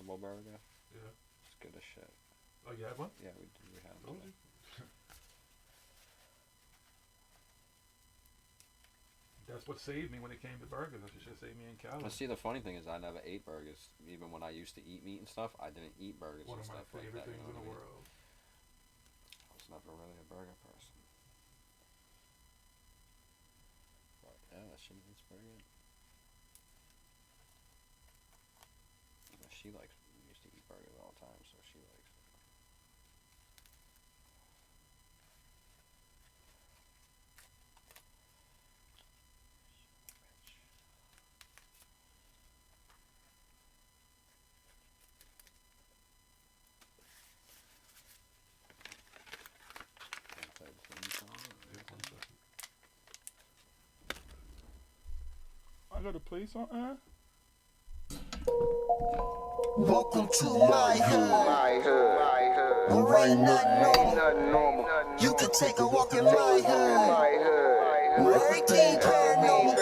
Impossible Burger. Yeah. It's good as shit. Oh, you had one? Yeah, we had one. Really? That's what saved me when it came to burgers. That's what saved me in Cali. See, the funny thing is, I never ate burgers. Even when I used to eat meat and stuff, I didn't eat burgers One and of my stuff like favorite that. things in the world. I was never really a burger person. But yeah, that shit is pretty good. She likes, we used to eat burgers all the time, so she likes it. I gotta play something. Welcome to my hood. Where ain't nothing normal. You can take a walk in my hood. Where everything paranormal.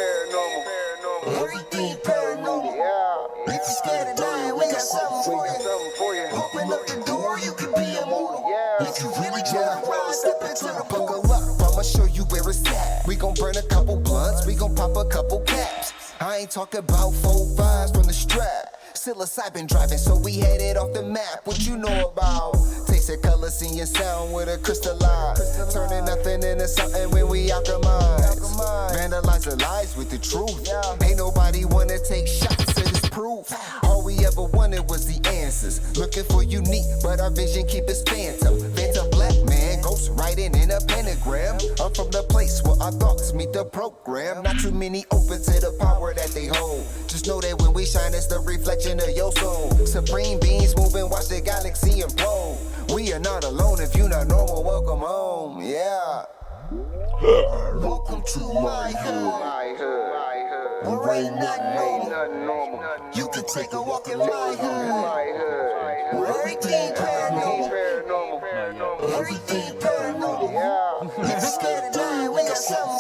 Everything paranormal. If you're scared of dying, we got something for you. Open up the door, you can be immortal. If you really try to ride, step into the buckle up. I'ma show you where it's at. We gon' burn a couple blunts, we gon' pop a couple caps. I ain't talking about 4 5s from the strap. Psilocybin driving, so we headed off the map. What you know about? Tasting color, seeing sound with a crystal eye. Turning nothing into something when we alchemize. Vandalize the lies with the truth. Ain't nobody wanna take shots of this proof. All we ever wanted was the answers. Looking for unique, but our vision keep us phantom. Phantom black man, ghost writing in a pentagram. I'm from the place where our thoughts meet the program. Not too many open to the power that they hold. Just know that when we shine, it's the reflection of your soul. Supreme beings moving, watch the galaxy implode. We are not alone. If you're not normal, welcome home. Yeah. Welcome to my hood. Where ain't nothing normal. You can take a walk in my hood. Where everything paranormal. Everything paranormal. If you're scared of dying, we got something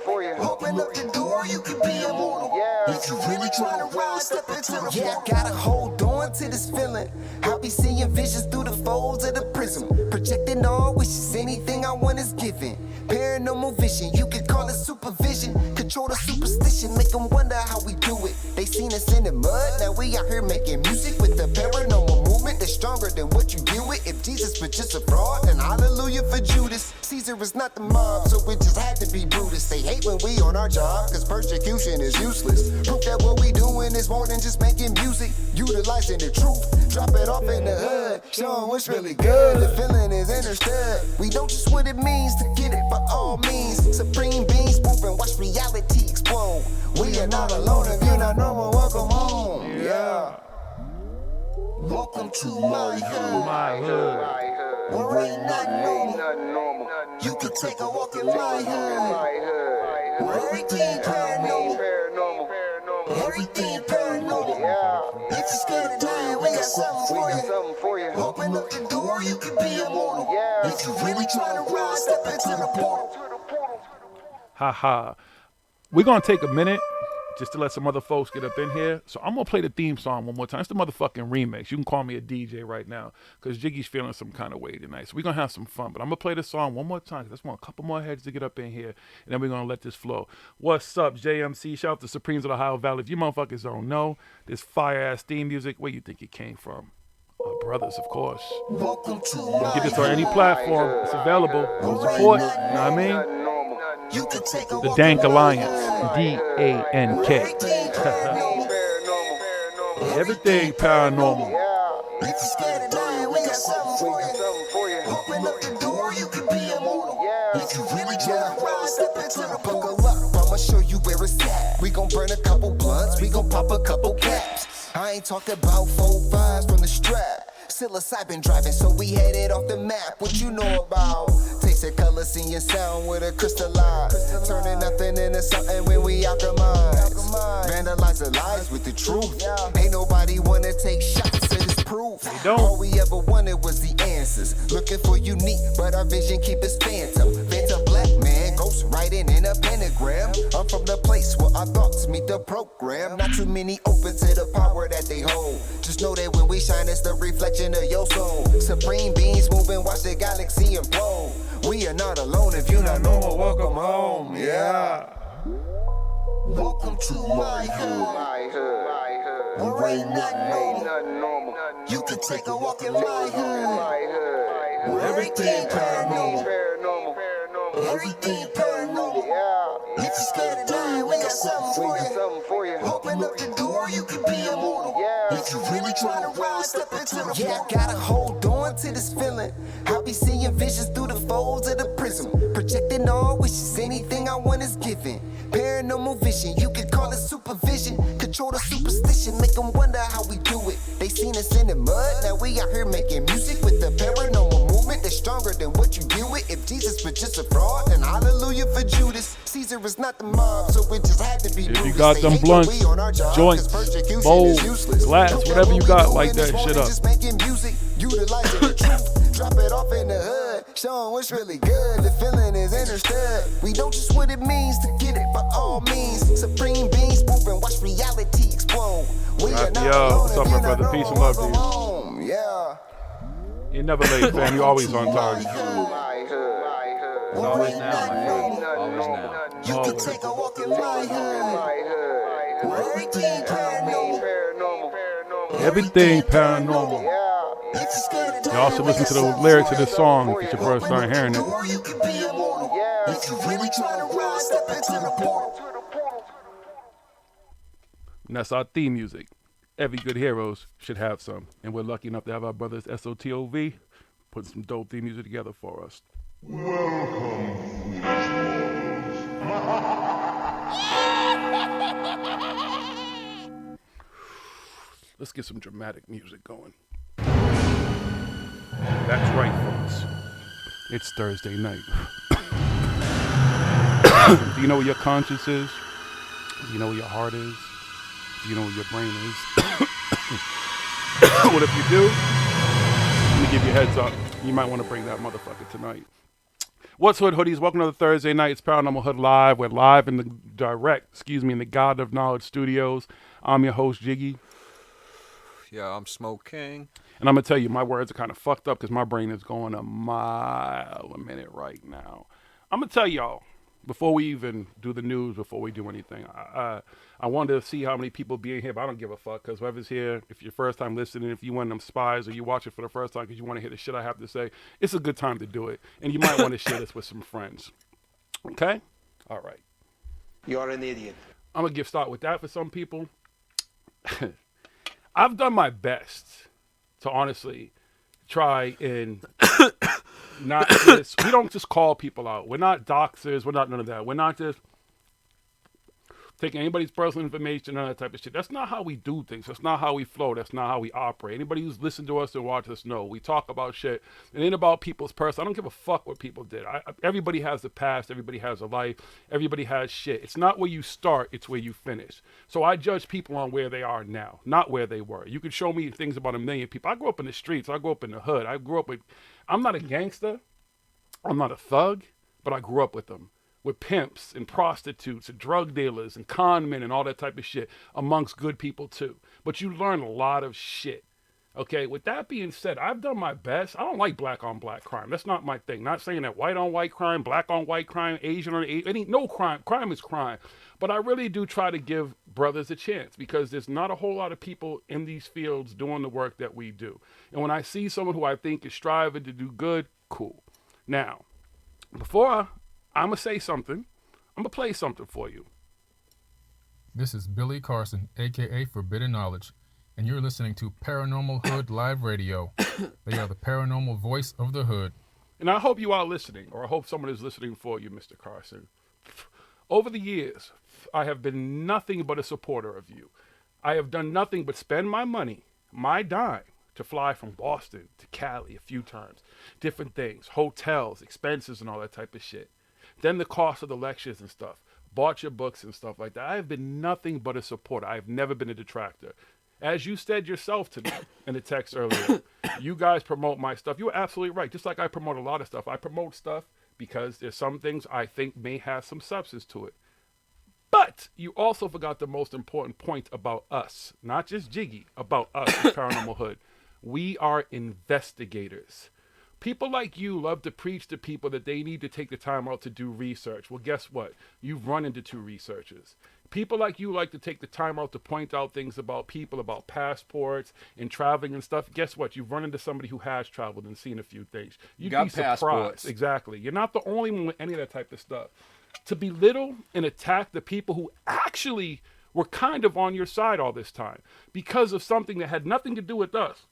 for you. Open up the door, you can be immortal. If you really try to ride, step into the I gotta hold on to this feeling. I'll be seeing visions through the folds of the prism. Projecting all wishes, anything I want is given. Paranormal vision, you can call it supervision. Control the superstition, make them wonder how we do it. They seen us in the mud, now we out here making music with the paranormal movement that's stronger than what you deal with. If Jesus was just a fraud, then hallelujah for Judas. Caesar is not the mob, so it just had to be Brutus. They hate when we on our job, cause persecution is useless. Proof that what we doing is more than just making music. Utilizing the truth, drop it off in the hood. Show 'em what's really good, the feeling is understood. We don't just what it means to get it by all means. Supreme beings moving, watch reality explode. We are not alone, if you're not normal, welcome home. Yeah. Welcome to my hood. Where ain't nothing normal. You can take a walk in my hood. Where everything paranormal. Everything paranormal. If you're scared of dying, we got something for you. Open up the door, you can be immortal. If you really try to ride, step into the portal. Haha. We're gonna take a minute just to let some other folks get up in here. So I'm gonna play the theme song one more time. It's the motherfucking remix. You can call me a DJ right now, because Jiggy's feeling some kind of way tonight. So we're gonna have some fun. But I'm gonna play the song one more time, because I just want a couple more heads to get up in here, and then we're gonna let this flow. What's up, JMC? Shout out to Supremes of the Ohio Valley. If you motherfuckers don't know, this fire ass theme music, where you think it came from? Our brothers, of course. Welcome to You can get this on any platform. It's available. Go support. You know what I mean? The Dank Alliance. DANK. Everything paranormal. If you're scared of dying, we got something for you. Open up the door, you can be immortal. If you really try to ride, step into the buckle up. I'ma show you where it's at. We gon' burn a couple blunts, we gon' pop a couple caps. I ain't talking about 4 5s from the strap. Psilocybin driving, so we headed off the map. What you know about? Tasting color, seeing sound with a crystal eye. Turning nothing into something when we alchemize. Vandalize the lies with the truth. Ain't nobody wanna take shots of this proof. All we ever wanted was the answers. Looking for unique, but our vision keep us phantom. Phantom black man, ghost writing in a pentagram. I'm from the place where our thoughts meet the program. Not too many open to the power that they hold. Just know that when we shine, it's the reflection of your soul. Supreme beings moving, watch the galaxy implode. We are not alone. If you're not normal, welcome home. Yeah. Welcome to my hood. Where ain't nothing normal. You can take a walk in my hood. Where everything paranormal. Everything paranormal. If you're scared to die, we got something for you. Open up the door, you can be immortal. If you really try to rise, step into the portal. I gotta hold on to this feeling. I'll be seeing visions through the folds of the prism. Projecting all wishes, anything I want is given. Paranormal vision, you can call it supervision. Control the superstition, make them wonder how we do it. They seen us in the mud, now we out here making music with the paranormal movement that's stronger than what you deal with. If Jesus was just a fraud, then hallelujah for Judas. Caesar is not the mob, so it just had to be If you Brutus. got They them hate blunts, that we on our job, joints, 'cause persecution bowls, is useless. glass, Don't care whatever what you got, we light doing that this shit morning, up. just making music, utilizing the truth. Drop it off in the hood, show 'em what's really good. The feeling is understood. We know just what it means to get it by all means. Supreme beings moving, watch reality explode. We are not Yo, alone. what's up, If my you're brother? not Peace and normal, love to you. welcome home. Yeah. You're never late, fam. You're always on target. Always now, my friend. Always now. You can take a walk in my hood. Where everything paranormal. Everything paranormal. If you're scared to You die, also we listen got to the something lyrics for of this you. song if it's your first Open time up hearing the it. door, you can be immortal. If you really try to rise, step into the portal. And that's our theme music. Every good heroes should have some. And we're lucky enough to have our brothers SOTOV put some dope theme music together for us. Let's get some dramatic music going. That's right, folks. It's Thursday night. Do you know where your conscience is? Do you know where your heart is? Do you know where your brain is? What if you do? Let me give you a heads up. You might want to bring that motherfucker tonight. What's Hood Hoodies? Welcome to the Thursday night. It's Paranormal Hood Live. We're live in in the God of Knowledge studios. I'm your host, Jiggy. Yeah, I'm Smoke King. And I'm going to tell you, my words are kind of fucked up because my brain is going a mile a minute right now. I'm going to tell y'all, before we even do the news, before we do anything, I wanted to see how many people be in here, but I don't give a fuck because whoever's here, if you're first time listening, if you one of them spies or you watch it for the first time because you want to hear the shit I have to say, it's a good time to do it. And you might want to share this with some friends. Okay? All right. You're an idiot. I'm going to start with that for some people. I've done my best to honestly try and not just, we don't just call people out. We're not doxers. We're not none of that. We're not just taking anybody's personal information, none of that type of shit. That's not how we do things. That's not how we flow. That's not how we operate. Anybody who's listened to us and watched us know we talk about shit. It ain't about people's personal. I don't give a fuck what people did. Everybody has a past. Everybody has a life. Everybody has shit. It's not where you start. It's where you finish. So I judge people on where they are now, not where they were. You can show me things about a million people. I grew up in the streets. I grew up in the hood. I'm not a gangster. I'm not a thug, but I grew up with them. With pimps and prostitutes and drug dealers and con men and all that type of shit amongst good people too. But you learn a lot of shit. Okay, with that being said, I've done my best. I don't like black on black crime. That's not my thing. Not saying that white on white crime, black on white crime, Asian on Asian, no crime. Crime is crime. But I really do try to give brothers a chance because there's not a whole lot of people in these fields doing the work that we do. And when I see someone who I think is striving to do good, cool. Now, before I'm going to say something, I'm going to play something for you. This is Billy Carson, a.k.a. Forbidden Knowledge, and you're listening to Paranormal Hood Live Radio. They are the paranormal voice of the hood. And I hope you are listening, or I hope someone is listening for you, Mr. Carson. Over the years, I have been nothing but a supporter of you. I have done nothing but spend my money, my dime, to fly from Boston to Cali a few times. Different things, hotels, expenses, and all that type of shit. Then the cost of the lectures and stuff. Bought your books and stuff like that. I have been nothing but a supporter. I have never been a detractor. As you said yourself to me in the text earlier, you guys promote my stuff. You were absolutely right. Just like I promote a lot of stuff. I promote stuff because there's some things I think may have some substance to it. But you also forgot the most important point about us, not just Jiggy, about us at Paranormal Hood. We are investigators. People like you love to preach to people that they need to take the time out to do research. Well, guess what? You've run into two researchers. People like you like to take the time out to point out things about people, about passports and traveling and stuff. Guess what? You've run into somebody who has traveled and seen a few things. You'd got be surprised. passports. Exactly. You're not the only one with any of that type of stuff. To belittle and attack the people who actually were kind of on your side all this time because of something that had nothing to do with us.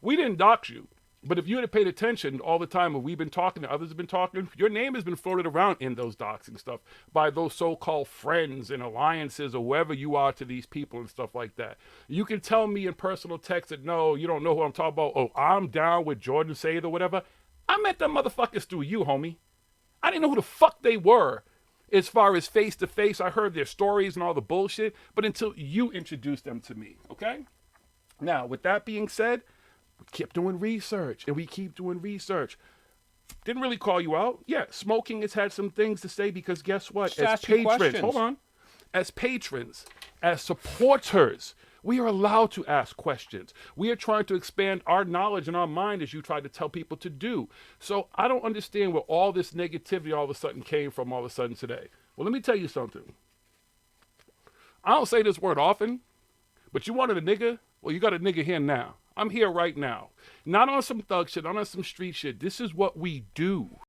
We didn't dox you, but if you had paid attention all the time when we've been talking, others have been talking, your name has been floated around in those doxing stuff by those so-called friends and alliances or whoever you are to these people and stuff like that. You can tell me in personal text that, no, you don't know who I'm talking about. Oh, I'm down with Jordan Sather or whatever. I met them motherfuckers through you, homie. I didn't know who the fuck they were as far as face-to-face. I heard their stories and all the bullshit, but until you introduced them to me, okay? Now, with that being said, we kept doing research, and we keep doing research. Didn't really call you out. Yeah, smoking has had some things to say because guess what? Just As ask you patrons, questions. hold on. As patrons, as supporters, we are allowed to ask questions. We are trying to expand our knowledge and our mind as you try to tell people to do. So I don't understand where all this negativity all of a sudden came from all of a sudden today. Well, let me tell you something. I don't say this word often, but you wanted a nigga? Well, you got a nigga here now. I'm here right now. Not on some thug shit, not on some street shit. This is what we do.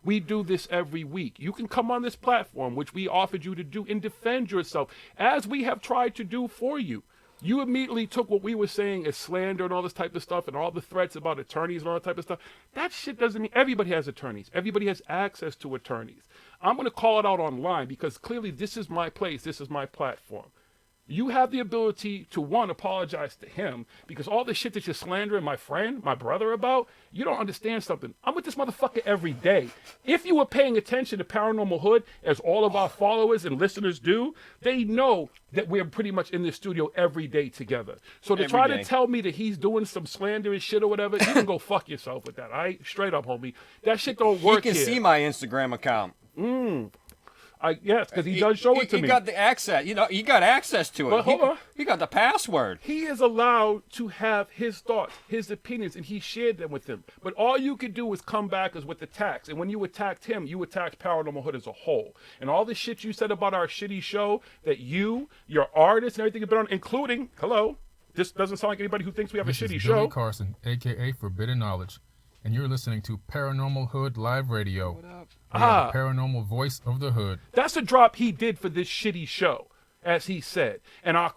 We do this every week. You can come on this platform, which we offered you to do, and defend yourself, as we have tried to do for you. You immediately took what we were saying as slander and all this type of stuff and all the threats about attorneys and all that type of stuff. That shit doesn't mean everybody has attorneys. Everybody has access to attorneys. I'm going to call it out online because clearly this is my place. This is my platform. You have the ability to, one, apologize to him because all the shit that you're slandering my friend, my brother about, you don't understand something. I'm with this motherfucker every day. If you were paying attention to Paranormal Hood, as all of our followers and listeners do, they know that we're pretty much in this studio every day together. So to try to tell me that he's doing some slanderous shit or whatever, you can go fuck yourself with that, all right? Straight up, homie. That shit don't work He can here. see my Instagram account. Yes, because he does show it to me. He got the access. You know, he got access to it. But hold on. He got the password. He is allowed to have his thoughts, his opinions, and he shared them with him. But all you could do is come back as with attacks. And when you attacked him, you attacked Paranormal Hood as a whole. And all the shit you said about our shitty show that you, your artists, and everything have been on, including, hello, this doesn't sound like anybody who thinks we have This a is shitty Billy show. Carson, a.k.a. Forbidden Knowledge, and you're listening to Paranormal Hood Live Radio. What up? The paranormal voice of the hood. That's a drop he did for this shitty show, as he said. And our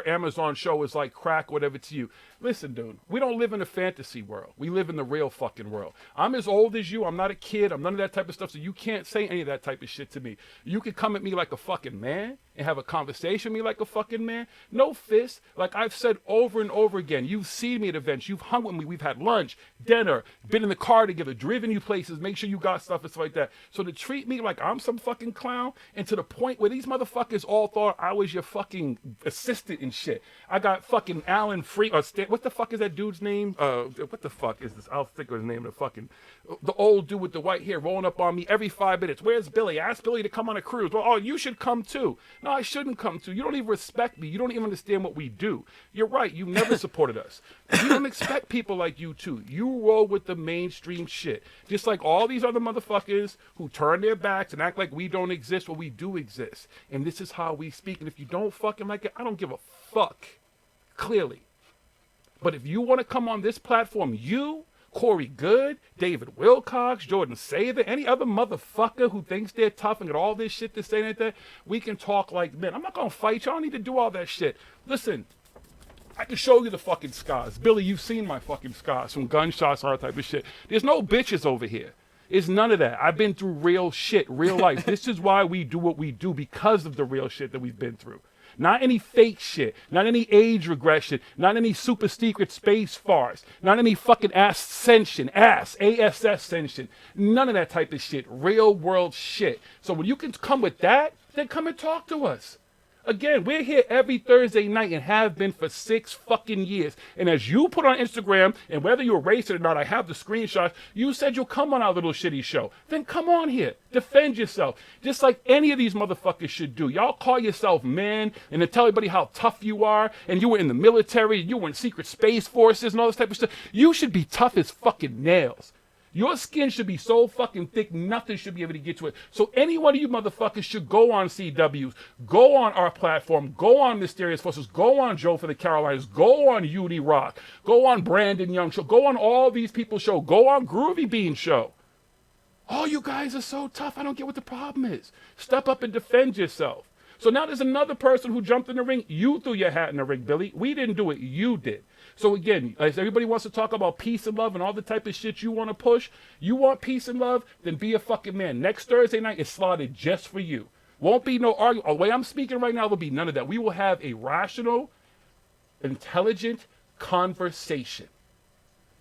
Amazon show is like crack, whatever to you. Listen, dude, we don't live in a fantasy world. We live in the real fucking world. I'm as old as you. I'm not a kid. I'm none of that type of stuff, so you can't say any of that type of shit to me. You can come at me like a fucking man and have a conversation with me like a fucking man. No fist. Like I've said over and over again, you've seen me at events. You've hung with me. We've had lunch, dinner, been in the car together, driven you places, make sure you got stuff and stuff like that. So to treat me like I'm some fucking clown and to the point where these motherfuckers all thought I was your fucking assistant and shit. I got fucking Alan Free, what the fuck is that dude's name? What the fuck is this? I'll think of his name. The old dude with the white hair rolling up on me every 5 minutes. Where's Billy? Ask Billy to come on a cruise. Well, oh, you should come too. No, I shouldn't come too. You don't even respect me. You don't even understand what we do. You're right. You never supported us. You don't expect people like you to. You roll with the mainstream shit. Just like all these other motherfuckers who turn their backs and act like we don't exist. Well, we do exist. And this is how we speak. And if you don't fucking like it, I don't give a fuck. Clearly. But if you want to come on this platform, you, Corey Good, David Wilcox, Jordan Sather, any other motherfucker who thinks they're tough and got all this shit to say like that, we can talk like men. I'm not going to fight you. I don't need to do all that shit. Listen, I can show you the fucking scars. Billy, you've seen my fucking scars from gunshots and all that type of shit. There's no bitches over here. It's none of that. I've been through real shit, real life. This is why we do what we do, because of the real shit that we've been through. Not any fake shit, not any age regression, not any super secret space farce, not any fucking ascension, ASS-cension, none of that type of shit, real world shit. So when you can come with that, then come and talk to us. Again, we're here every Thursday night and have been for 6 fucking years. And as you put on Instagram, and whether you erase it or not, I have the screenshots, you said you'll come on our little shitty show. Then come on here. Defend yourself. Just like any of these motherfuckers should do. Y'all call yourself men and then tell everybody how tough you are, and you were in the military, you were in secret space forces and all this type of stuff. You should be tough as fucking nails. Your skin should be so fucking thick, nothing should be able to get to it. So any one of you motherfuckers should go on CWs, go on our platform, go on Mysterious Forces, go on Joe for the Carolinas, go on UD Rock, go on Brandon Young Show, go on all these people's show, go on Groovy Bean Show. All you guys are so tough, I don't get what the problem is. Step up and defend yourself. So now there's another person who jumped in the ring. You threw your hat in the ring, Billy. We didn't do it, you did. So again, as everybody wants to talk about peace and love and all the type of shit you want to push, you want peace and love, then be a fucking man. Next Thursday night is slotted just for you. Won't be no argument. The way I'm speaking right now, there'll be none of that. We will have a rational, intelligent conversation.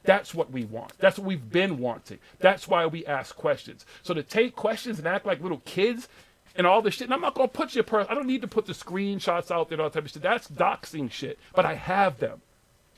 That's what we want. That's what we've been wanting. That's why we ask questions. So to take questions and act like little kids and all this shit, and I'm not going to put your I don't need to put the screenshots out there and all that type of shit. That's doxing shit. But I have them.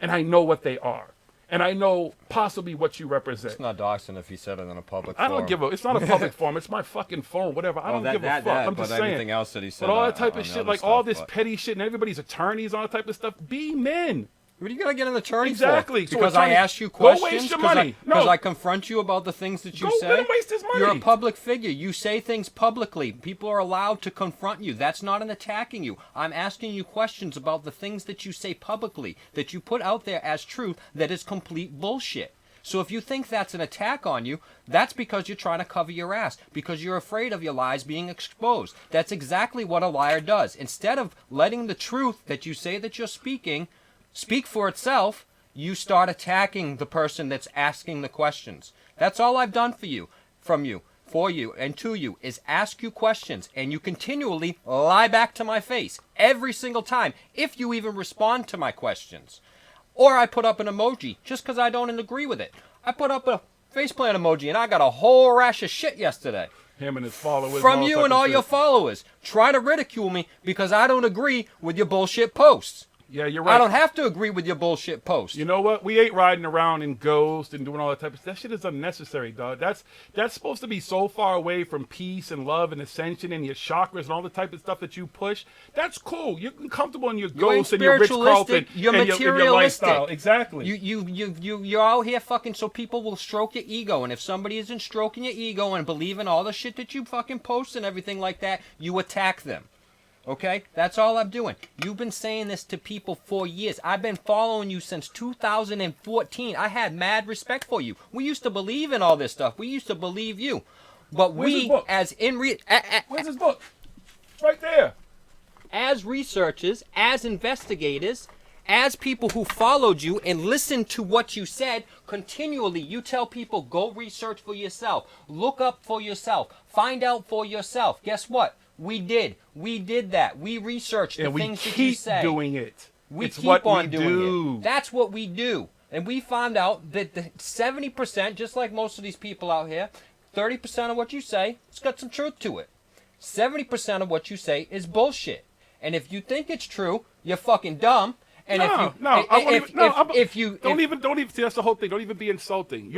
And I know what they are. And I know possibly what you represent. It's not doxing if he said it in a public I forum. don't give a... It's not a public forum. It's my fucking phone, whatever. I don't give a fuck. I'm just saying. Everything else that he said. But all that type of the shit, other like stuff, all this but- petty shit and everybody's attorneys, all that type of stuff, be men. What are you gonna get an attorney Exactly. for? So Because I attorney- ask you Go questions. waste your money. Because No. I confront you about the things that you Go say. let him waste his money. You're a public figure. You say things publicly. People are allowed to confront you. That's not an attacking you. I'm asking you questions about the things that you say publicly, that you put out there as truth, that is complete bullshit. So if you think that's an attack on you, that's because you're trying to cover your ass, because you're afraid of your lies being exposed. That's exactly what a liar does. Instead of letting the truth that you say that you're speaking speak for itself, you start attacking the person that's asking the questions. That's all I've done for you, for you, and to you, is ask you questions, and you continually lie back to my face every single time, if you even respond to my questions. Or I put up an emoji just because I don't agree with it. I put up a faceplant emoji, and I got a whole rash of shit yesterday. Him and his followers. From you and all your followers. Try to ridicule me because I don't agree with your bullshit posts. Yeah, you're right. I don't have to agree with your bullshit posts. You know what? We ain't riding around in Ghost and doing all that type of stuff. That shit is unnecessary, dog. That's supposed to be so far away from peace and love and ascension and your chakras and all the type of stuff that you push. That's cool. You're comfortable in your Ghost and your Rich Carlton you're and materialistic. your lifestyle. Exactly. You're out here fucking so people will stroke your ego, and if somebody isn't stroking your ego and believing all the shit that you fucking post and everything like that, you attack them. Okay? That's all I'm doing. You've been saying this to people for years. I've been following you since 2014. I had mad respect for you. We used to believe in all this stuff. We used to believe you. But Where's his we, book? as in... Where's his book? It's right there. As researchers, as investigators, as people who followed you and listened to what you said, continually you tell people, go research for yourself. Look up for yourself. Find out for yourself. Guess what? We did. We did that. We researched the And we things that you keep say. doing it. We It's keep what on we doing do. it. That's what we do. And we found out that the 70%, just like most of these people out here, 30% of what you say, it's got some truth to it. 70% of what you say is bullshit. And if you think it's true, you're fucking dumb. And if you don't even see, that's the whole thing. Don't even be insulting.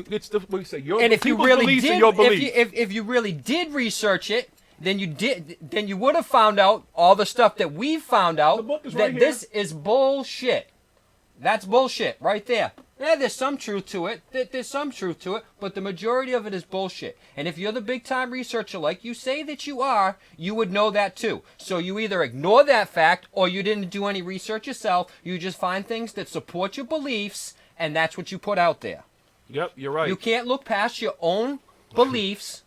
It's the what you say. And if you people's really beliefs did, and your beliefs. if you really did research it, then you would have found out all the stuff that we've found out. The book is that right here. This is bullshit. That's bullshit right there. Yeah, there's some truth to it. There's some truth to it, but the majority of it is bullshit. And if you're the big time researcher like you say that you are, you would know that too. So you either ignore that fact or you didn't do any research yourself. You just find things that support your beliefs, and that's what you put out there. Yep, you're right. You can't look past your own beliefs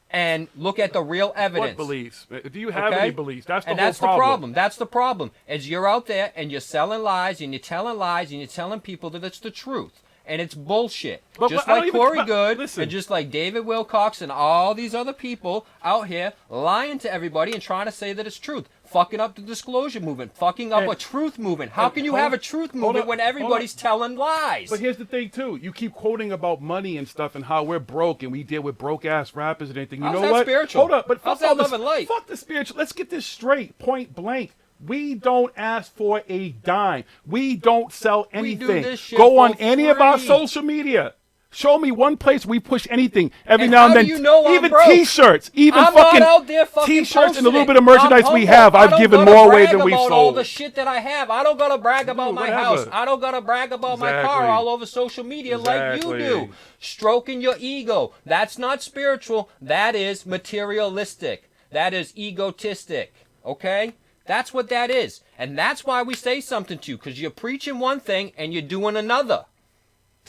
and look at the real evidence. What beliefs? Do you have any beliefs? That's the and whole that's problem. the problem. That's the problem. Is you're out there and you're selling lies and you're telling lies and you're telling people that it's the truth. And it's bullshit. But just I don't like even- Corey but Good listen. and just like David Wilcox and all these other people out here lying to everybody and trying to say that it's truth. fucking up the disclosure movement, fucking up a truth movement. How can you have a truth movement when everybody's telling lies? But here's the thing, too. You keep quoting about money and stuff and how we're broke and we deal with broke-ass rappers and anything. You know that what? spiritual? Hold up. But How's fuck all that this. love and light? Fuck the spiritual. Let's get this straight, point blank. We don't ask for a dime. We don't sell anything. We do this shit Go on for any of our free. social media. Show me one place we push anything. Every And now and how then, do you know I'm even broke? T-shirts, even I'm fucking not out there fucking T-shirts and a little posting bit of it. merchandise I'm we humble. have. I I've don't given gotta more away brag than we've about all sold. the shit that I have. I don't gotta brag about my whatever. house. I don't gotta brag about my car Exactly. all over social media like you Exactly. do. Stroking your ego. That's not spiritual. That is materialistic. That is egotistic. Okay? That's what that is. And that's why we say something to you, because you're preaching one thing and you're doing another.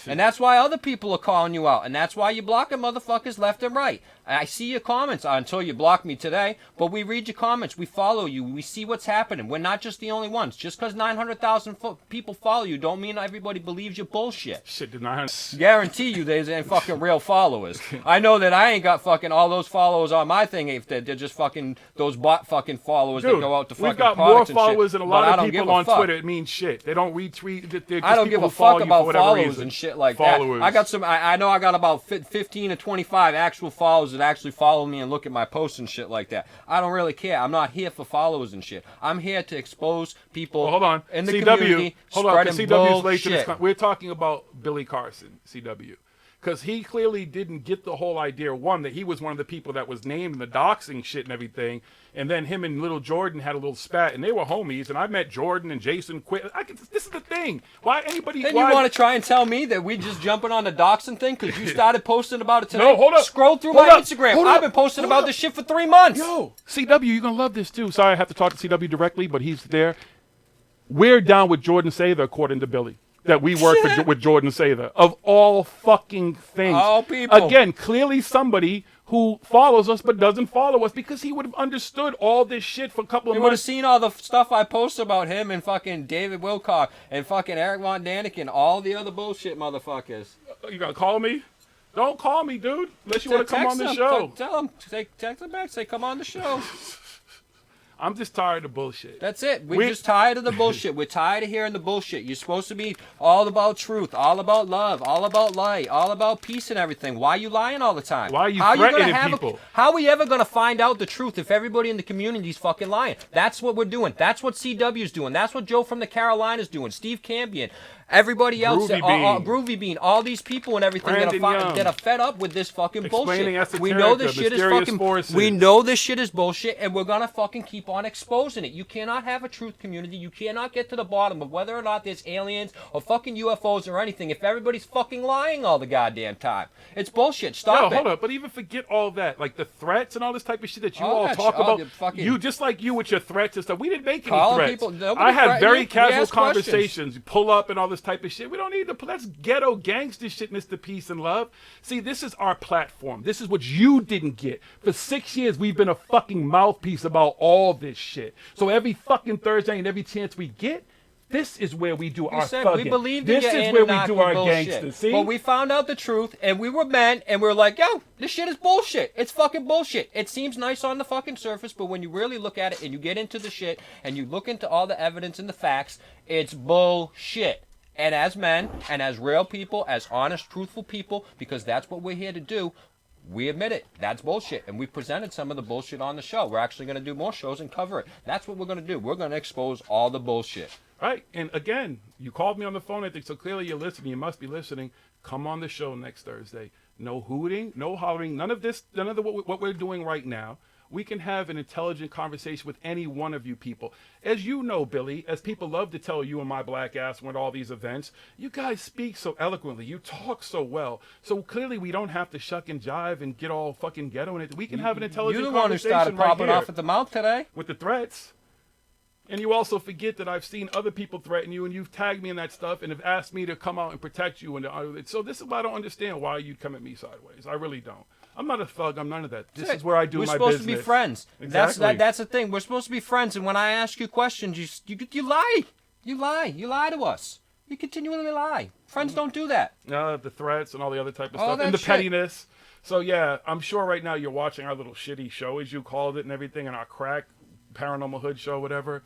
And that's why other people are calling you out. And that's why you're blocking motherfuckers left and right. I see your comments until you block me today. But we read your comments. We follow you. We see what's happening. We're not just the only ones. Just because 900,000 people follow you don't mean everybody believes your bullshit. Shit, did not. Guarantee you they ain't fucking real followers. I know that I ain't got fucking all those followers on my thing. If they're just fucking those bot fucking followers that Dude, go out to fucking we've got more products and followers shit. than a But I lot don't of give people a on fuck. Twitter. It means shit. They don't retweet. They're just I don't people give a who follow fuck you about for whatever followers reason. and shit like Followers. that. I got some. I know I got about 15 to 25 actual followers that actually follow me and look at my posts and shit like that. I don't really care. I'm not here for followers and shit. I'm here to expose people Well, hold on. in the CW, community hold on. 'Cause spreading CW's late to this. bullshit. We're talking about Billy Carson, CW. Because he clearly didn't get the whole idea, one, that he was one of the people that was named in the doxing shit and everything. And then him and Little Jordan had a little spat, and they were homies. And I met Jordan and Jason Quinn. This is the thing. Why anybody... Then why, you want to try and tell me that we just jumping on the doxing thing because you started posting about it today? No, hold up. Scroll through Hold my up. Instagram. Hold I've up. been posting Hold about up. this shit for 3 months. Yo, CW, you're going to love this too. Sorry, I have to talk to CW directly, but he's there. We're down with Jordan Sather, according to Billy. That we work with Jordan Sather. Of all fucking things. All people. Again, clearly somebody who follows us but doesn't follow us because he would have understood all this shit for a couple of You would have months. seen all the stuff I post about him and fucking David Wilcock and fucking Eric Von Daniken and all the other bullshit motherfuckers. You going to call me? Don't call me, dude. Unless you want to come on the show. Tell him. Text him back. Say, come on the show. I'm just tired of bullshit. That's it. We're just tired of the bullshit. We're tired of hearing the bullshit. You're supposed to be all about truth, all about love, all about light, all about peace and everything. Why are you lying all the time? Why are you gonna threatening have people? How are we ever going to find out the truth if everybody in the community is fucking lying? That's what we're doing. That's what CW's doing. That's what Joe from the Carolinas doing. Steve Campion. Everybody else, Groovy Bean, all these people and everything that are fed up with this fucking Explaining bullshit. We know this esoterica, shit is mysterious fucking. forces. We know this shit is bullshit, and we're gonna fucking keep on exposing it. You cannot have a truth community. You cannot get to the bottom of whether or not there's aliens or fucking UFOs or anything if everybody's fucking lying all the goddamn time. It's bullshit. Stop it. Hold up. But even forget all that. Like the threats and all this type of shit that you All all that talk shit, all about. the fucking- You just like you with your threats and stuff. We didn't make any Calling threats. people- nobody I have threatened very you. We casual asked questions. conversations. You pull up and all this type of shit. We don't need to. That's ghetto gangster shit, Mr. Peace and Love. See, this is our platform. This is what you didn't get. For 6 years, we've been a fucking mouthpiece about all this shit. So every fucking Thursday and every chance we get, this is where we do our thugging. We believed this in your is where we Anunnaki do our bullshit. gangster. See? But we found out the truth, and we were men, and we were like, yo, this shit is bullshit. It's fucking bullshit. It seems nice on the fucking surface, but when you really look at it and you get into the shit, and you look into all the evidence and the facts, it's bullshit. And as men, and as real people, as honest, truthful people, because that's what we're here to do, we admit it. That's bullshit. And we presented some of the bullshit on the show. We're actually going to do more shows and cover it. That's what we're going to do. We're going to expose all the bullshit. Right. And again, you called me on the phone, I think, so clearly you're listening. You must be listening. Come on the show next Thursday. No hooting, no hollering, none of this, none of the, what we're doing right now. We can have an intelligent conversation with any one of you people. As you know, Billy, as people love to tell you and my black ass when at all these events, you guys speak so eloquently. You talk so well. So clearly we don't have to shuck and jive and get all fucking ghetto in it. We can have an intelligent You're the one who conversation started popping right here off at the mouth today. with the threats. And you also forget that I've seen other people threaten you, and you've tagged me in that stuff and have asked me to come out and protect you. And so this is why I don't understand why you'd come at me sideways. I really don't. I'm not a thug. I'm none of that. This is where I do my business. We're supposed to be friends. Exactly. That's the thing. We're supposed to be friends. And when I ask you questions, you lie. You lie. You lie to us. You continually lie. Friends don't do that. The threats and all the other type of All stuff. that And the shit. pettiness. So, yeah, I'm sure right now you're watching our little shitty show, as you called it, and everything, and our crack Paranormal Hood show, whatever.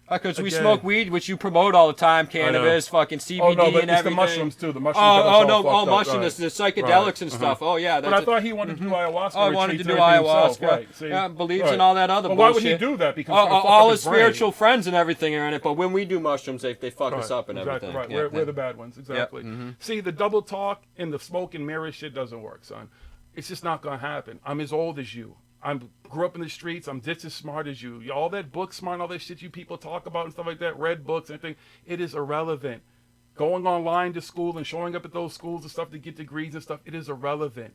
Because we Again. smoke weed, which you promote all the time, cannabis, fucking CBD Oh, no, but and it's everything. the mushrooms, too. The mushrooms got us all fucked up, mushrooms, right. the psychedelics Right. and stuff. Oh, yeah. But I thought he wanted to do ayahuasca. Oh, he wanted to retreats do and everything ayahuasca. himself, right? See? Yeah, believes Right. in all that other well, bullshit. why would he do that? Because it's gonna fuck all up his brain. spiritual friends and everything are in it, but when we do mushrooms, they fuck us up and exactly everything. right. Yeah, We're the bad ones. Exactly. See, the double talk and the smoke and mirror shit doesn't work, son. It's just not gonna happen. I'm as old as you. I grew up in the streets. I'm just as smart as you. All that book smart and all that shit you people talk about and stuff like that, read books and everything, it is irrelevant. Going online to school and showing up at those schools and stuff to get degrees and stuff, it is irrelevant.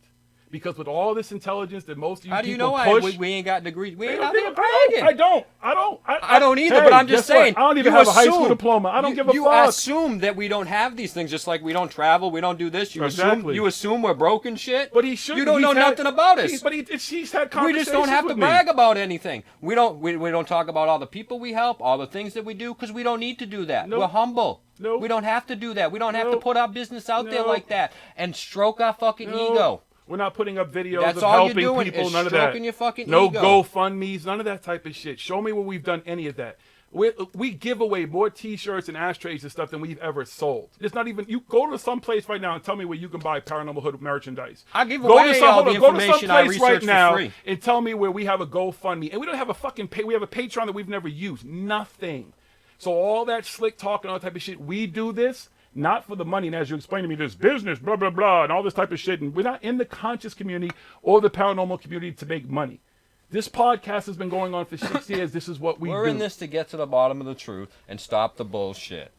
Because with all this intelligence that most of you How do you people know push, we ain't got degrees? We ain't I out there don't. bragging. I don't either, hey, but I'm just guess what? saying. I don't even you have a high school assume- diploma. I don't give a you fuck. assume that we don't have these things, just like we don't travel, we don't do this. You Exactly. assume we're broken shit. But he should. You don't know nothing about us. He's had We conversations just don't have to with brag me. about anything. We don't talk about all the people we help, all the things that we do, because we don't need to do that. Nope. We're humble. Nope. We don't have to do that. We don't have to Nope. put our business out there Nope. like that and stroke our fucking No. ego. We're not putting up videos That's of all you're helping doing people. is None of that. stroking your fucking no ego. GoFundMe's. None of that type of shit. Show me where we've done any of that. We give away more T-shirts and ashtrays and stuff than we've ever sold. It's not even. You go to some place right now and tell me where you can buy Paranormal Hood merchandise. I give away all the go to some information I place right research for now free. and tell me where we have a GoFundMe, and we don't have a fucking pay. We have a Patreon that we've never used. Nothing. So all that slick talk and all that type of shit. We do this. Not for the money, and as you explained to me, this business, blah, blah, blah, and all this type of shit. And we're not in the conscious community or the paranormal community to make money. This podcast has been going on for 6 years. This is what we do. We're in this to get to the bottom of the truth and stop the bullshit.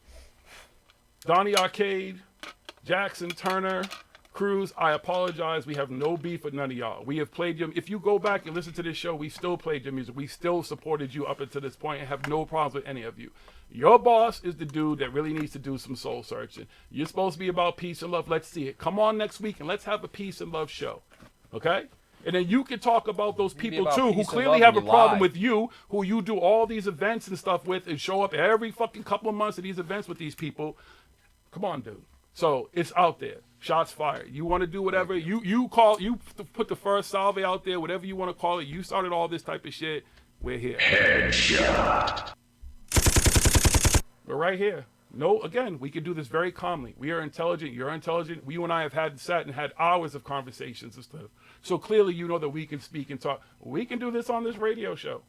Donnie Arcade, Jackson, Turner, Cruz, I apologize. We have no beef with none of y'all. We have played your... If you go back and listen to this show, we still played your music. We still supported you up until this point and have no problems with any of you. Your boss is the dude that really needs to do some soul searching. You're supposed to be about peace and love. Let's see it. Come on next week and let's have a peace and love show. Okay? And then you can talk about those people about too who peace and clearly love have a and you problem lie. with you, who you do all these events and stuff with and show up every fucking couple of months at these events with these people. Come on, dude. So it's out there. Shots fired. You want to do whatever. You put the first salve out there, whatever you want to call it. You started all this type of shit. We're here. We're right here. No, again, we can do this very calmly. We are intelligent. You're intelligent. You and I have sat and had hours of conversations and stuff. So clearly you know that we can speak and talk. We can do this on this radio show.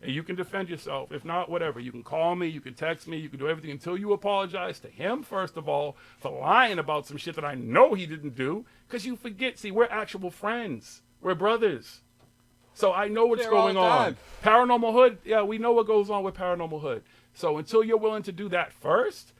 And you can defend yourself. If not, whatever. You can call me. You can text me. You can do everything until you apologize to him, first of all, for lying about some shit that I know he didn't do. Because you forget. See, we're actual friends. We're brothers. So I know what's There all going the on. time. Paranormal Hood, yeah, we know what goes on with Paranormal Hood. So until you're willing to do that first,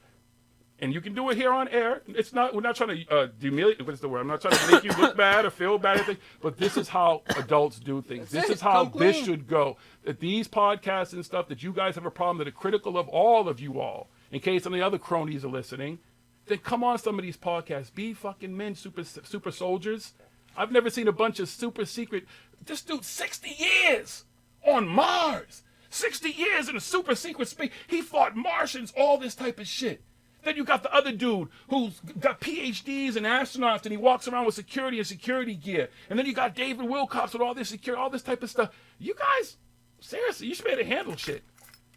and you can do it here on air. It's not. We're not trying to humiliate. What's the word? I'm not trying to make you look bad or feel bad or anything. But this is how adults do things. This is how this should go. That these podcasts and stuff that you guys have a problem that are critical of all of you all. In case some of the other cronies are listening, then come on some of these podcasts. Be fucking men, super soldiers. I've never seen a bunch of super secret. This dude, 60 years on Mars. 60 years in a super secret space. He fought Martians, all this type of shit. Then you got the other dude who's got PhDs and astronauts and he walks around with security and security gear. And then you got David Wilcox with all this security, all this type of stuff. You guys, seriously, you should be able to handle shit.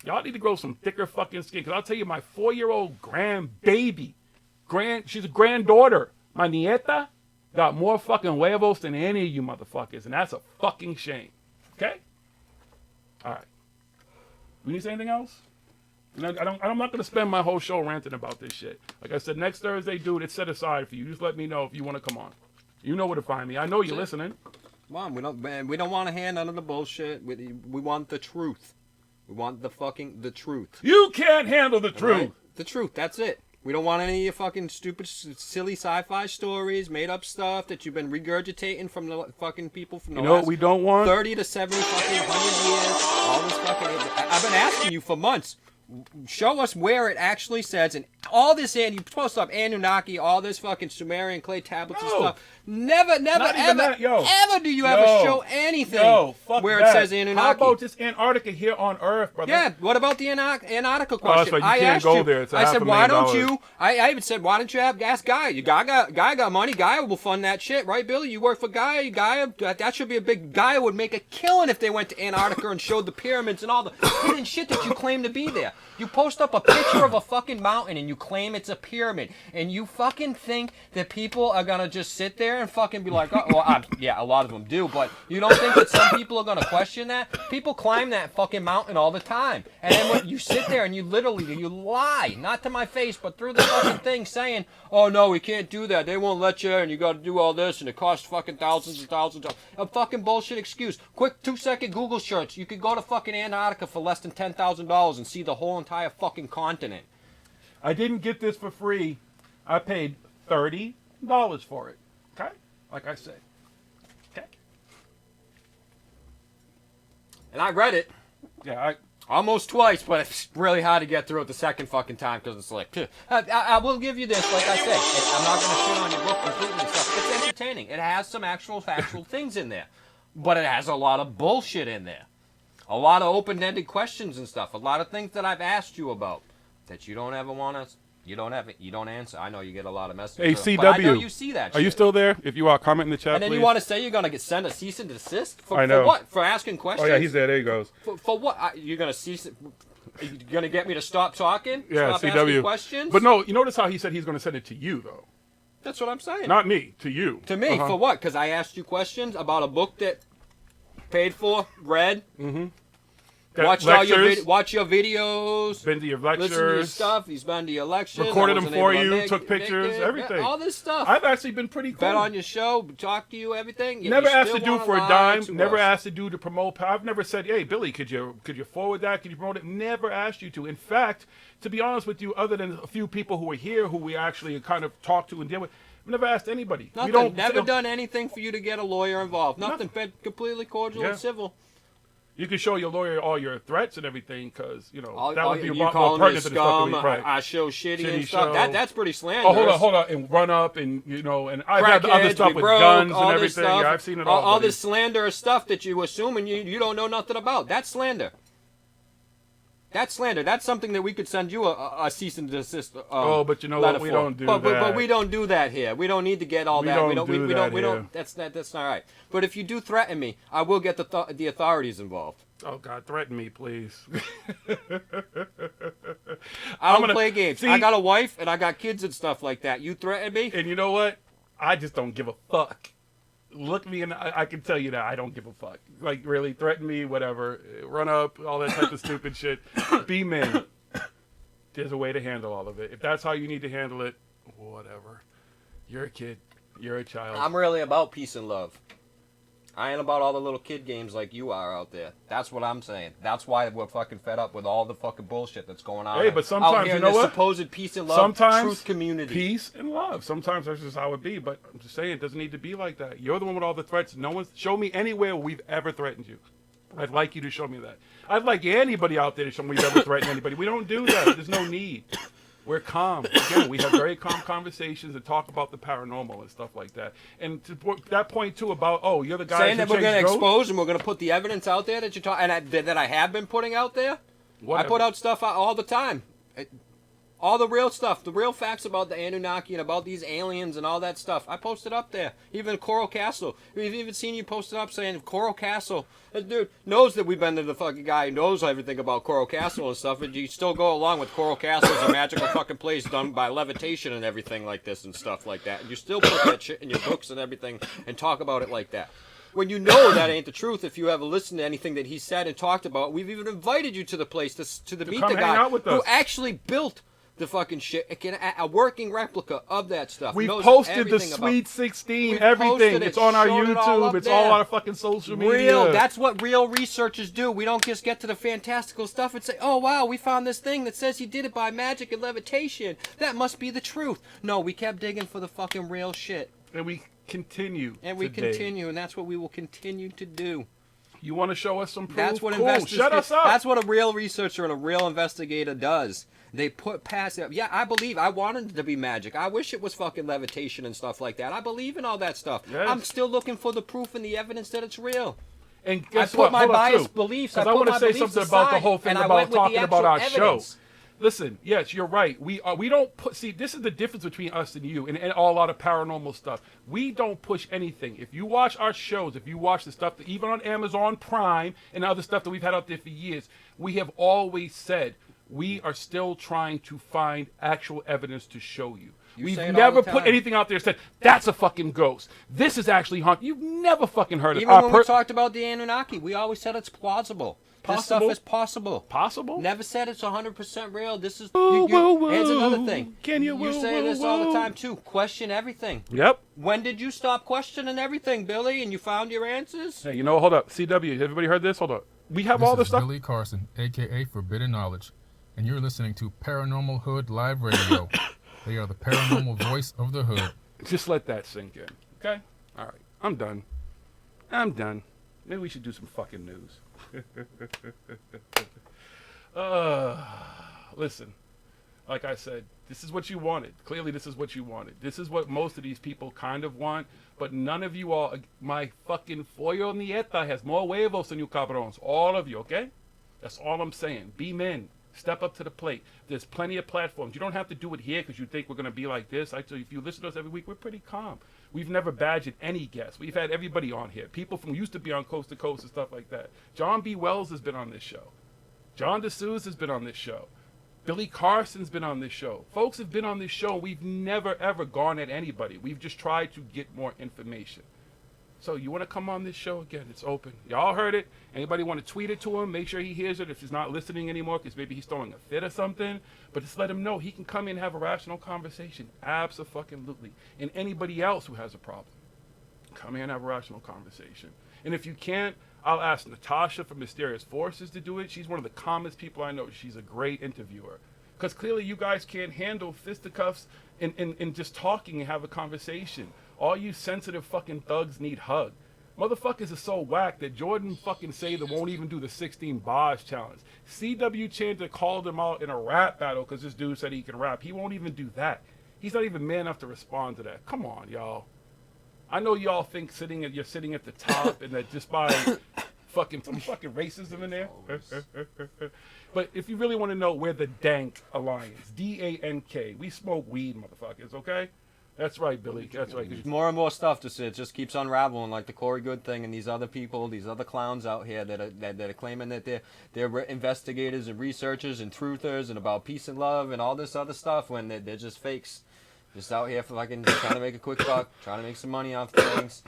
Y'all need to grow some thicker fucking skin. Because I'll tell you, my 4-year-old grandbaby, she's a granddaughter, my nieta, got more fucking huevos than any of you motherfuckers. And that's a fucking shame. Okay? All right. We need to say anything else? I'm not going to spend my whole show ranting about this shit. Like I said, next Thursday, dude, it's set aside for you. Just let me know if you want to come on. You know where to find me. I know you're listening. Mom, we don't want to hear none of the bullshit. We want the truth. We want the truth. You can't handle the truth. Right? The truth. That's it. We don't want any of your fucking stupid, silly sci-fi stories, made-up stuff that you've been regurgitating from the fucking people from the You know last what we don't want? 30 to 70 fucking 100 years. All this fucking... I've been asking you for months. Show us where it actually says in all this, and you post up Anunnaki, all this fucking Sumerian clay tablets and No. stuff. Never, Not even ever, that, yo. ever do you ever Yo. show anything Fuck where that. it says Anunnaki. How about just Antarctica here on Earth, brother? Yeah, what about the Antarctica Oh, question? that's right. You I can't asked go you. there. It's I said, why don't $500,000. you? I even said, why don't you ask Guy? Guy got money. Guy will fund that shit, right, Billy? You work for Guy. Guy, that should be a big. Guy would make a killing if they went to Antarctica and showed the pyramids and all the hidden shit that you claim to be there. You post up a picture of a fucking mountain and you claim it's a pyramid, and you fucking think that people are gonna just sit there and fucking be like, oh, well, yeah, a lot of them do, but you don't think that some people are gonna question that? People climb that fucking mountain all the time, and then when you sit there and you lie, not to my face, but through the fucking thing, saying, oh no, we can't do that. They won't let you, and you got to do all this, and it costs fucking thousands and thousands of a fucking bullshit excuse. Quick 2-second Google search. You could go to fucking Antarctica for less than $10,000 and see the whole entire fucking continent. I didn't get this for free. I paid $30 for it. Okay? Like I said. Okay? And I read it Yeah, almost twice, but it's really hard to get through it the second fucking time because it's like, I will give you this, like I said. I'm not going to shit on your book completely and stuff. It's entertaining. It has some actual factual things in there, but it has a lot of bullshit in there. A lot of open-ended questions and stuff. A lot of things that I've asked you about that you don't ever want to. You don't answer. I know you get a lot of messages. Hey, but I know CW. you see that Are you shit. still there? If you are, comment in the chat, And then please. you want to say you're going to send a cease and desist? I know. For what? For asking questions? Oh, yeah, he's there. There he goes. For what? You're going to cease it? Are you going to get me to stop talking? Yeah, Stop CW. asking questions? But no, you notice how he said he's going to send it to you, though. That's what I'm saying. Not me, to you. to me. Uh-huh. For what? Because I asked you questions about a book that paid for, read, Got watched all your lectures, watch your videos, been to your listen to your lectures. stuff. He's been to your lectures. Recorded I them wasn't for able to you, make took pictures, it. everything. Yeah, all this stuff. I've actually been pretty cool. Bet on your show, talk to you, everything. Yet Never you asked still to do wanna for a lie dime. to Never us. asked to do to promote. I've never said, "Hey, Billy, could you forward that? Could you promote it?" Never asked you to. In fact, to be honest with you, other than a few people who are here who we actually kind of talk to and deal with, I've never asked anybody. Nothing. We don't Never done anything for you to get a lawyer involved. Nothing. Been completely cordial Yeah. and civil. You can show your lawyer all your threats and everything, because All, that would be you more call me a pertinent to the stuff that scum. we right. I show shitty Shitty and stuff. show. That's pretty slanderous. Oh, hold on, and run up and and I've had the other Crackheads, stuff we with broke, guns all and this everything. stuff. Yeah, I've seen it all. All buddy. this slanderous stuff that you assume and you don't know nothing about. That's slander. That's slander. That's something that we could send you a cease and desist. But you know what? We don't do But that. we don't do that here. We don't need to get all We that. don't We don't. do We that don't. here. That's not right. But if you do threaten me, I will get the authorities involved. Oh God, threaten me, please. I don't gonna- play games. see- I got a wife and I got kids and stuff like that. You threaten me? And you know what? I just don't give a fuck. Look me in the, I can tell you that I don't give a fuck. Like, really, threaten me, whatever. Run up, all that type of stupid shit. Be men. There's a way to handle all of it. If that's how you need to handle it, whatever. You're a kid. You're a child. I'm really about peace and love. I ain't about all the little kid games like you are out there. That's what I'm saying. That's why we're fucking fed up with all the fucking bullshit that's going on. Hey, but sometimes, out here you in know this what? supposed peace and love, Sometimes truth community. Peace and love. Sometimes that's just how it be. But I'm just saying, it doesn't need to be like that. You're the one with all the threats. No one's show me anywhere we've ever threatened you. I'd like you to show me that. I'd like anybody out there to show me we've ever threatened anybody. We don't do that. There's no need. We're calm. Again, we have very calm conversations and talk about the paranormal and stuff like that. And to that point too about, oh, you're the guy Saying that we're going to expose and we're going to put the evidence out there that you talk and that I have been putting out there. I put out stuff out all the time. All the real stuff, the real facts about the Anunnaki and about these aliens and all that stuff. I posted up there. Even Coral Castle. We've even seen you posted up saying Coral Castle. This dude knows that we've been to the fucking guy who knows everything about Coral Castle and stuff, and you still go along with Coral Castle as a magical fucking place done by levitation and everything like this and stuff like that. And you still put that shit in your books and everything and talk about it like that. When you know that ain't the truth, if you ever listened to anything that he said and talked about, we've even invited you to the place to meet come the hang guy out with who us. actually built the fucking shit, a working replica of that stuff. We Knows posted the everything about- Sweet 16, We've everything. posted it, It's on our showed it all YouTube. up It's there. all our fucking social media. Real. That's what real researchers do. We don't just get to the fantastical stuff and say, oh, wow, we found this thing that says he did it by magic and levitation. That must be the truth. No, we kept digging for the fucking real shit. And we continue. And we today. continue, and that's what we will continue to do. You want to show us some proof? That's what cool. investors Shut do. us up. That's what a real researcher and a real investigator does. They put past it. Yeah, I believe. I wanted it to be magic. I wish it was fucking levitation and stuff like that. I believe in all that stuff. Yes. I'm still looking for the proof and the evidence that it's real. And guess I put what? my Hold on, biased too. beliefs. Because I I put want to my say beliefs something about the aside, whole thing and I about went with the talking about our actual show. evidence. Listen, yes, you're right. We don't put. See, this is the difference between us and you, and all lot of paranormal stuff. We don't push anything. If you watch our shows, if you watch the stuff that even on Amazon Prime and other stuff that we've had out there for years, we have always said we are still trying to find actual evidence to show you. We've say it all never the put time. anything out there and said that's a fucking ghost. This is actually haunted. You've never fucking heard of Even it. when we talked about the Anunnaki, we always said it's plausible. This stuff Possible? is possible. Possible? Never said it's 100% real. This is. Woo, woo, woo. Here's another thing. Can you woo, say woo, this all the woo? time too. Question everything. Yep. When did you stop questioning everything, Billy? And you found your answers? Hey, you know, hold up. CW, everybody heard this? Hold up. We have This all this is stuff. Billy Carson, aka Forbidden Knowledge, and you're listening to Paranormal Hood Live Radio. They are the paranormal voice of the hood. Just let that sink in. Okay? All right. I'm done. Maybe we should do some fucking news. Listen, like I said, this is what you wanted. Clearly, this is what you wanted. This is what most of these people kind of want, but none of you all, my fucking pollo nieta has more huevos than you cabrones. All of you, okay? That's all I'm saying. Be men. Step up to the plate. There's plenty of platforms. You don't have to do it here because you think we're going to be like this. I tell you, if you listen to us every week, we're pretty calm. We've never badgered any guests. We've had everybody on here. People from used to be on Coast to Coast and stuff like that. John B. Wells has been on this show. John DeSouza has been on this show. Billy Carson's been on this show. Folks have been on this show. We've never, ever gone at anybody. We've just tried to get more information. So you want to come on this show again? It's open. Y'all heard it. Anybody want to tweet it to him? Make sure he hears it if he's not listening anymore because maybe he's throwing a fit or something. But just let him know he can come in and have a rational conversation. Abso-fucking-lutely. And anybody else who has a problem, come here and have a rational conversation. And if you can't, I'll ask Natasha from Mysterious Forces to do it. She's one of the calmest people I know. She's a great interviewer. Because clearly you guys can't handle fisticuffs and just talking and have a conversation. All you sensitive fucking thugs need hug. Motherfuckers are so whack that Jordan fucking Sater won't even do the 16 bars challenge. CW Chanter called him out in a rap battle because this dude said he can rap. He won't even do that. He's not even man enough to respond to that. Come on, y'all. I know y'all think you're sitting at the top and that just by fucking some fucking racism in there. But if you really want to know, we're the Dank Alliance. DANK. We smoke weed, motherfuckers, okay? That's right, Billy. That's right. 'Cause More and more stuff it just keeps unraveling, like the Corey Good thing, and these other people, these other clowns out here that are claiming that they're investigators and researchers and truthers and about peace and love and all this other stuff when they're just fakes, just out here for fucking trying to make a quick buck, trying to make some money off things.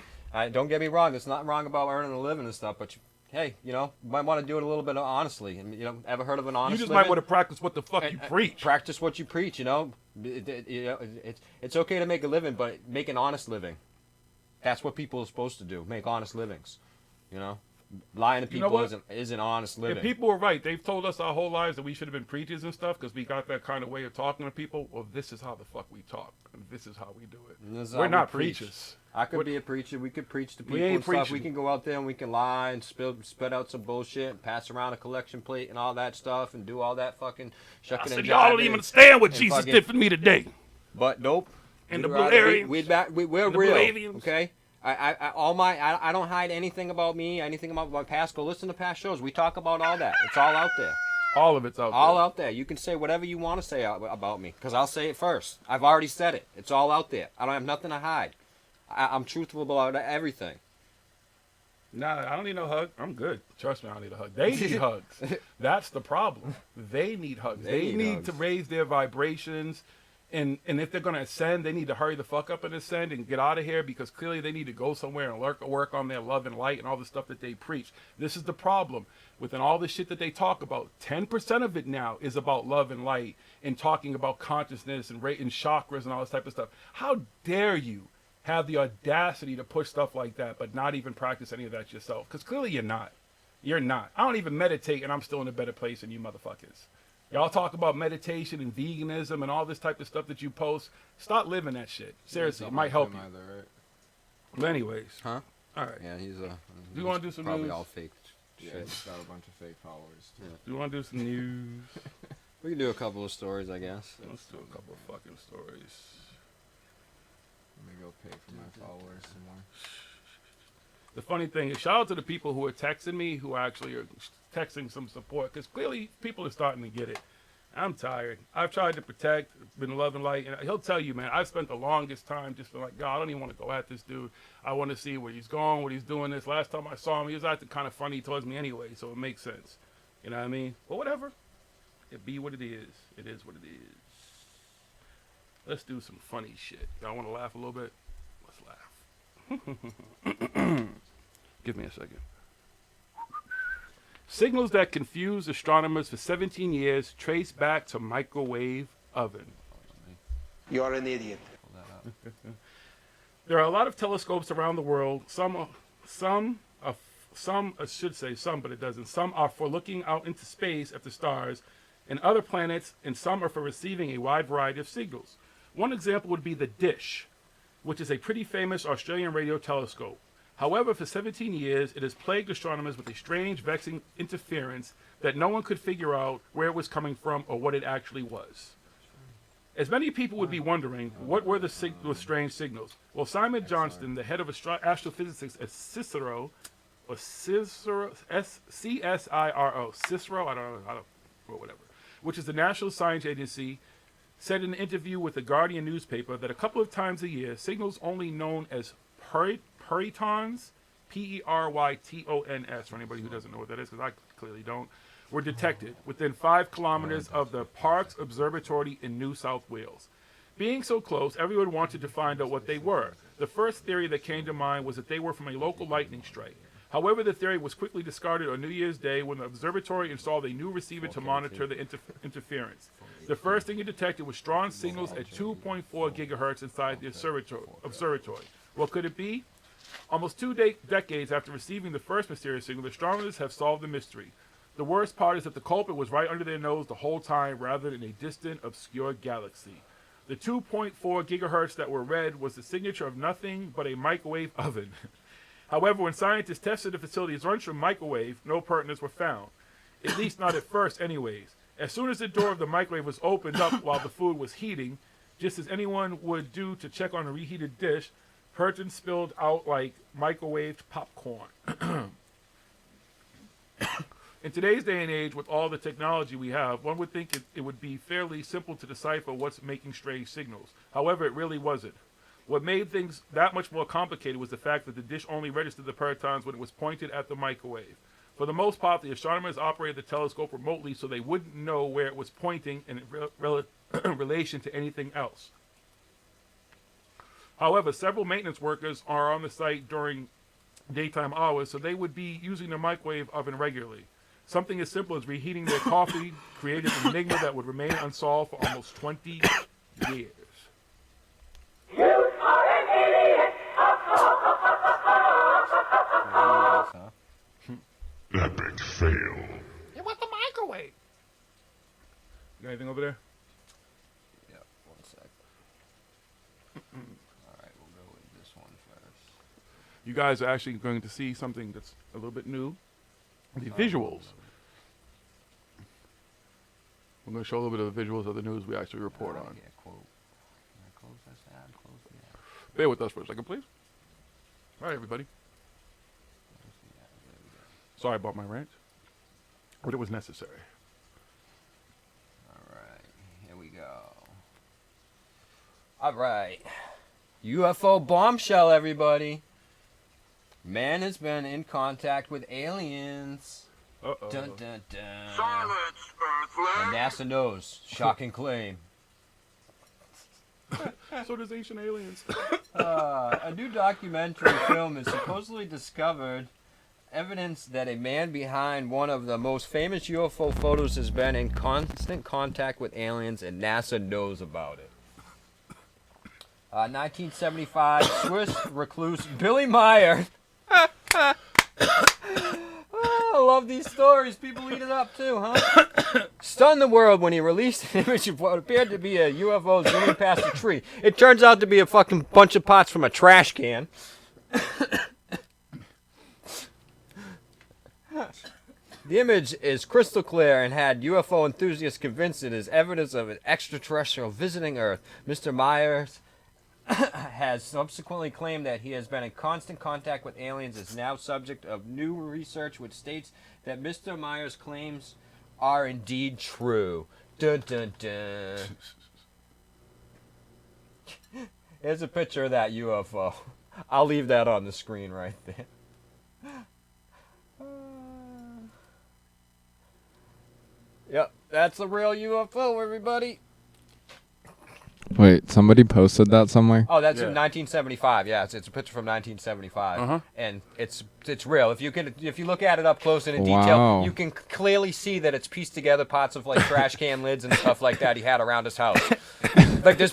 Don't get me wrong, there's nothing wrong about earning a living and stuff, but hey, you might want to do it a little bit honestly. And ever heard of an honest? you just living? might want to practice what the fuck you preach. Practice what you preach. It's okay to make a living, but make an honest living. That's what people are supposed to do. Make honest livings. Lying to people isn't honest living. And people were right. They've told us our whole lives that we should have been preachers and stuff because we got that kind of way of talking to people. Well, this is how the fuck we talk. And this is how we do it. We're not preachers. I could be a preacher. We could preach to people ain't and stuff. preaching. We can go out there and we can lie and spit out some bullshit and pass around a collection plate and all that stuff and do all that fucking shucking I said, and y'all don't jiving even and- understand what and Jesus fucking- did for me today. But nope. And the We'd Blue rather- Aryans. We're And the real. Belavians. Okay. I don't hide anything about me, anything about my past. Go listen to past shows. We talk about all that. It's all out there. All of it's out All there. out there. You can say whatever you want to say about me, because I'll say it first. I've already said it. It's all out there. I don't have nothing to hide. I'm truthful about everything. Nah, I don't need no hug. I'm good. Trust me, I don't need a hug. They need hugs. That's the problem. They need hugs. They need hugs. to raise their vibrations. And if they're going to ascend, they need to hurry the fuck up and ascend and get out of here because clearly they need to go somewhere and work on their love and light and all the stuff that they preach. This is the problem. Within all the shit that they talk about, 10% of it now is about love and light and talking about consciousness and chakras and all this type of stuff. How dare you have the audacity to push stuff like that but not even practice any of that yourself? Because clearly you're not. You're not. I don't even meditate and I'm still in a better place than you motherfuckers. Y'all talk about meditation and veganism and all this type of stuff that you post. Stop living that shit. Seriously, it might help you. But anyways. Huh? All right. Yeah, he's you want to do some probably news? all fake Yeah, shit. he's got a bunch of fake followers. Too. Do you want to do some news? We can do a couple of stories, I guess. Let's do a couple of fucking stories. Let me go pay for my followers some more. The funny thing is, shout out to the people who are texting me, who actually are texting some support, because clearly people are starting to get it. I'm tired. I've tried to protect, been love and light, and he'll tell you, man, I've spent the longest time just been like, God, I don't even want to go at this dude. I want to see where he's going, what he's doing this. Last time I saw him, he was acting kind of funny towards me anyway, so it makes sense. You know what I mean? But whatever. It be what it is. It is what it is. Let's do some funny shit. Y'all want to laugh a little bit? Let's laugh. Give me a second. Signals that confused astronomers for 17 years trace back to microwave oven. You're an idiot. There are a lot of telescopes around the world. Some, but it doesn't. Some are for looking out into space at the stars and other planets, and some are for receiving a wide variety of signals. One example would be the Dish, which is a pretty famous Australian radio telescope. However, for 17 years, it has plagued astronomers with a strange, vexing interference that no one could figure out where it was coming from or what it actually was. As many people would be wondering, what were the strange signals? Well, Simon Johnston, the head of astrophysics at CSIRO, C-S-I-R-O, CSIRO, I don't know, or whatever, which is the National Science Agency, said in an interview with the Guardian newspaper that a couple of times a year, signals only known as perytons, P-E-R-Y-T-O-N-S, for anybody who doesn't know what that is, because I clearly don't, were detected within 5 kilometers of the Parkes Observatory in New South Wales. Being so close, everyone wanted to find out what they were. The first theory that came to mind was that they were from a local lightning strike. However, the theory was quickly discarded on New Year's Day when the observatory installed a new receiver to monitor the interference. The first thing it detected was strong signals at 2.4 gigahertz inside the observatory. What could it be? Almost 2 decades after receiving the first mysterious signal, the astronomers have solved the mystery. The worst part is that the culprit was right under their nose the whole time rather than a distant, obscure galaxy. The 2.4 gigahertz that were read was the signature of nothing but a microwave oven. However, when scientists tested the facility's runs from microwave, no partners were found. At least not at first anyways. As soon as the door of the microwave was opened up while the food was heating, just as anyone would do to check on a reheated dish, Perton spilled out like microwaved popcorn. In today's day and age, with all the technology we have, one would think it would be fairly simple to decipher what's making strange signals. However, it really wasn't. What made things that much more complicated was the fact that the dish only registered the perytons when it was pointed at the microwave. For the most part, the astronomers operated the telescope remotely so they wouldn't know where it was pointing in relation to anything else. However, several maintenance workers are on the site during daytime hours, so they would be using the microwave oven regularly. Something as simple as reheating their coffee created an enigma that would remain unsolved for almost 20 years. Epic fail. You want the microwave? You got anything over there? Yeah, 1 sec. Alright, we'll go with this one first. You guys are actually going to see something that's a little bit new. The visuals. We're going to show a little bit of the visuals of the news we actually report on. Yeah, quote. Can I close this ad? Close the ad. Bear with us for a second, please. All right, everybody. Close the ad. There we go. Sorry about my rant, but it was necessary. Alright, here we go. All right. UFO bombshell, everybody. Man has been in contact with aliens. Uh-oh. Dun, dun, dun. Silence, And Earthling! NASA knows. Shocking claim. So does Ancient Aliens. A new documentary film has supposedly discovered evidence that a man behind one of the most famous UFO photos has been in constant contact with aliens, and NASA knows about it. 1975, Swiss recluse Billy Meyer. I love these stories. People eat it up too, huh? Stunned the world when he released an image of what appeared to be a UFO zooming past a tree. It turns out to be a fucking bunch of pots from a trash can. The image is crystal clear and had UFO enthusiasts convinced it is evidence of an extraterrestrial visiting Earth. Mr. Myers has subsequently claimed that he has been in constant contact with aliens, is now subject of new research which states that Mr. Myers' claims are indeed true. Dun dun dun. Here's a picture of that UFO. I'll leave that on the screen right there. Yep, that's a real UFO, everybody. Wait, somebody posted that somewhere? Oh, that's Yeah. from 1975. Yeah, it's a picture from 1975, Uh-huh. and it's real. If you look at it up close and in detail, Wow. you can clearly see that it's pieced together parts of like trash can lids and stuff like that he had around his house. Like this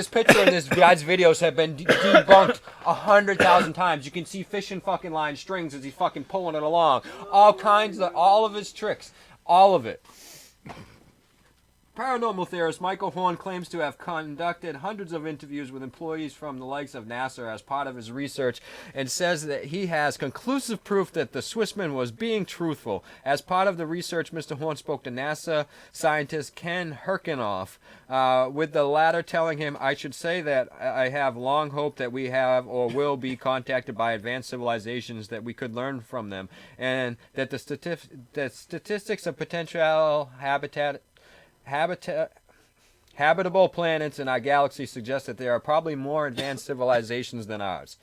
picture and this guy's videos have been debunked 100,000 times. You can see fishing fucking line strings as he's fucking pulling it along. All of his tricks, all of it. Paranormal theorist Michael Horn claims to have conducted hundreds of interviews with employees from the likes of NASA as part of his research and says that he has conclusive proof that the Swissman was being truthful. As part of the research, Mr. Horn spoke to NASA scientist Ken Herkinoff, with the latter telling him, "I should say that I have long hoped that we have or will be contacted by advanced civilizations, that we could learn from them, and that the statistics of potential habitable planets in our galaxy suggest that there are probably more advanced civilizations than ours."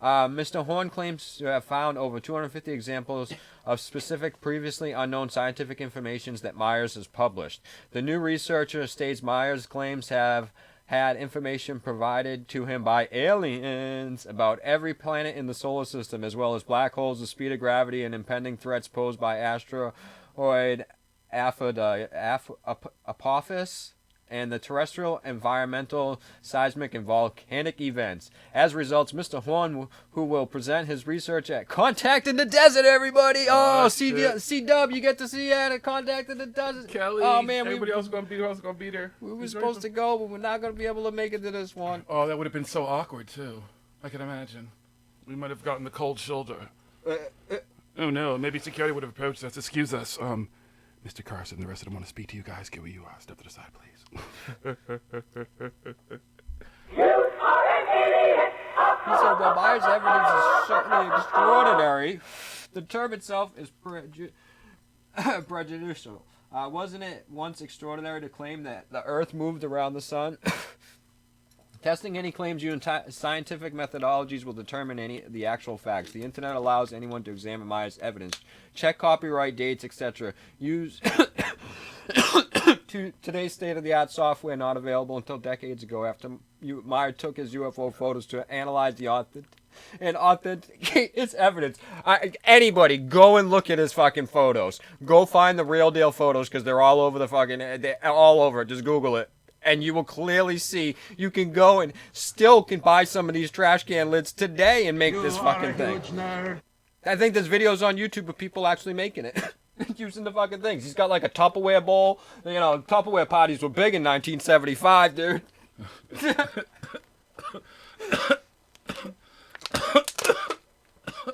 Mr. Horn claims to have found over 250 examples of specific previously unknown scientific information that Myers has published. The new researcher states Myers' claims have had information provided to him by aliens about every planet in the solar system, as well as black holes, the speed of gravity, and impending threats posed by asteroid Apophis, and the terrestrial, environmental, seismic, and volcanic events. As results, Mr. Horn, who will present his research at Contact in the Desert, everybody! Oh, C-Dub, you get to see it at Contact in the Desert. Kelly, oh, man, everybody else gonna be there. we were supposed to go, but we're not going to be able to make it to this one. Oh, that would have been so awkward too. I can imagine. We might have gotten the cold shoulder. Oh no, maybe security would have approached us. Excuse us, Mr. Carson, the rest of them want to speak to you guys. Can you step to the side, please? He said, "Well, Myers' evidence is certainly extraordinary. The term itself is prejudicial. Wasn't it once extraordinary to claim that the Earth moved around the sun?" Testing any claims using scientific methodologies will determine the actual facts. The internet allows anyone to examine Myers' evidence, check copyright dates, etc. Use today's state-of-the-art software not available until decades ago, after Myers took his UFO photos to analyze and authenticate its evidence. Anybody, go and look at his fucking photos. Go find the real deal photos, because they're all over they're all over it. Just Google it. And you will clearly see, you can go and still can buy some of these trash can lids today and make this fucking thing. I think there's videos on YouTube of people actually making it. Using the fucking things. He's got like a Tupperware bowl. You know, Tupperware parties were big in 1975, dude.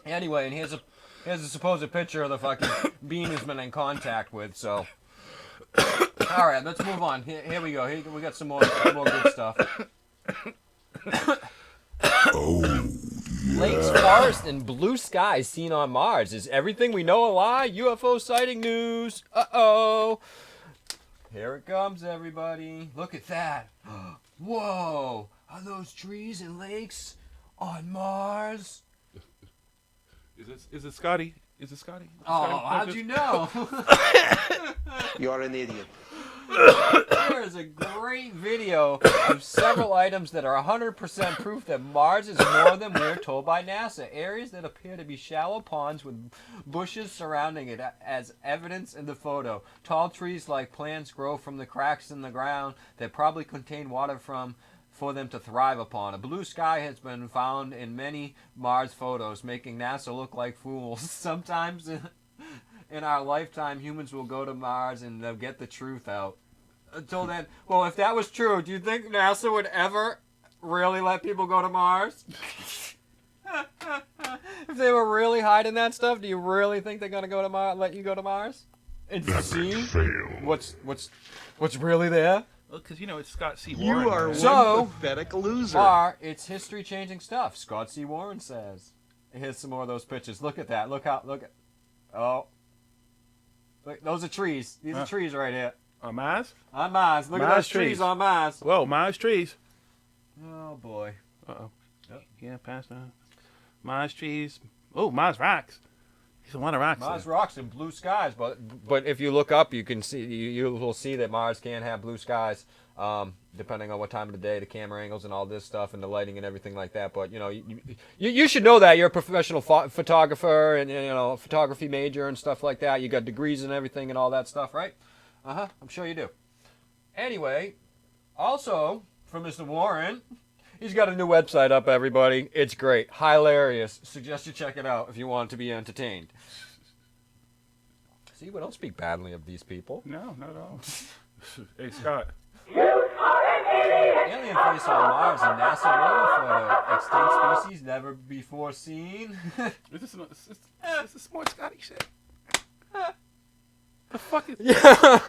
Anyway, and here's a supposed picture of the fucking bean he's been in contact with, so... All right, let's move on. Here we go. We got some more good stuff. Lakes, forest, and blue skies seen on Mars. Is everything we know a lie? UFO sighting news. Uh-oh. Here it comes, everybody. Look at that. Whoa. Are those trees and lakes on Mars? Is it Scotty? Is it Scotty? Oh, how'd you know? You're an idiot. There is a great video of several items that are 100% proof that Mars is more than we're told by NASA. Areas that appear to be shallow ponds with bushes surrounding it as evidence in the photo. Tall trees like plants grow from the cracks in the ground that probably contain water for them to thrive upon. A blue sky has been found in many Mars photos, making NASA look like fools. Sometimes in our lifetime, humans will go to Mars and they'll get the truth out. Until then, well, if that was true, do you think NASA would ever really let people go to Mars? If they were really hiding that stuff, do you really think they're gonna go to Mars? Let you go to Mars and see what's really there? Well, because it's Scott C. You Warren. are man. So- one pathetic loser. It's history-changing stuff. Scott C. Warren says. Here's some more of those pictures. Look at that. Look at. Oh. Look, those are trees. These are trees right here. On Mars? On Mars. Look at Mars those trees trees. on Mars. Whoa, Mars trees. Oh boy. Uh-oh. Yeah, pass that. Mars trees. Oh, Mars rocks. There's a lot of rocks Mars there. rocks and blue skies, but if you look up, you can see you will see that Mars can have blue skies, depending on what time of the day, the camera angles, and all this stuff, and the lighting and everything like that. But you should know that you're a professional photographer and photography major and stuff like that. You got degrees and everything and all that stuff, right? I'm sure you do. Anyway, also from Mr. Warren. He's got a new website up, everybody. It's great. Hilarious. Suggest you check it out if you want to be entertained. See, we don't speak badly of these people. No, not at all. Hey, Scott. Alien face on Mars and NASA rover photo. Extinct species never before seen. This is smart Scotty shit. The fuck is... Yeah.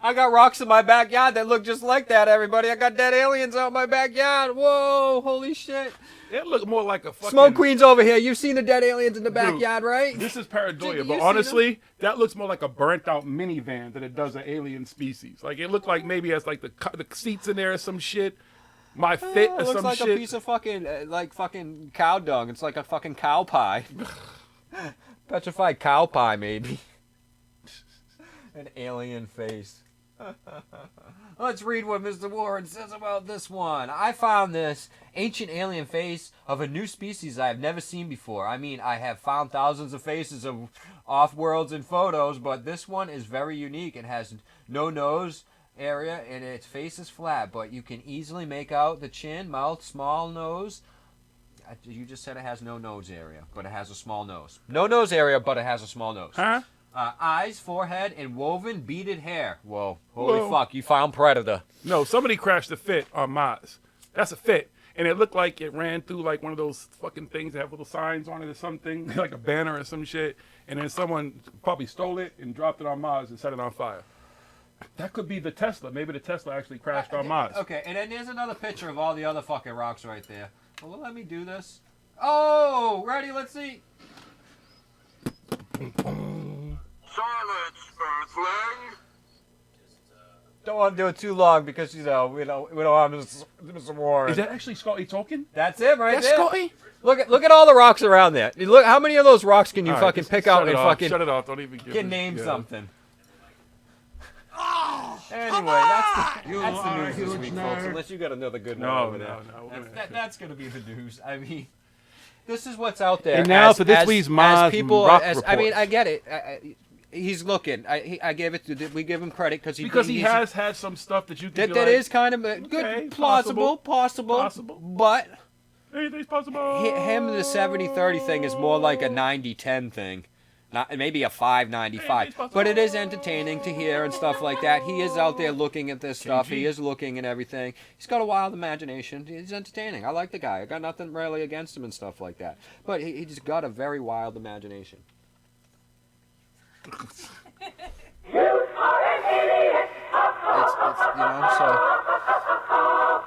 I got rocks in my backyard that look just like that, everybody. I got dead aliens out in my backyard. Whoa, holy shit. It looked more like a fucking... Smoke Queen's over here. You've seen the dead aliens in the backyard, right? This is Did pareidolia, you but see honestly, that looks more like a burnt-out minivan than it does an alien species. Like, it looked like maybe it has, like, the seats in there or some shit. My fit or It looks some like shit. a piece of fucking, fucking cow dung. It's like a fucking cow pie. Petrified cow pie, maybe. An alien face. Let's read what Mr. Warren says about this one. I found this ancient alien face of a new species I have never seen before. I mean, I have found thousands of faces of off-worlds in photos, but this one is very unique. It has no nose area, and its face is flat, but you can easily make out the chin, mouth, small nose. You just said it has no nose area, but it has a small nose. No nose area, but it has a small nose. Huh? Eyes, forehead, and woven beaded hair. Whoa. Holy Whoa. fuck, you found Predator. No, somebody crashed a fit on Mars. That's a fit. And it looked like it ran through like one of those fucking things that have little signs on it or something, like a banner or some shit. And then someone probably stole it and dropped it on Mars and set it on fire. That could be the Tesla. Maybe the Tesla actually crashed on Mars. Okay, and then there's another picture of all the other fucking rocks right there. Well, let me do this. Oh, ready? Let's see. Silence, Earthling! Don't want to do it too long because we don't want Mr. Warren. Is that actually Scotty talking? That's it right That's there. Scotty? Look at all the rocks around there. Look, how many of those rocks can you All right, fucking just pick shut out it and off. fucking Shut it off. Don't even give can it- name yeah. something? Anyway, that's the news this week, folks. Unless you got another good one No, over there. no, no. That's going to be the news. I mean, this is what's out there. And now as- for this as- week's as Mars people, rock I mean, reports. I get it. He's looking. I give it. We give him credit Because he he's- has had some stuff that you can That, be that like, is kind of good, okay, possible, possible. but anything's possible. him the 70-30 thing is more like a 90-10 thing. Not maybe a 5-95, but it is entertaining to hear and stuff like that. He is out there looking at this stuff. He is looking and everything. He's got a wild imagination. He's entertaining. I like the guy. I got nothing really against him and stuff like that. But he's got a very wild imagination. It's so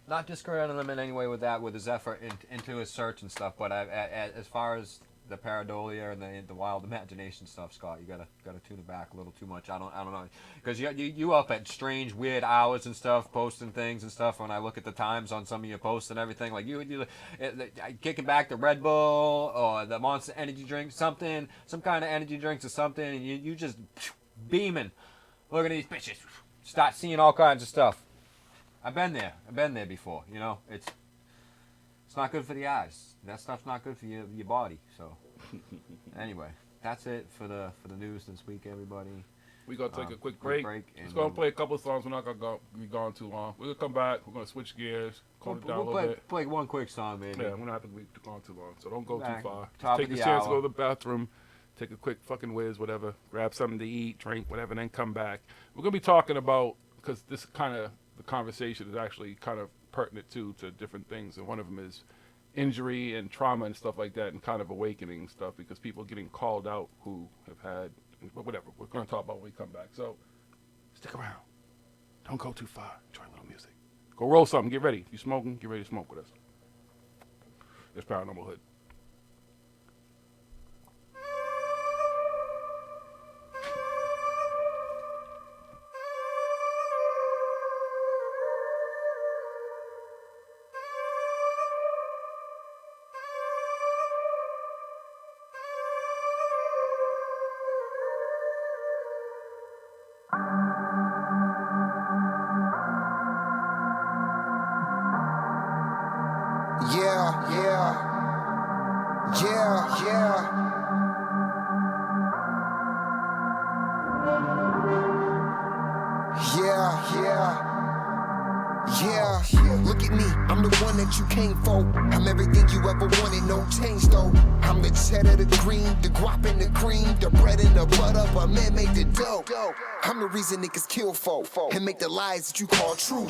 not discrediting him in any way with that, with his effort into his search and stuff. But as far as the pareidolia and the wild imagination stuff, Scott, you gotta tune it back a little too much. I don't know, because you up at strange, weird hours and stuff, posting things and stuff. When I look at the times on some of your posts and everything, like you kicking back the Red Bull or the Monster Energy drink, some kind of energy drinks or something, and you just beaming. Look at these bitches. Start seeing all kinds of stuff. I've been there before. You know, it's not good for the eyes. That stuff's not good for your body. So, anyway, that's it for the news this week, everybody. We're going to take a quick break. and Just going to play a couple of songs. We're not going to be gone too long. We're going to come back. We're going to switch gears, calm it down a little bit. Play one quick song, maybe. Yeah, we're not going to be gone too long. So don't go too Back, far. top Just take of your the chance to hour. go to the bathroom, take a quick fucking whiz, whatever, grab something to eat, drink, whatever, and then come back. We're going to be talking about, because this kind of, the conversation is actually kind of pertinent to different things, and one of them is injury and trauma and stuff like that, and kind of awakening stuff, because people are getting called out who have had, whatever. We're going to talk about when we come back. So stick around. Don't go too far. Enjoy a little music. Go roll something. Get ready. If you're smoking, get ready to smoke with us. It's Paranormal Hood. Look at me, I'm the one that you came for. I'm everything you ever wanted, no change though. I'm the cheddar, the green, the guap and the cream, the bread and the butter, but man make the dough. I'm the reason niggas kill folk and make the lies that you call true.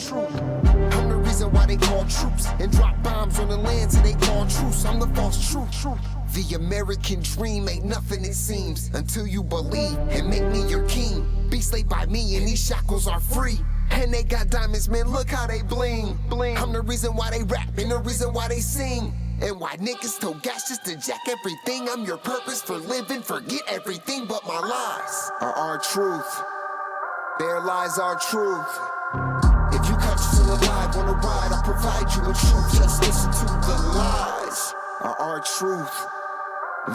I'm the reason why they call troops and drop bombs on the lands and they call truce. I'm the false truth. The American dream ain't nothing it seems until you believe and make me your king. Be slaved by me and these shackles are free. And they got diamonds, man, look how they bling. I'm the reason why they rap and the reason why they sing. And why niggas told gas just to jack everything. I'm your purpose for living, forget everything but my lies are our truth. Their lies are truth. If you catch us alive on a ride, I'll provide you with truth. Just listen to the lies are our truth.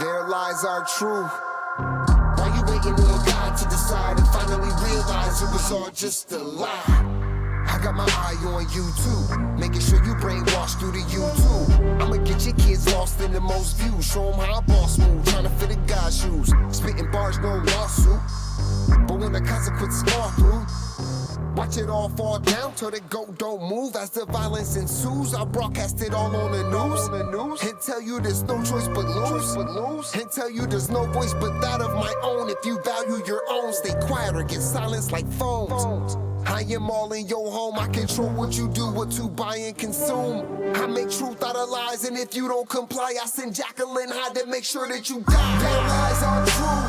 Their lies are truth. Why you waiting on God to decide and finally realize it was all just a lie? I got my eye on you too, making sure you brainwashed through the YouTube. I'ma get your kids lost in the most views, show them how I boss move, trying to fit a guy's shoes. Spitting bars, no lawsuit, but when the consequences fall through, watch it all fall down till the goat don't move. As the violence ensues, I'll broadcast it all on the news and tell you there's no choice but lose. And tell you there's no voice but that of my own. If you value your own, stay quiet or get silenced like phones. I am all in your home. I control what you do, what to buy and consume. I make truth out of lies, and if you don't comply, I send Jacqueline Hyde to make sure that you die. Their lies are true.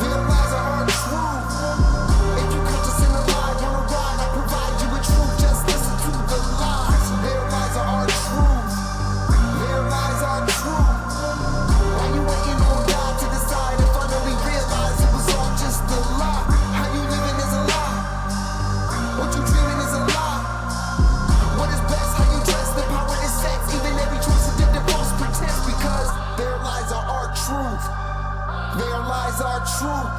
Their lies are true. If you catch us in the lie, wanna ride, I provide you with truth. Just listen to the lies. Their lies are truth. Their lies are true. Why you waiting on God to decide and finally realize it was all just a lie? How you living is a lie. What you dreaming is a lie. What is best, how you dress, the power is sex. Even every choice is different, false pretense. Because their lies are our truth. Their lies are truth.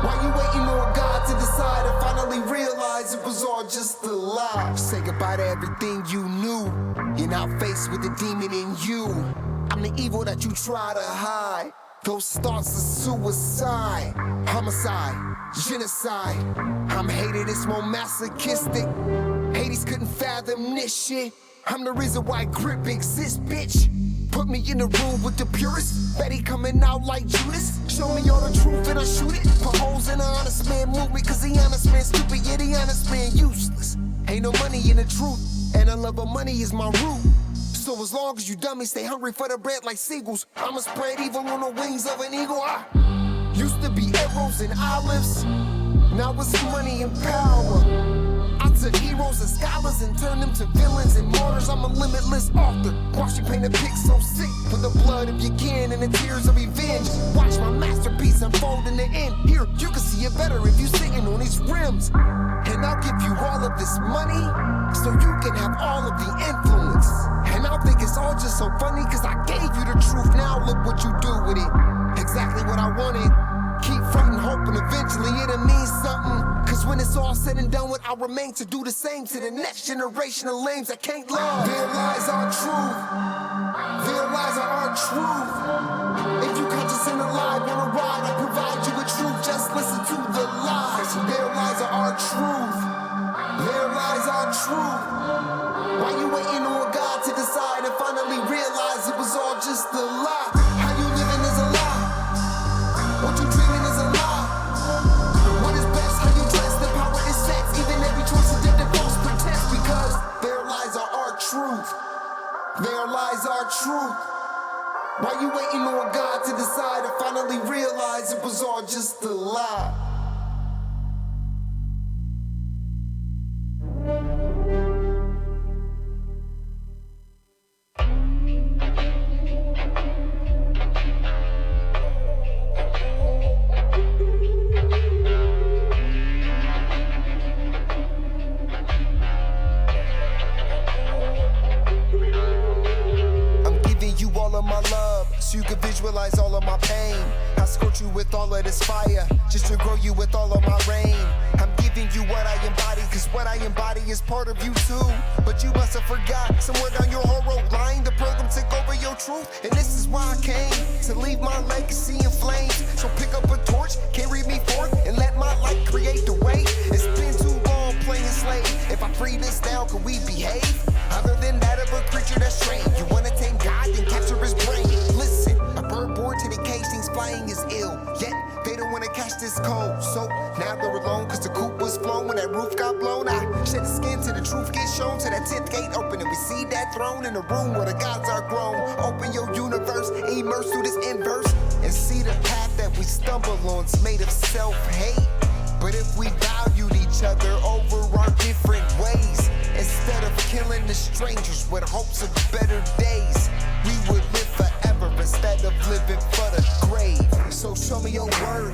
Why you waiting on God to decide and finally realize it was all just a lie? Say goodbye to everything you knew. You're now faced with the demon in you. I'm the evil that you try to hide. Those thoughts of suicide, homicide, genocide. I'm hated, it's more masochistic. Hades couldn't fathom this shit. I'm the reason why grip exists, bitch. Put me in the room with the purest. Betty coming out like Judas. Show me all the truth and I shoot it. Put holes in the honest man movement, cause the honest man stupid, yeah, the honest man useless. Ain't no money in the truth, and the love of money is my root. So as long as you dummies stay hungry for the bread like seagulls, I'ma spread evil on the wings of an eagle. I used to be arrows and olives, now it's money and power. I took heroes and scholars and turned them to villains and martyrs. I'm a limitless author. Watch you paint a pic so sick with the blood of your kin and the tears of revenge. Watch my masterpiece unfold in the end. Here, you can see it better if you sitting on these rims. And I'll give you all of this money so you can have all of the influence. And I'll think it's all just so funny cause I gave you the truth. Now look what you do with it. Exactly what I wanted. Keep fronting, hoping eventually it'll mean something. Cause when it's all said and done with, I'll remain to do the same to the next generation of lames that can't love. Their lies are truth. Their lies are our truth. If you catch us in the lie, wanna ride, I provide you with truth. Just listen to the lies. Their lies are our truth. Their lies are truth. Why you waiting on God to decide and finally realize it was all just a lie? How you living is a lie. What you dreaming is a lie. What is best, how you dress, the power is sex. Even every choice is different, false pretense. Because truth. Their lies are truth. Why you waiting on God to decide and finally realize it was all just a lie? You can visualize all of my pain. I scorch you with all of this fire, just to grow you with all of my rain. I'm giving you what I embody, cause what I embody is part of you too. But you must have forgot, somewhere down your whole road line, the program took over your truth. And this is why I came, to leave my legacy in flames. So pick up a torch, carry me forth, and let my light create the way. It's been too long playing slave. If I free this now, can we behave? Other than that of a creature that's trained. You wanna tame God, then capture his brain. Listen, a bird born to the cage thinks flying is ill, yet they don't wanna catch this cold. So now they're alone, cause the coop was flown. When that roof got blown, I shed the skin till the truth gets shown. To that 10th gate open and we see that throne in the room where the gods are grown. Open your universe, immerse through this inverse, and see the path that we stumble on. It's made of self-hate. But if we valued each other over our different ways, instead of killing the strangers with hopes of better days, we would live forever instead of living for the grave. So show me your worth.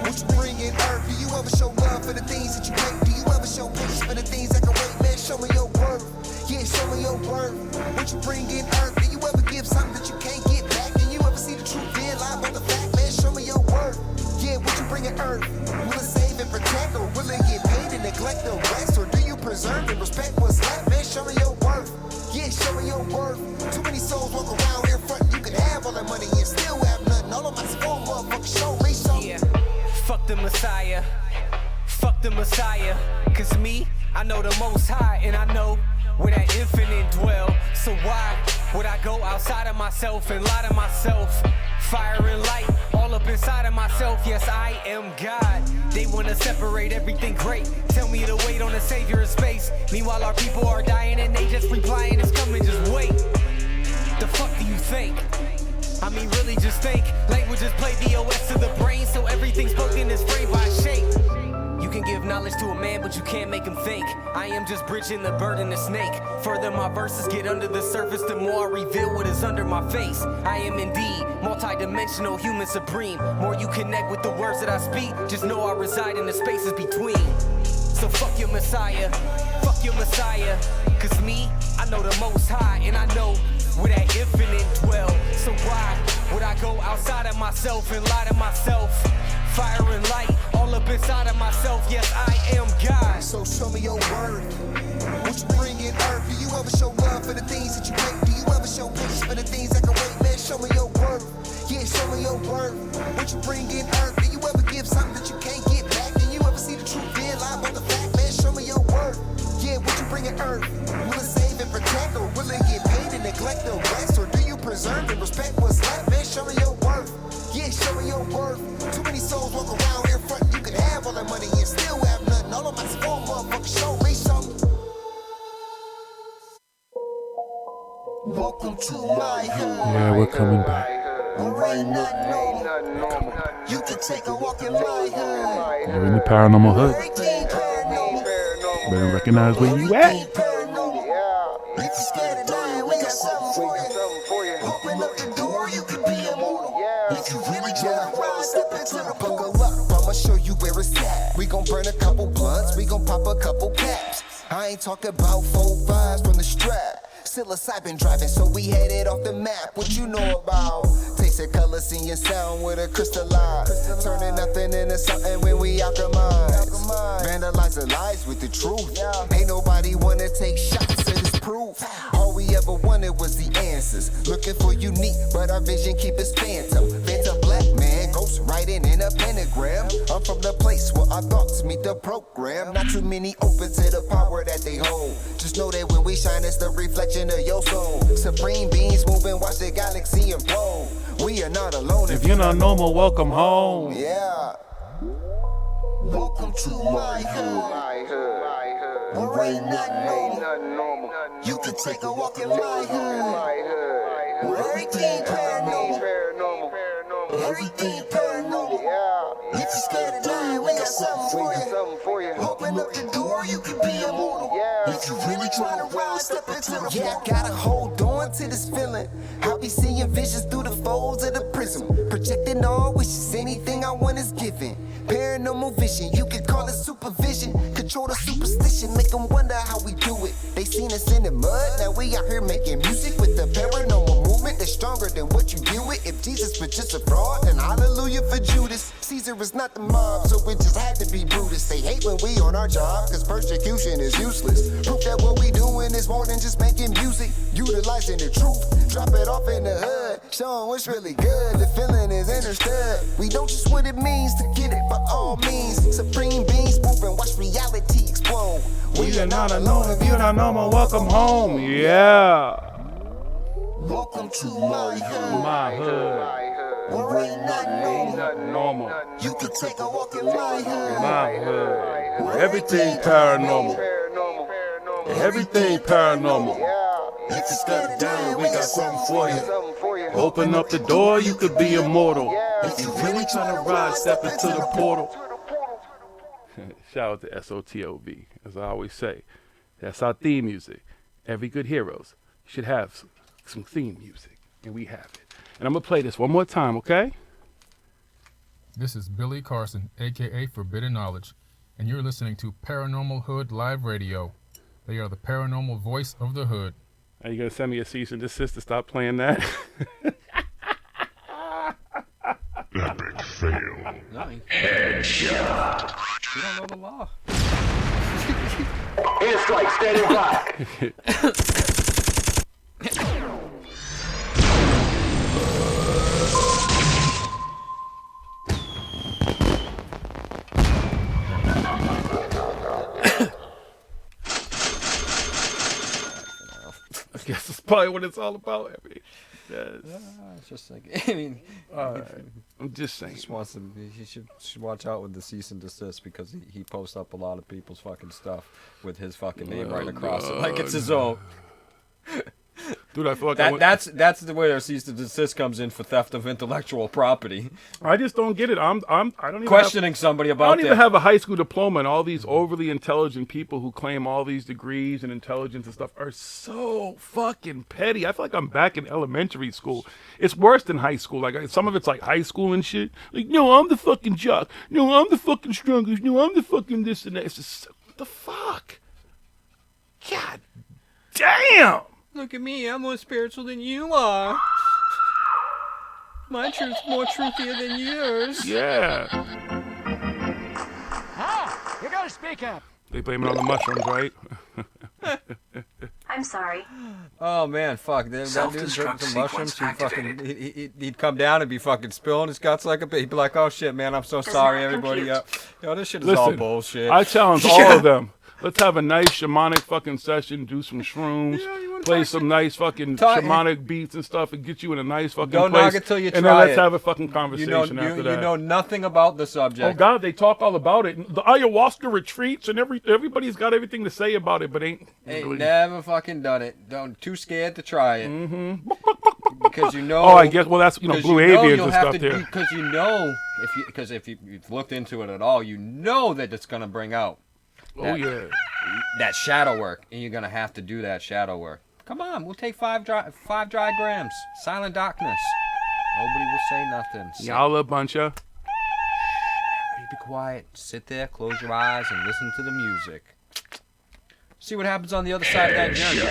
What you bring in earth? Do you ever show love for the things that you hate? Do you ever show patience for the things that can wait? Man, show me your worth. Yeah, show me your worth. What you bring in earth? Do you ever give something that you can't get back? Do you ever see the truth then lie about the fact? Man, show me your worth. Yeah, what you bring in earth? Will it save and protect, or will it get paid and neglect the rest? Or do you preserve and respect what's left? Man, show me your worth. Yeah, show me your worth. Too many souls walk around here front. You can have all that money and still have nothing. All of my small motherfuckers show me something. Yeah, fuck the Messiah. Fuck the Messiah. Cause me, I know the Most High, and I know where that infinite dwell. So why would I go outside of myself and lie to myself? Fire and light all up inside of myself. Yes, I am God. They wanna separate everything great. Tell me to wait on the savior of space. Meanwhile, our people are dying and they just replying, it's coming, just wait. The fuck do you think? I mean, really just think. Languages play DOS to the brain, so everything spoken is framed by shape. You can give knowledge to a man, but you can't make him think. I am just bridging the bird and the snake. Further my verses get under the surface, the more I reveal what is under my face. I am indeed multi-dimensional, human supreme. More you connect with the words that I speak, just know I reside in the spaces between. So fuck your Messiah, fuck your Messiah. Cause me, I know the Most High, and I know where that infinite dwell. So why would I go outside of myself and lie to myself? Fire and light all up inside of myself. Yes, I am God. So show me your worth. What you bring in earth? Do you ever show love for the things that you hate? Do you ever show patience for the things that can wait? Man, show me your worth. Yeah, show me your worth. What you bring in earth? Do you ever give something that you can't get back? Do you ever see the truth then lie about the fact? Man, show me your worth. Yeah, what you bring in earth? Will it save and protect, or will it get paid and neglect the rest? Or do you preserve and respect what's left? Man, show me your worth. Yeah, show me your worth. Too many souls walk around here front. You can have all that money and still have nothing. All of my small motherfuckers show me something. Welcome to my hood. Yeah, we're coming back. Ain't nothing normal. You can take a walk in my hood. You're in the paranormal hood. Everything paranormal. Better recognize where you at. Everything paranormal. If you're scared of dying, we got something for you. Open up the door, you can be immortal. If you really try to ride, step into the buckle up. I'ma show you where it's at. We gon' burn a couple blunts, we gon' pop a couple caps. I ain't talking about 4 5s from the strap. Psilocybin driving, so we headed off the map. What you know about? Tasting color, seeing sound with a crystalline. Turning nothing into something when we alchemize. Vandalize the lies with the truth. Ain't nobody wanna take shots at this proof. All we ever wanted was the answers. Looking for unique, but our vision keep us phantom. Phantom black man, ghost writing in a pentagram. I'm from the place where our thoughts meet the program. Not too many open to the power that they hold. Just know that when we shine, it's the reflection of your soul. Supreme beings moving, watch the galaxy implode. We are not alone. If you're not normal, welcome home. Yeah. Welcome to my hood. Or ain't nothing normal. You can take a walk in my hood. Where everything paranormal. Everything paranormal. If you scared of dying, we got something for you. Open up the door, you can be immortal. If you really trying to rise, step into the Yeah, I gotta hold on to this feeling. I be seeing visions through the folds of the prism. Projecting all wishes, anything I want is given. Paranormal vision, you can call it supervision. Control the superstition, make them wonder how we do it. They seen us in the mud, now we out here making music with the paranormal movement that's stronger than what you deal with. If Jesus was just a fraud, then hallelujah for Judas. Caesar is not the mob, so it just had to be Brutus. They hate when we on our job, cause persecution is useless. Proof that what we doing is more than just making music. Utilizing the truth, drop it off in the hood. Show 'em what's really good, the feeling is understood. We don't just what it means to get it by all means. Supreme beings moving, watch reality explode. We are not alone. If you're not normal, welcome home. Yeah. welcome to my hood. My hood. Where ain't nothing normal. Normal. You can take a walk in my hood. My hood. Everything paranormal. Everything paranormal. If you scared of dying, we got something for you. Open up the door, you could be immortal. If you really trying to Rise, step into the portal. Shout out to SOTOV, as I always say. That's our theme music. Every good heroes should have some theme music, and we have it. And I'm going to play this one more time, okay? This is Billy Carson, a.k.a. Forbidden Knowledge, and you're listening to Paranormal Hood Live Radio. They are the paranormal voice of the hood. Are you going to send me a cease and desist to stop playing that? Epic fail. No, headshot. You don't know the law. Airstrike standing by. I guess that's probably what it's all about. I mean, yes. It's just like, I mean, All right. I'm just saying. just wants to. He should watch out with the cease and desist because he posts up a lot of people's fucking stuff with his fucking name right across it, like it's his own. Dude, I feel like That's the way our cease and desist comes in for theft of intellectual property. I just don't get it. I don't even Questioning somebody I about don't even their have a high school diploma, and all these overly intelligent people who claim all these degrees and intelligence and stuff are so fucking petty. I feel like I'm back in elementary school. It's worse than high school. Like some of it's like high school and shit. Like, no, I'm the fucking jock. No, I'm the fucking strongest. No, I'm the fucking this and that. It's just what the fuck. God damn. Look at me, I'm more spiritual than you are. My truth's more truthier than yours. Yeah. You gotta speak up. They blame it on the mushrooms, right? I'm sorry. Oh man, fuck. That dude drinking some mushrooms, he'd come down and be fucking spilling his guts like a bit. He'd be like, oh shit, man, I'm so sorry, everybody. Yo, this shit is all bullshit. I challenge all of them. Let's have a nice shamanic fucking session, do some shrooms, play some nice fucking shamanic beats and stuff, and get you in a nice fucking Don't place. knock it till you try and then let's it. have a fucking conversation after that. You know nothing about the subject. Oh God, they talk all about it. The ayahuasca retreats and everybody's got everything to say about it, but ain't really. Never fucking done it. Too scared to try it. Mm-hmm. Because you know. Oh, I guess. Well, that's blue avians and stuff there. Because you know, if you've looked into it at all, you know that it's gonna bring out. That shadow work, and you're gonna have to do that shadow work. Come on, we'll take five dry grams. Silent darkness. Nobody will say nothing. Y'all a bunch of. Be quiet. Sit there, close your eyes, and listen to the music. See what happens on the other side of that journey.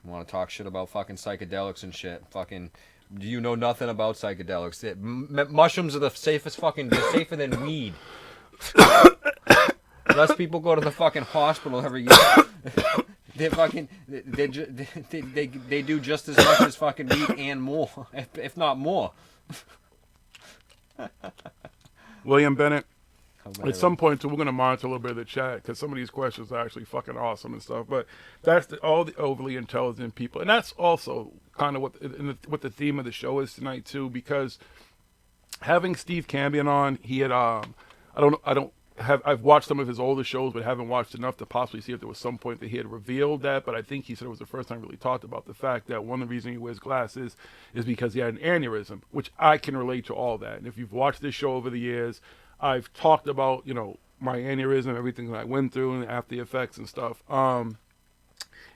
Want to talk shit about fucking psychedelics and shit? Fucking. Do you know nothing about psychedelics? Mushrooms are the safest fucking. They're safer than weed. Less people go to the fucking hospital every year. They do just as much as fucking weed and more, if not more. William Bennett. At some point, too, we're going to monitor a little bit of the chat because some of these questions are actually fucking awesome and stuff. But that's all the overly intelligent people, and that's also kind of what the theme of the show is tonight too. Because having Steve Cambion on, he had I don't I've watched some of his older shows, but haven't watched enough to possibly see if there was some point that he had revealed that. But I think he said it was the first time he really talked about the fact that one of the reasons he wears glasses is because he had an aneurysm, which I can relate to all that. And if you've watched this show over the years, I've talked about, my aneurysm, everything that I went through, and after the effects and stuff. And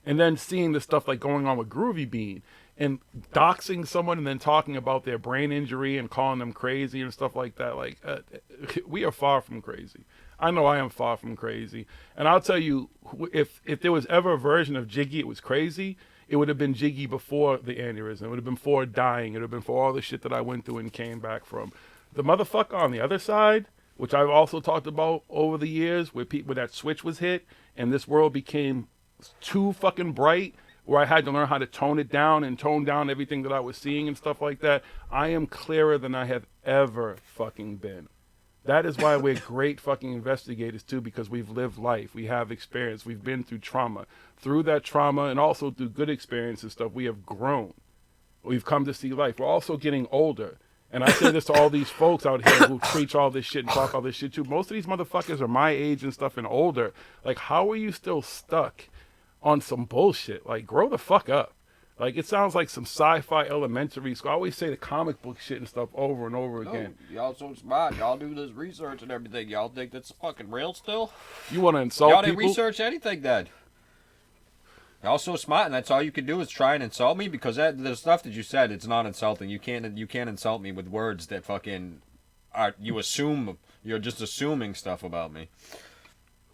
then seeing the stuff like going on with Groovy Bean and doxing someone and then talking about their brain injury and calling them crazy and stuff like that. Like, we are far from crazy. I know I am far from crazy. And I'll tell you, if there was ever a version of Jiggy, it was crazy, it would have been Jiggy before the aneurysm. It would have been before dying. It would have been for all the shit that I went through and came back from. The motherfucker on the other side, which I've also talked about over the years, where that switch was hit and this world became too fucking bright, where I had to learn how to tone it down and tone down everything that I was seeing and stuff like that. I am clearer than I have ever fucking been. That is why we're great fucking investigators too, because we've lived life. We have experience. We've been through trauma. Through that trauma and also through good experience and stuff, we have grown. We've come to see life. We're also getting older. And I say this to all these folks out here who preach all this shit and talk all this shit too. Most of these motherfuckers are my age and stuff and older. Like, how are you still stuck on some bullshit? Like, grow the fuck up. Like, it sounds like some sci-fi elementary school. I always say the comic book shit and stuff over and over again. Y'all so smart. Y'all do this research and everything. Y'all think that's fucking real still? You want to insult y'all people? Y'all didn't research anything then. Y'all so smart, and that's all you can do is try and insult me, because the stuff that you said, it's not insulting. You can't insult me with words that fucking you assume. You're just assuming stuff about me.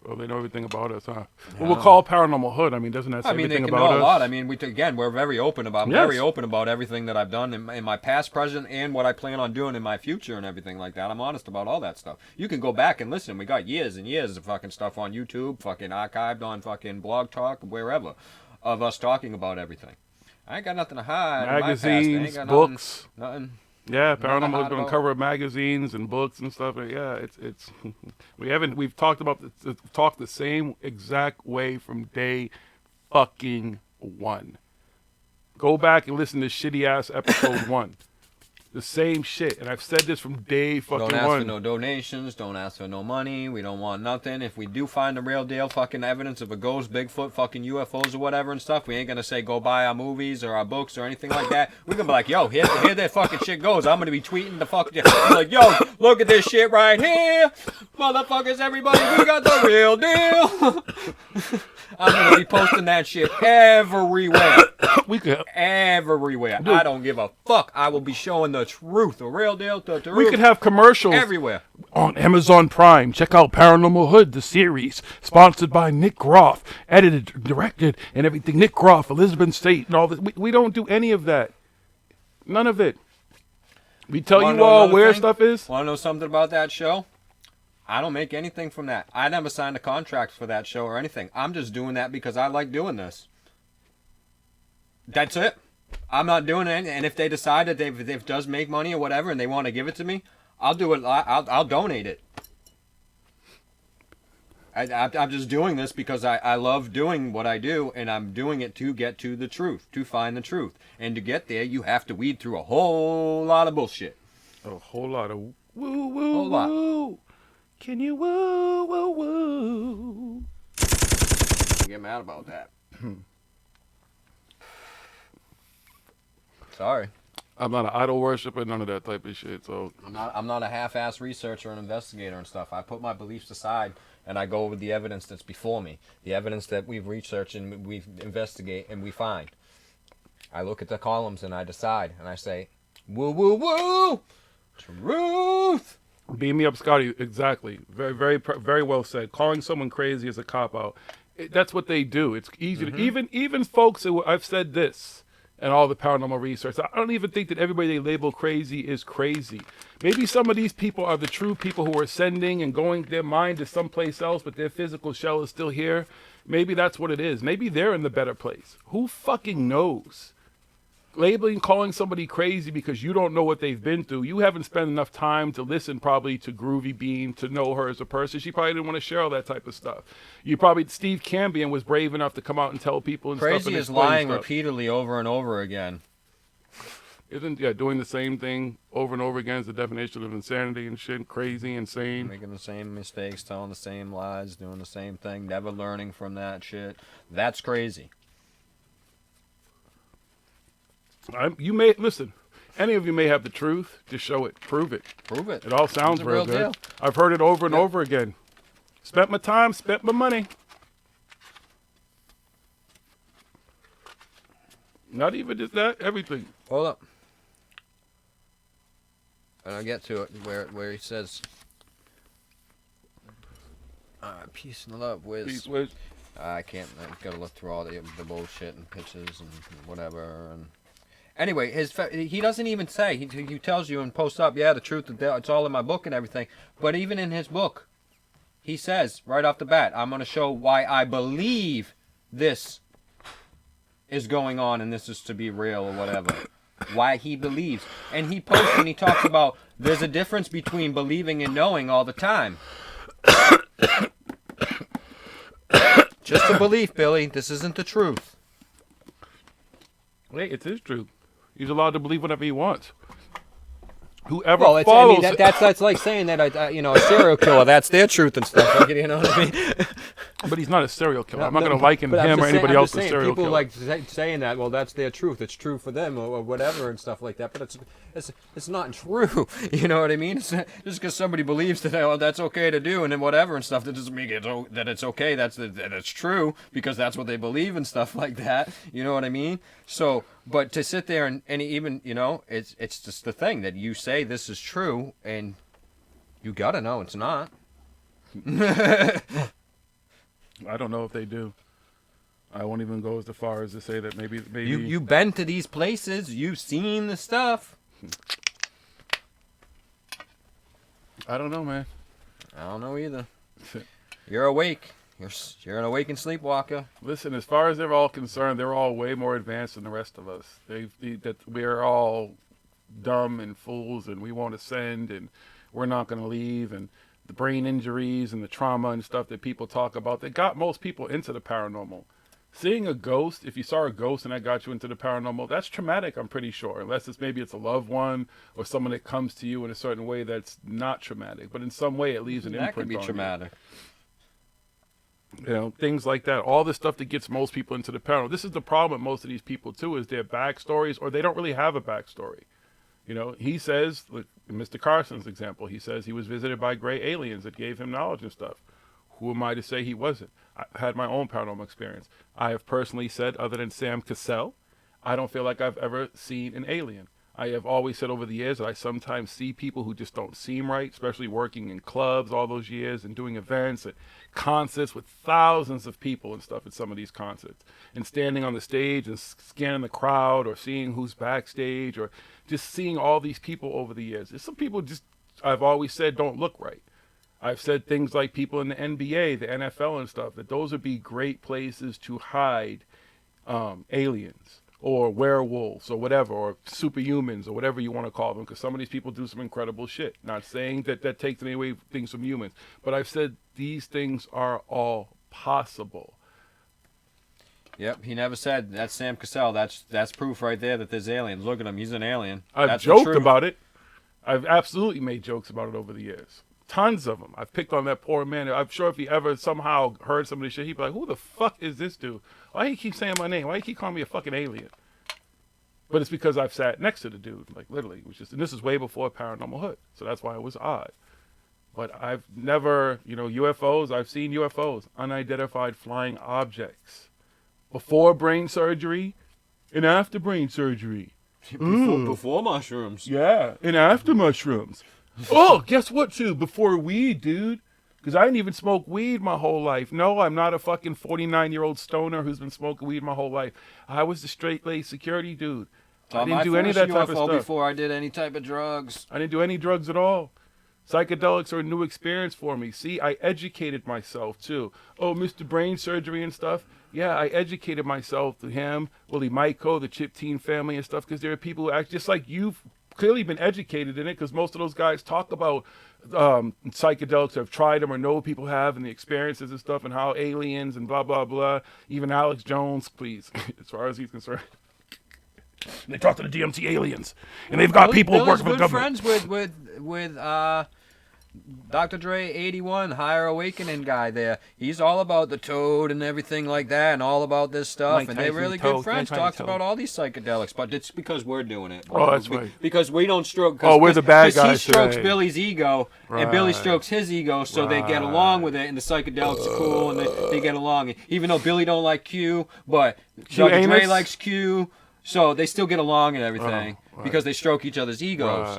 Well, they know everything about us, huh? Well, we'll call Paranormal Hood. I mean, doesn't that say everything about us? They can know a lot. I mean, we're very open about very open about everything that I've done in my past, present, and what I plan on doing in my future and everything like that. I'm honest about all that stuff. You can go back and listen. We got years and years of fucking stuff on YouTube, fucking archived on fucking Blog Talk, wherever, of us talking about everything. I ain't got nothing to hide. Magazines, books, nothing. Yeah, Paranormal has been on cover of magazines and books and stuff. Yeah, it's we've talked the same exact way from day fucking one. Go back and listen to shitty ass episode 1. The same shit, and I've said this from day fucking one. Don't ask for no donations. Don't ask for no money. We don't want nothing. If we do find the real deal fucking evidence of a ghost, Bigfoot, fucking UFOs or whatever and stuff, we ain't gonna say go buy our movies or our books or anything like that. We're gonna be like, yo, here that fucking shit goes. I'm gonna be tweeting the fucking like, yo, look at this shit right here, motherfuckers, everybody, we got the real deal. I'm gonna be posting that shit everywhere. Everywhere. Dude, I don't give a fuck. I will be showing the truth, the real deal, the truth. We could have commercials everywhere. On Amazon Prime. Check out Paranormal Hood, the series, sponsored by Nick Groff, edited, directed, and everything. Nick Groff, Elizabeth State, and all this. We don't do any of that. None of it. We tell you all where stuff is. Want to know something about that show? I don't make anything from that. I never signed a contract for that show or anything. I'm just doing that because I like doing this. That's it. I'm not doing it. And if they decide that it does make money or whatever and they want to give it to me, I'll do it. I'll donate it. I'm just doing this because I love doing what I do, and I'm doing it to get to the truth, to find the truth. And to get there, you have to weed through a whole lot of bullshit. A whole lot of woo, woo, woo. Can you woo, woo, woo? Get mad about that. Sorry. I'm not an idol worshiper, none of that type of shit. So I'm not a half-ass researcher and investigator and stuff. I put my beliefs aside and I go over the evidence that's before me, the evidence that we've researched and we investigate and we find. I look at the columns and I decide and I say, woo, woo, woo, truth. Beam me up, Scotty. Exactly. Very, very, very well said. Calling someone crazy is a cop-out. That's what they do. It's easy to, even folks who, I've said this and all the paranormal research, I don't even think that everybody they label crazy is crazy. Maybe some of these people are the true people who are ascending and going, their mind is someplace else, but their physical shell is still here. Maybe that's what it is. Maybe they're in the better place. Who fucking knows? Calling somebody crazy because you don't know what they've been through. You haven't spent enough time to listen probably to Groovy Bean to know her as a person. She probably didn't want to share all that type of stuff. Steve Cambion was brave enough to come out and tell people and crazy stuff. Crazy is lying repeatedly over and over again. Isn't doing the same thing over and over again is the definition of insanity and shit, crazy, insane. Making the same mistakes, telling the same lies, doing the same thing, never learning from that shit. That's crazy. You may listen. Any of you may have the truth. Just show it. Prove it. Prove it. It all sounds It's a real real good. deal. I've heard it over and over again. Spent my time, spent my money. Not even just that, everything. Hold up. And I'll get to it where he says, peace and love, Wiz. Peace, Wiz. I can't. I've got to look through all the bullshit and pictures and whatever. And anyway, he doesn't even say. He tells you and posts up, yeah, the truth. It's all in my book and everything. But even in his book, he says right off the bat, I'm going to show why I believe this is going on and this is to be real or whatever. Why he believes. And he posts and he talks about there's a difference between believing and knowing all the time. Just a belief, Billy. This isn't the truth. Wait, it's his truth. He's allowed to believe whatever he wants. Whoever Well, follows that's like saying that a serial killer, that's their truth and stuff. Like, you know what I mean? But he's not a serial killer. I'm not going to liken him or anybody else to a serial people killer. like saying that, well, that's their truth. It's true for them or whatever and stuff like that. But it's not true. You know what I mean? It's not, just because somebody believes that that's okay to do and then whatever and stuff, that doesn't mean that it's okay. That it's true because that's what they believe and stuff like that. You know what I mean? So, but to sit there and even, it's just the thing that you say this is true and you got to know it's not. I don't know if they do. I won't even go as far as to say that maybe You've been to these places. You've seen the stuff. I don't know, man. I don't know either. You're awake. You're an awakened sleepwalker. Listen, as far as they're all concerned, they're all way more advanced than the rest of us. That we're all dumb and fools, and we won't ascend, and we're not going to leave, and the brain injuries and the trauma and stuff that people talk about that got most people into the paranormal. Seeing a ghost, if you saw a ghost and that got you into the paranormal, that's traumatic, I'm pretty sure. Unless it's a loved one or someone that comes to you in a certain way that's not traumatic. But in some way, it leaves an imprint on you. That could be traumatic. Things like that. All the stuff that gets most people into the paranormal. This is the problem with most of these people, too, is their backstories, or they don't really have a backstory. He says, like Mr. Carson's example, he says he was visited by gray aliens that gave him knowledge and stuff. Who am I to say he wasn't? I had my own paranormal experience. I have personally said, other than Sam Cassell, I don't feel like I've ever seen an alien. I have always said over the years that I sometimes see people who just don't seem right, especially working in clubs all those years and doing events and concerts with thousands of people and stuff at some of these concerts. And standing on the stage and scanning the crowd or seeing who's backstage or just seeing all these people over the years. There's some people I've always said don't look right. I've said things like people in the NBA, the NFL and stuff, that those would be great places to hide aliens or werewolves or whatever, or superhumans or whatever you want to call them, because some of these people do some incredible shit. Not saying that takes away things from humans, but I've said these things are all possible. Yep, he never said that's Sam Cassell. That's proof right there that there's aliens. Look at him, he's an alien. I've joked about it. I've absolutely made jokes about it over the years. Tons of them. I've picked on that poor man. I'm sure if he ever somehow heard some of this shit, he'd be like, who the fuck is this dude? Why do you keep saying my name? Why do you keep calling me a fucking alien? But it's because I've sat next to the dude. Like, literally. It was just, and this is way before ParanormalHooD. So that's why it was odd. But I've never, UFOs, I've seen UFOs. Unidentified flying objects. Before brain surgery and after brain surgery. Before mushrooms. Yeah, and after mushrooms. Oh, guess what, too? Before weed, dude. Because I didn't even smoke weed my whole life. No, I'm not a fucking 49-year-old stoner who's been smoking weed my whole life. I was the straight-laced security dude. I didn't do any of that type of stuff. Before I did any type of drugs. I didn't do any drugs at all. Psychedelics are a new experience for me. See, I educated myself, too. Oh, Mr. Brain Surgery and stuff. Yeah, I educated myself to him, Willie Michael, the Chip Teen family and stuff, because there are people who act just like you've clearly been educated in it, because most of those guys talk about psychedelics, have tried them or know people have, and the experiences and stuff, and how aliens and blah, blah, blah. Even Alex Jones, please, as far as he's concerned. And they talk to the DMT aliens. And they've got people Billy's working for the good government. friends with Dr. Dre 81, Higher Awakening guy there. He's all about the toad and everything like that and all about this stuff. Mike And they're Tyson, really toad, good friends. Mike Talks Tyson, about toad. all these psychedelics. But it's because we're doing it. Oh, that's right. Because we don't stroke. Oh, we're the bad Because he guys strokes today. Billy's ego and Billy Right. strokes his ego, so they get along with it. And the psychedelics are cool and they get along. Even though Billy don't like Q, but Q Dr. Dre anus? likes Q. So they still get along and everything because they stroke each other's egos.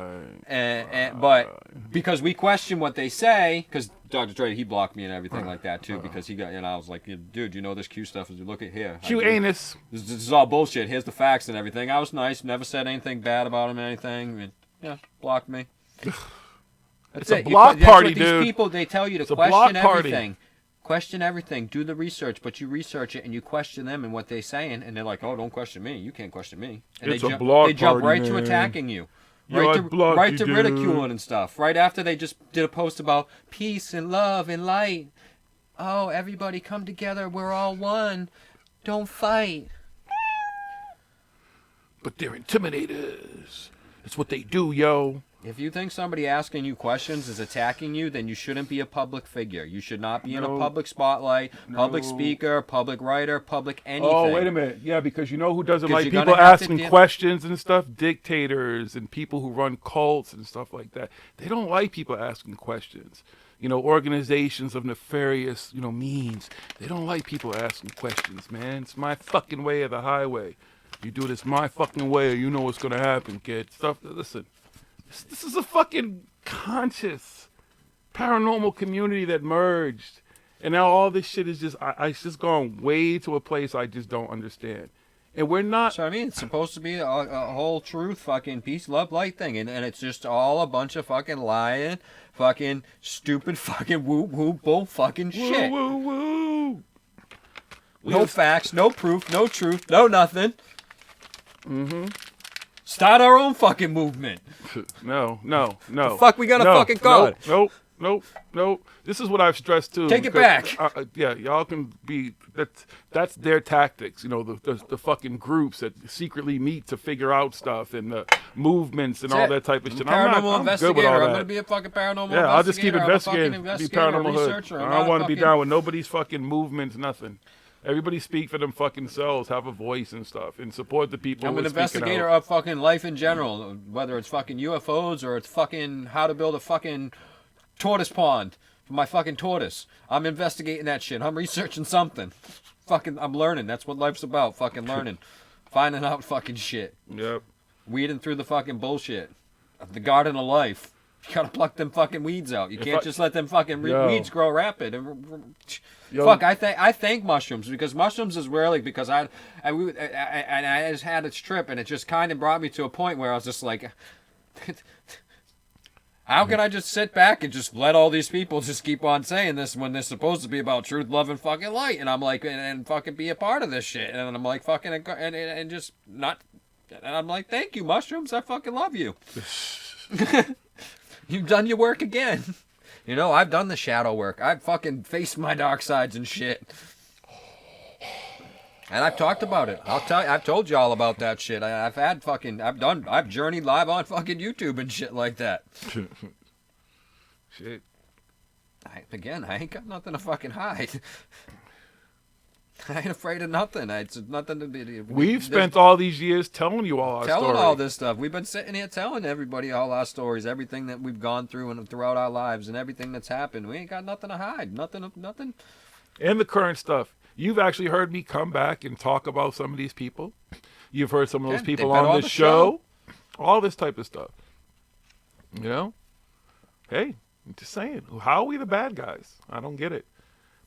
But because we question what they say, because Dr. Dre, he blocked me and everything like that too, because he got, I was like, dude, you know this Q stuff is, look at here. Q anus. This is all bullshit. Here's the facts and everything. I was nice, never said anything bad about him or anything. And, yeah, blocked me. It's a block party, these dude. people, they tell you to It's a block question party. everything. Question everything. Do the research, but you research it and you question them and what they're saying, and they're like, "Oh, don't question me. You can't question me." And It's they a block They jump party, right to man. attacking you, Yo, I blocked right you, to dude. ridiculing and stuff. Right after they just did a post about peace and love and light. Oh, everybody come together. We're all one. Don't fight. But they're intimidators. It's what they do, yo. If you think somebody asking you questions is attacking you, then you shouldn't be a public figure. You should not be in a public spotlight, public speaker, public writer, public anything. Oh, wait a minute. Yeah, because you know who doesn't 'Cause like you're gonna people have to asking deal- questions and stuff? Dictators and people who run cults and stuff like that. They don't like people asking questions. You know, organizations of nefarious, means. They don't like people asking questions, man. It's my fucking way or the highway. You do this my fucking way or you know what's going to happen, kid. Listen. This is a fucking conscious paranormal community that merged. And now all this shit is just, it's just gone way to a place I just don't understand. And we're not. So I mean, it's supposed to be a whole truth, fucking peace, love, light thing, and it's just all a bunch of fucking lying, fucking stupid, fucking woo bull fucking shit. Woo, woo, woo. No facts, no proof, no truth, no nothing. Start our own fucking movement. No. The fuck we gonna fucking call it? Nope. This is what I've stressed too. Take it because, back. Yeah, y'all can be. That's their tactics. The fucking groups that secretly meet to figure out stuff and the movements and all that type of shit. Paranormal I'm good investigator. with all I'm that. gonna be a fucking paranormal Yeah, I'll just keep investigator. investigating. I'm a fucking Be paranormal hood. researcher. I don't want to be down with nobody's fucking movements, nothing. Everybody speak for them fucking selves, have a voice and stuff, and support the people. I'm who an are speaking investigator out. of fucking life in general, whether it's fucking UFOs or it's fucking how to build a fucking tortoise pond for my fucking tortoise. I'm investigating that shit. I'm researching something. Fucking, I'm learning. That's what life's about. Fucking learning, finding out fucking shit. Yep. Weeding through the fucking bullshit. The garden of life. You gotta pluck them fucking weeds out. You can't just let them fucking weeds grow rapid. Fuck, I thank mushrooms because mushrooms is rarely because I just had this trip and it just kind of brought me to a point where I was just like, how can I just sit back and just let all these people just keep on saying this when they're supposed to be about truth, love, and fucking light? And I'm like, and fucking be a part of this shit. And I'm like, fucking, and just not. And I'm like, thank you, mushrooms. I fucking love you. You've done your work again. I've done the shadow work. I've fucking faced my dark sides and shit. And I've talked about it. I've told you all about that shit. I've journeyed live on fucking YouTube and shit like that. Shit. I ain't got nothing to fucking hide. I ain't afraid of nothing. It's nothing to be. We've spent all these years telling you all our telling story. all this stuff. We've been sitting here telling everybody all our stories, everything that we've gone through and throughout our lives, and everything that's happened. We ain't got nothing to hide. Nothing. And the current stuff. You've actually heard me come back and talk about some of these people. You've heard some of those people they've been on on this the show. All this type of stuff. Hey, I'm just saying. How are we the bad guys? I don't get it.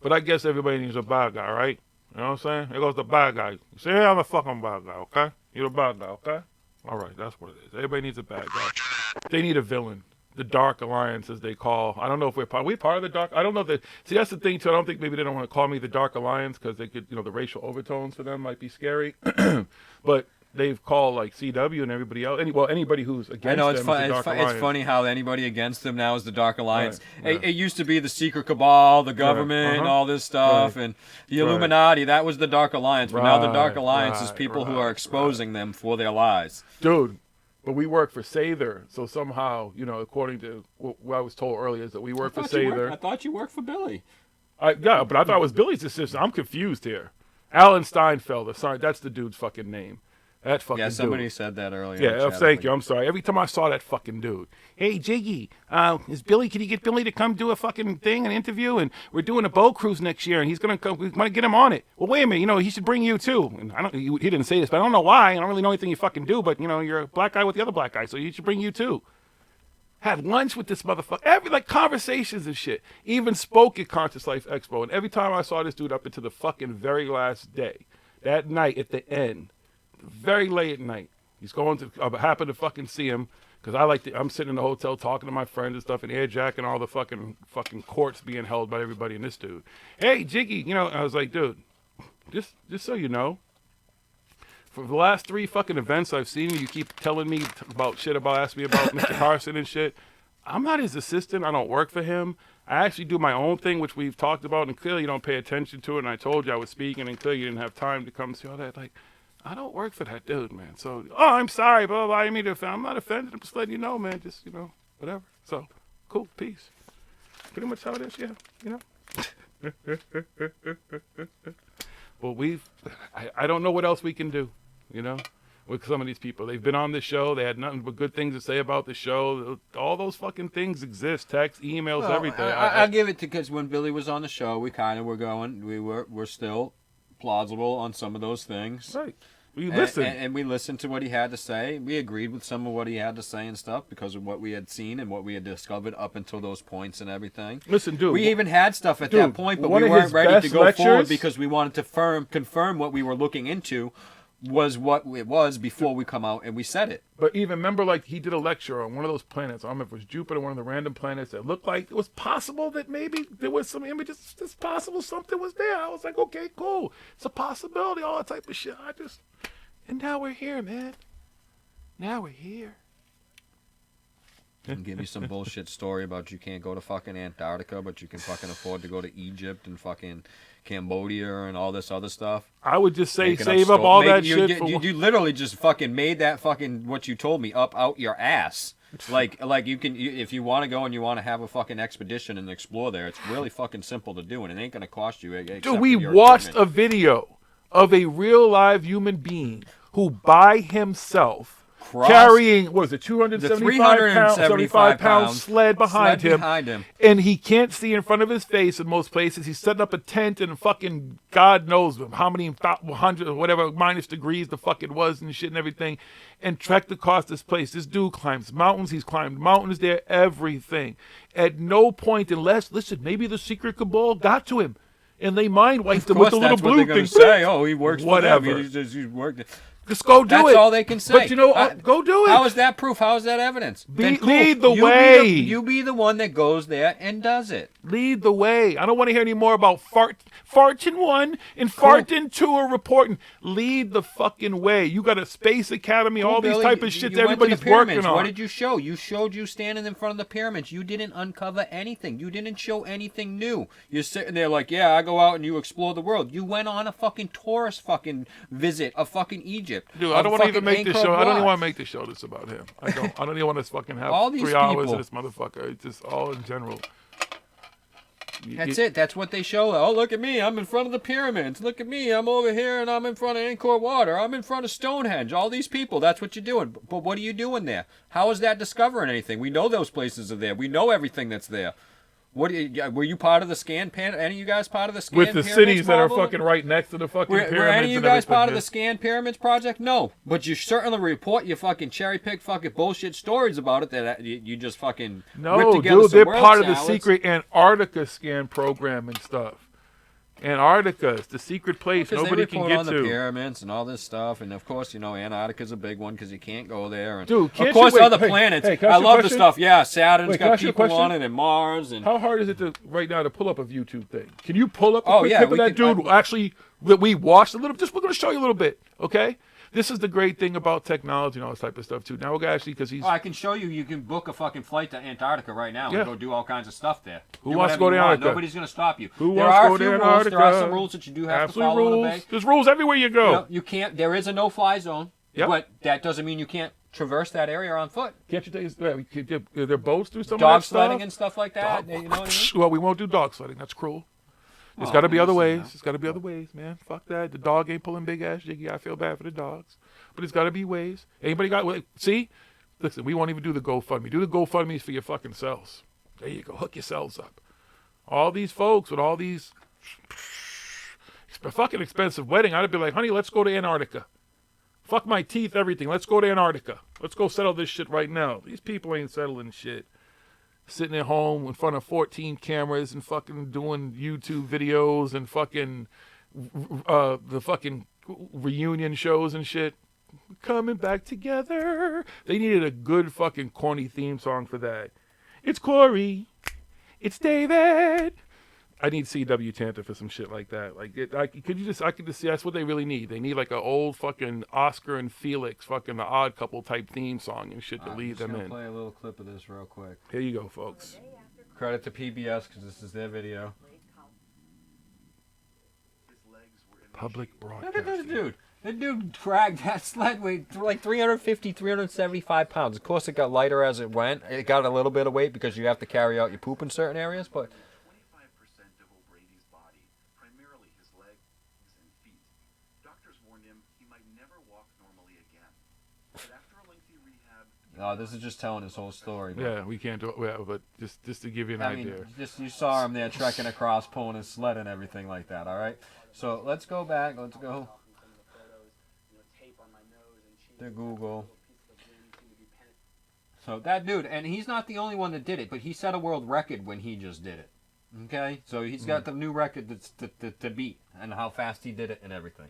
But I guess everybody needs a bad guy, right? You know what I'm saying? Here goes the bad guy. You say, hey, I'm a fucking bad guy, okay? You're the bad guy, okay? All right, that's what it is. Everybody needs a bad guy. They need a villain. The Dark Alliance, as they call. I don't know if we're part of the Dark. I don't know if they. See, that's the thing, too. I don't think maybe they don't want to call me the Dark Alliance because they could, the racial overtones for them might be scary. But they've called like CW and everybody else. Anybody who's against I know it's them fun. is the Dark Alliance. It's funny how anybody against them now is the Dark Alliance. Right, It used to be the secret cabal, the government, and all this stuff, and the Illuminati. That was the Dark Alliance. But now the Dark Alliance is people who are exposing them for their lies. Dude, but we work for Sather, so somehow, according to what I was told earlier, is that we work for Sather. I thought you worked for Billy. Yeah, but I thought it was Billy's assistant. I'm confused here. Alan Steinfelder. Sorry, that's the dude's fucking name. That fucking dude. Yeah, somebody said that earlier. Yeah, thank you. I'm sorry. Every time I saw that fucking dude. Hey, Jiggy, is Billy, can you get Billy to come do a fucking thing, an interview? And we're doing a boat cruise next year, and he's going to come. We might get him on it. Well, wait a minute. He should bring you, too. And he didn't say this, but I don't know why. I don't really know anything you fucking do, but, you're a black guy with the other black guy, so he should bring you, too. Had lunch with this motherfucker. Conversations and shit. Even spoke at Conscious Life Expo. And every time I saw this dude up until the fucking very last day, that night at the end, very late at night, he's going to, I happen to fucking see him, because I'm sitting in the hotel talking to my friends and stuff and airjacking all the fucking courts being held by everybody and this dude. Hey, Jiggy, I was like, dude, just so you know, for the last 3 fucking events I've seen you keep telling me asking me about Mr. Carson and shit. I'm not his assistant. I don't work for him. I actually do my own thing, which we've talked about, and clearly you don't pay attention to it, and I told you I was speaking, and clearly you didn't have time to come see all that. Like, I don't work for that dude, man. So, I'm sorry, blah, blah, blah. I didn't mean to offend. I'm not offended. I'm just letting you know, man. Just, whatever. So, cool. Peace. Pretty much how it is, yeah. Well, I don't know what else we can do, with some of these people. They've been on the show. They had nothing but good things to say about the show. All those fucking things exist. Text, emails, everything. I'll give it to, because when Billy was on the show, we kind of were going, we're still plausible on some of those things. Right. We listened. And we listened to what he had to say. We agreed with some of what he had to say and stuff because of what we had seen and what we had discovered up until those points and everything. Listen, dude. We even had stuff at that point, but we weren't ready to go forward because we wanted to confirm what we were looking into was what it was before we come out and we said it. But even remember, he did a lecture on one of those planets. I don't remember if it was Jupiter, one of the random planets that looked like it was possible that maybe there was some images. It's possible something was there. I was like, okay, cool. It's a possibility, all that type of shit. And now we're here, man. Now we're here. And give you some bullshit story about you can't go to fucking Antarctica, but you can fucking afford to go to Egypt and fucking Cambodia and all this other stuff. I would just say save up all that shit. You literally just fucking made that fucking what you told me up out your ass. Like you can, if you want to go and you want to have a fucking expedition and explore there, it's really fucking simple to do, and it ain't gonna cost you. Dude, we watched a video of a real live human being who by himself carrying, what is it, 275 pound sled behind him. And he can't see in front of his face in most places. He's setting up a tent and fucking God knows how many 100 whatever minus degrees the fuck it was and shit and everything, and trekked across this place. This dude climbs mountains. He's climbed mountains there, everything. At no point unless, listen, maybe the secret cabal got to him and they mind wiped him with a little blue thing. Say, oh, he works whatever. For them. He worked. Just go do it. That's all they can say. But go do it. How is that proof? How is that evidence? Lead the way. You be the one that goes there and does it. Lead the way. I don't want to hear any more about farting one and farting two or reporting. Lead the fucking way. You got a Space Academy, all these type of shit that everybody's working on. What did you show? You showed you standing in front of the pyramids. You didn't uncover anything. You didn't show anything new. You're sitting there like, yeah, I go out and you explore the world. You went on a fucking tourist fucking visit of fucking Egypt. Dude, I don't want to even make this show. I don't even want to make this show this about him. I don't even want to fucking have all 3 hours of this motherfucker. It's just all in general. That's it. That's what they show. Oh, look at me. I'm in front of the pyramids. Look at me. I'm over here and I'm in front of Angkor Wat. I'm in front of Stonehenge. All these people. That's what you're doing. But what are you doing there? How is that discovering anything? We know those places are there. We know everything that's there. Were you part of the scan pan? Any of you guys part of the scan with the cities that are fucking right next to the fucking pyramids? Were any of you guys part of the scan pyramids project? No, but you certainly report your fucking cherry pick fucking bullshit stories about it that you just fucking no, dude. They're part of the secret Antarctica scan program and stuff. Antarctica is the secret place nobody can get to. On the pyramids and all this stuff, and of course, Antarctica's a big one because you can't go there. And dude, of course, other planets. I love the stuff. Yeah, Saturn's got people on it, and Mars. And how hard is it right now to pull up a YouTube thing? Can you pull up a quick clip of that dude actually that we watched a little? We're going to show you a little bit, okay? this is the great thing about technology and all this type of stuff too. Now we're actually because he's. Oh, I can show you. You can book a fucking flight to Antarctica right now and go do all kinds of stuff there. Who wants to go to Antarctica? Nobody's going to stop you. Who there wants to are go a few to rules. Antarctica? There are some rules that you do have to follow in the bay. There's rules everywhere you go. You know, you can't. There is a no-fly zone. Yep. But that doesn't mean you can't traverse that area on foot. Can't you take their boats through some dog of that sledding stuff? and stuff like that? You know what I mean? Well, we won't do dog sledding. That's cruel. There's got to be other ways. There's got to be other ways, man. Fuck that. The dog ain't pulling big ass Jiggy. I feel bad for the dogs. But there's got to be ways. Anybody got... See? Listen, we won't even do the GoFundMe. Do the GoFundMes for your fucking selves. There you go. Hook yourselves up. All these folks with all these... fucking expensive wedding. I'd be like, honey, let's go to Antarctica. Fuck my teeth, everything. Let's go to Antarctica. Let's go settle this shit right now. These people ain't settling shit. Sitting at home in front of 14 cameras and fucking doing YouTube videos and fucking the fucking reunion shows and shit. Coming back together. They needed a good fucking corny theme song for that. It's Corey. It's David. I need CW Tanta for some shit like that. Like, I could just see that's what they really need. They need like an old fucking Oscar and Felix fucking The Odd Couple type theme song and shit to lead them in. Play a little clip of this real quick. Here you go, folks. Credit to PBS because this is their video. Public broadcast. Look at this dude. The dude dragged that sled weight like 350, 375 pounds. Of course, it got lighter as it went. It got a little bit of weight because you have to carry out your poop in certain areas, but... No, this is just telling his whole story. Yeah, we can't do it. Yeah, but just to give you an idea. Just you saw him there trekking across, pulling his sled and everything like that. All right. So let's go back. Let's go to Google. So that dude, and he's not the only one that did it, but he set a world record when he just did it. Okay, so he's got the new record that's to beat and how fast he did it and everything.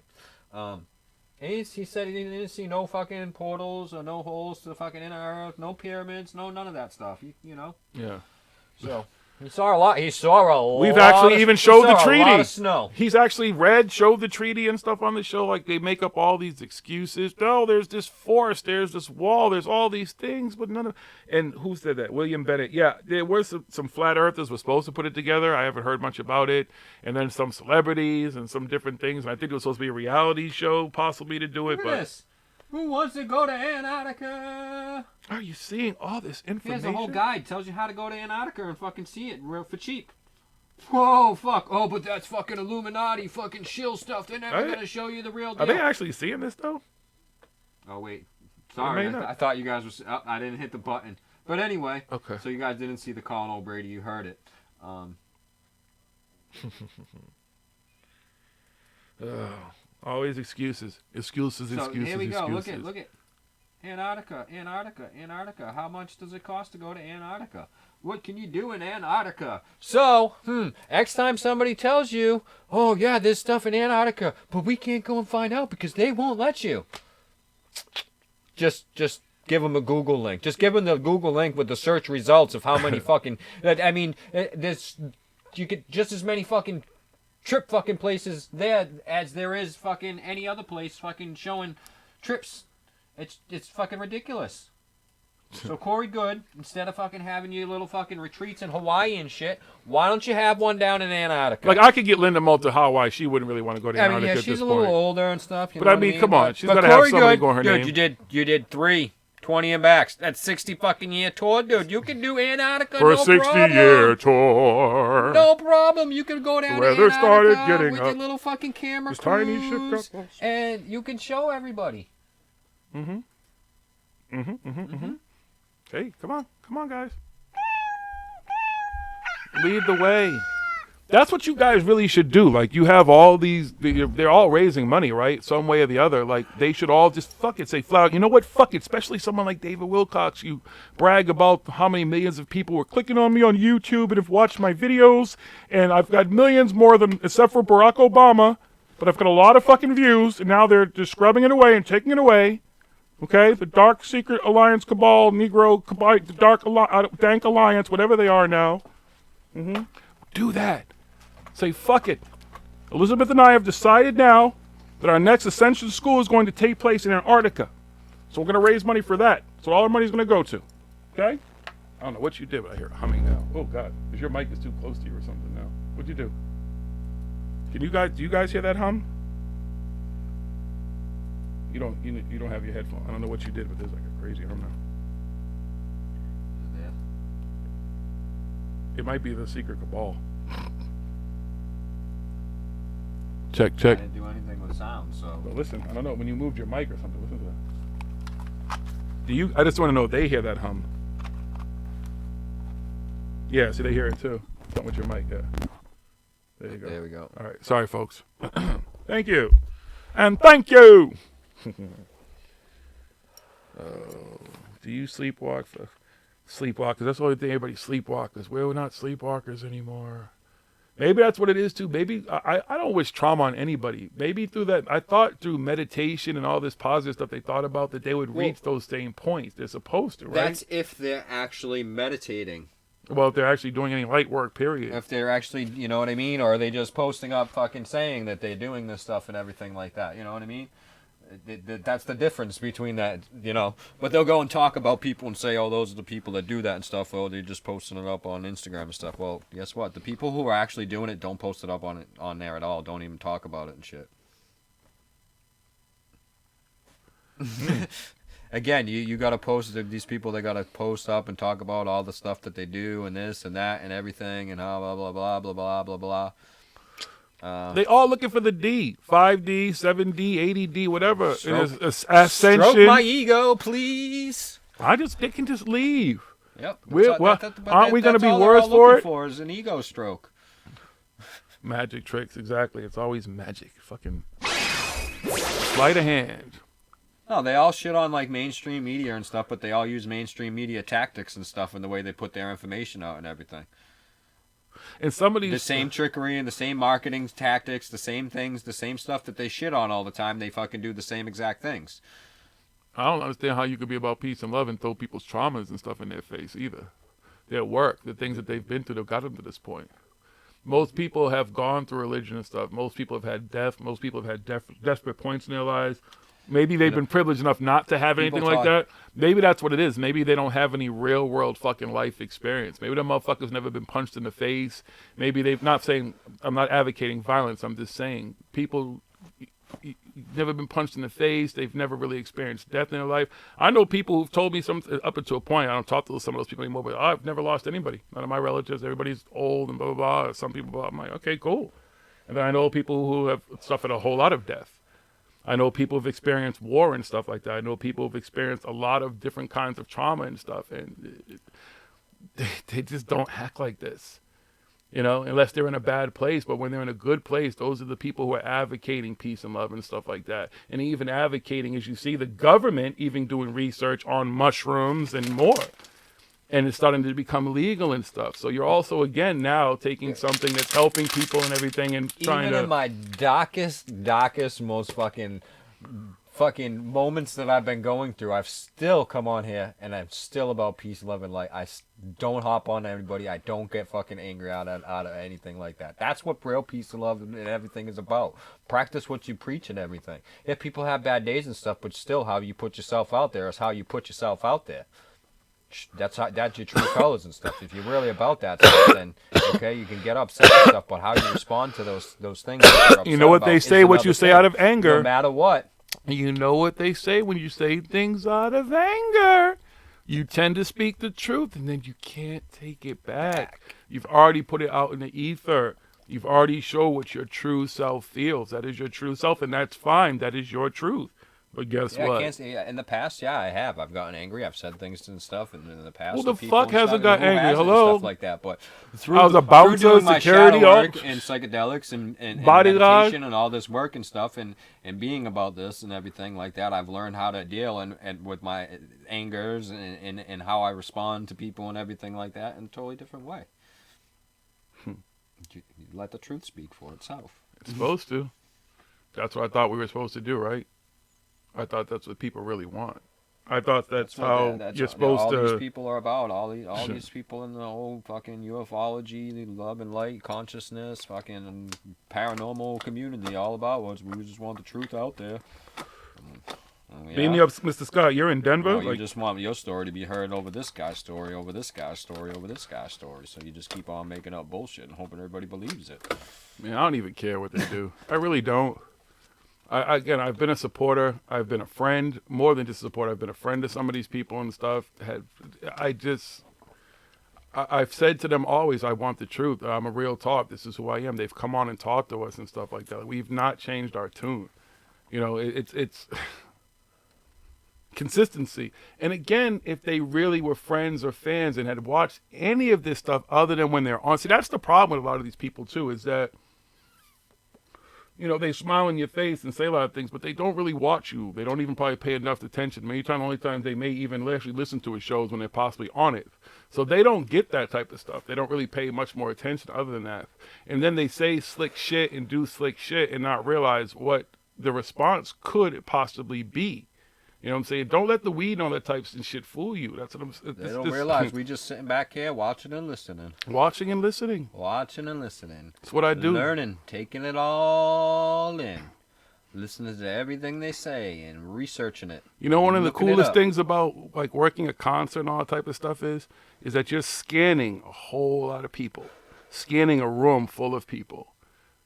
He said he didn't see no fucking portals or no holes to the fucking inner earth, no pyramids, no none of that stuff. You know. Yeah. So he saw a lot. He saw a lot. We've actually even showed the treaty. A lot of snow. He's actually showed the treaty and stuff on the show. Like they make up all these excuses. No, there's this forest, there's this wall, there's all these things, but none of. And who said that? William Bennett. Yeah, there were some flat earthers were supposed to put it together. I haven't heard much about it. And then some celebrities and some different things. And I think it was supposed to be a reality show, possibly to do it. Look at this. Who wants to go to Antarctica? Are you seeing all this information? Here's a whole guide. Tells you how to go to Antarctica and fucking see it for cheap. Whoa, fuck. Oh, but that's fucking Illuminati fucking shill stuff. They're never going to show you the real deal. Are they actually seeing this, though? Oh, wait. Sorry. I thought you guys were... I didn't hit the button. But anyway. Okay. So you guys didn't see the Colin O'Brady. You heard it. Always excuses. Excuses. So here we go. Look at Antarctica. How much does it cost to go to Antarctica? What can you do in Antarctica? So, next time somebody tells you, oh yeah, there's stuff in Antarctica, but we can't go and find out because they won't let you. Just give them a Google link. Just give them the Google link with the search results of how many fucking. I mean, you get just as many fucking trip fucking places there as there is fucking any other place fucking showing trips. It's fucking ridiculous. So Corey Good, instead of fucking having your little fucking retreats in Hawaii and shit, why don't you have one down in Antarctica? Like I could get Linda Moult to Hawaii. She wouldn't really want to go to Antarctica at this point. She's a little older and stuff. But I mean, come on, she's got to have somebody go her name. Dude, you did 3 20 and backs. That's 60 fucking year tour, dude. You can do Antarctica for no a 60-year tour. No problem. You can go down Weather to Antarctica started getting with up. your little fucking camera This tiny cruise, ship got lost. and you can show everybody. Hey, come on, guys. Lead the way. That's what you guys really should do. Like, you have all these, they're all raising money, right? Some way or the other. Like, they should all just fuck it, say flat out, you know what? Fuck it. Especially someone like David Wilcox. You brag about how many millions of people were clicking on me on YouTube and have watched my videos. And I've got millions more than, except for Barack Obama. But I've got a lot of fucking views. And now they're just scrubbing it away and taking it away. Okay? The Dark Secret Alliance Cabal, Negro, the Dank Alliance, whatever they are now. Do that. Say, fuck it. Elizabeth and I have decided now that our next Ascension School is going to take place in Antarctica. So we're going to raise money for that. So all our money is going to go to. Okay? I don't know what you did, but I hear it humming now. Oh, God. Because your mic is too close to you or something now. What'd you do? Do you guys hear that hum? You don't have your headphone. I don't know what you did, but there's like a crazy hum now. It might be the secret cabal. Check. I didn't do anything with sound, so. But listen, I don't know. When you moved your mic or something, listen to that. I just want to know if they hear that hum. Yeah, see, they hear it too. Something with your mic, yeah. There you go. There we go. All right. Sorry, folks. Thank you. And thank you. Do you sleepwalk? Sleepwalkers. That's the only thing everybody sleepwalkers. We're not sleepwalkers anymore. Maybe that's what it is too. Maybe I don't wish trauma on anybody. Maybe through that, I thought through meditation and all this positive stuff they thought about that they would reach those same points. They're supposed to, right? That's if they're actually meditating. Well, if they're actually doing any light work, period. If they're actually, you know what I mean? Or are they just posting up fucking saying that they're doing this stuff and everything like that? You know what I mean? That's the difference between that, you know. But they'll go and talk about people and say, oh, those are the people that do that and stuff. Oh, they're just posting it up on Instagram and stuff. Well, guess what? The people who are actually doing it don't post it up on there at all. Don't even talk about it and shit. Again, you got to post it. These people, they got to post up and talk about all the stuff that they do and this and that and everything and blah, blah, blah, blah, blah, blah, blah. They all looking for the D, 5D, 7D, 80D, whatever. Stroke, Ascension. Stroke my ego, please. They can just leave. Yep. Aren't we going to be worse for it? For is an ego stroke. Magic tricks, exactly. It's always magic. Fucking sleight of hand. No, they all shit on like mainstream media and stuff, but they all use mainstream media tactics and stuff in the way they put their information out and everything. And some of these, the same trickery and the same marketing tactics, the same things, the same stuff that they shit on all the time, they fucking do the same exact things. I don't understand how you could be about peace and love and throw people's traumas and stuff in their face either. Their work, the things that they've been through that got them to this point. Most people have gone through religion and stuff. Most people have had death. Most people have had desperate points in their lives. Maybe they've been privileged enough not to have anything like that. Maybe that's what it is. Maybe they don't have any real world fucking life experience. Maybe the motherfuckers never been punched in the face. Maybe they've not saying, I'm not advocating violence. I'm just saying people never been punched in the face. They've never really experienced death in their life. I know people who've told me up until a point. I don't talk to some of those people anymore, but I've never lost anybody. None of my relatives. Everybody's old and blah, blah, blah. Some people, I'm like, okay, cool. And then I know people who have suffered a whole lot of death. I know people have experienced war and stuff like that. I know people have experienced a lot of different kinds of trauma and stuff, and they just don't act like this, you know, unless they're in a bad place. But when they're in a good place, those are the people who are advocating peace and love and stuff like that. And even advocating, as you see, the government even doing research on mushrooms and more. And it's starting to become legal and stuff. So you're also, again, now taking something that's helping people and everything and trying even in my darkest, most fucking moments that I've been going through, I've still come on here and I'm still about peace, love, and light. I don't hop on everybody. I don't get fucking angry out of anything like that. That's what real peace and love and everything is about. Practice what you preach and everything. If people have bad days and stuff, but still how you put yourself out there is how you put yourself out there. That's your true colors and stuff. If you're really about that stuff, then okay, you can get upset and stuff. But how you respond to those things, that you know what they say. What you say out of anger, no matter what. You know what they say when you say things out of anger. You tend to speak the truth, and then you can't take it back. You've already put it out in the ether. You've already shown what your true self feels. That is your true self, and that's fine. That is your truth. But guess what? I can't say, in the past, I have. I've gotten angry. I've said things and stuff in the past. Who the fuck hasn't got angry? Hello? Stuff like that. But through, I was a bouncer, doing my security, shadow work and psychedelics and meditation and all this work and stuff and being about this and everything like that, I've learned how to deal and with my angers and how I respond to people and everything like that in a totally different way. You let the truth speak for itself. It's supposed to. That's what I thought we were supposed to do, right? I thought that's what people really want. I thought that's what how that's you're what supposed all to. these people are about. All these people in the whole fucking ufology, the love and light, consciousness, fucking paranormal community, all about was we just want the truth out there. Beam me up, Mr. Scott. You're in Denver. No, you just want your story to be heard over this guy's story, over this guy's story, over this guy's story. So you just keep on making up bullshit and hoping everybody believes it. Man, I don't even care what they do. I really don't. Again, I've been a supporter. I've been a friend. More than just a supporter, I've been a friend to some of these people and stuff. I've said to them always, I want the truth. I'm a real talk. This is who I am. They've come on and talked to us and stuff like that. We've not changed our tune. You know, it's consistency. And again, if they really were friends or fans and had watched any of this stuff other than when they're on, see, that's the problem with a lot of these people too, is that, you know, they smile in your face and say a lot of things, but they don't really watch you. They don't even probably pay enough attention. Many times, the only times they may even actually listen to a show is when they're possibly on it. So they don't get that type of stuff. They don't really pay much more attention other than that. And then they say slick shit and do slick shit and not realize what the response could possibly be. You know what I'm saying? Don't let the weed and all that types and shit fool you. That's what I'm saying. They don't realize we just sitting back here watching and listening. Watching and listening. Watching and listening. That's what I do. Learning, taking it all in. Listening to everything they say and researching it. You know, one of the looking it coolest up. things about like working a concert and all that type of stuff is that you're scanning a whole lot of people. Scanning a room full of people.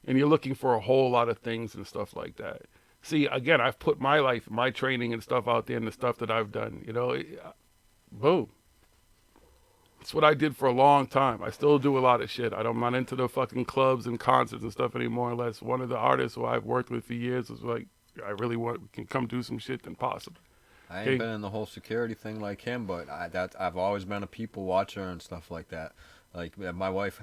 And you're looking for a whole lot of things and stuff like that. See, again, I've put my life, my training and stuff out there and the stuff that I've done, you know, boom. It's what I did for a long time. I still do a lot of shit. I'm not into the fucking clubs and concerts and stuff anymore unless one of the artists who I've worked with for years is like, I really can come do some shit, then possible. I ain't been in the whole security thing like him, but I've always been a people watcher and stuff like that. Like my wife,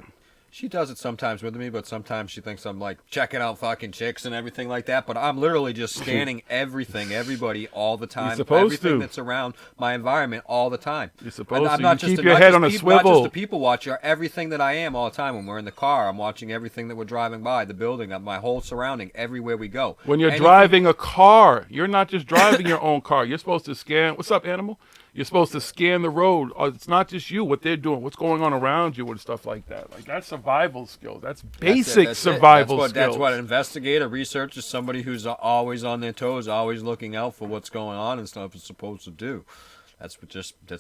she does it sometimes with me, but sometimes she thinks I'm like checking out fucking chicks and everything like that. But I'm literally just scanning everything, everybody, all the time. You're supposed everything to. that's around my environment all the time. You're supposed I'm to. not You just keep your head on a Not swivel. just a people watcher. Everything that I am all the time. When we're in the car, I'm watching everything that we're driving by, the building, my whole surrounding, everywhere we go. When you're driving a car, you're not just driving your own car. You're supposed to scan. What's up, animal? You're supposed to scan the road. It's not just you, what they're doing, what's going on around you and stuff like that. Like, that's survival skills. That's basic survival skills. That's what an investigator, researcher, somebody who's always on their toes, always looking out for what's going on and stuff is supposed to do. That's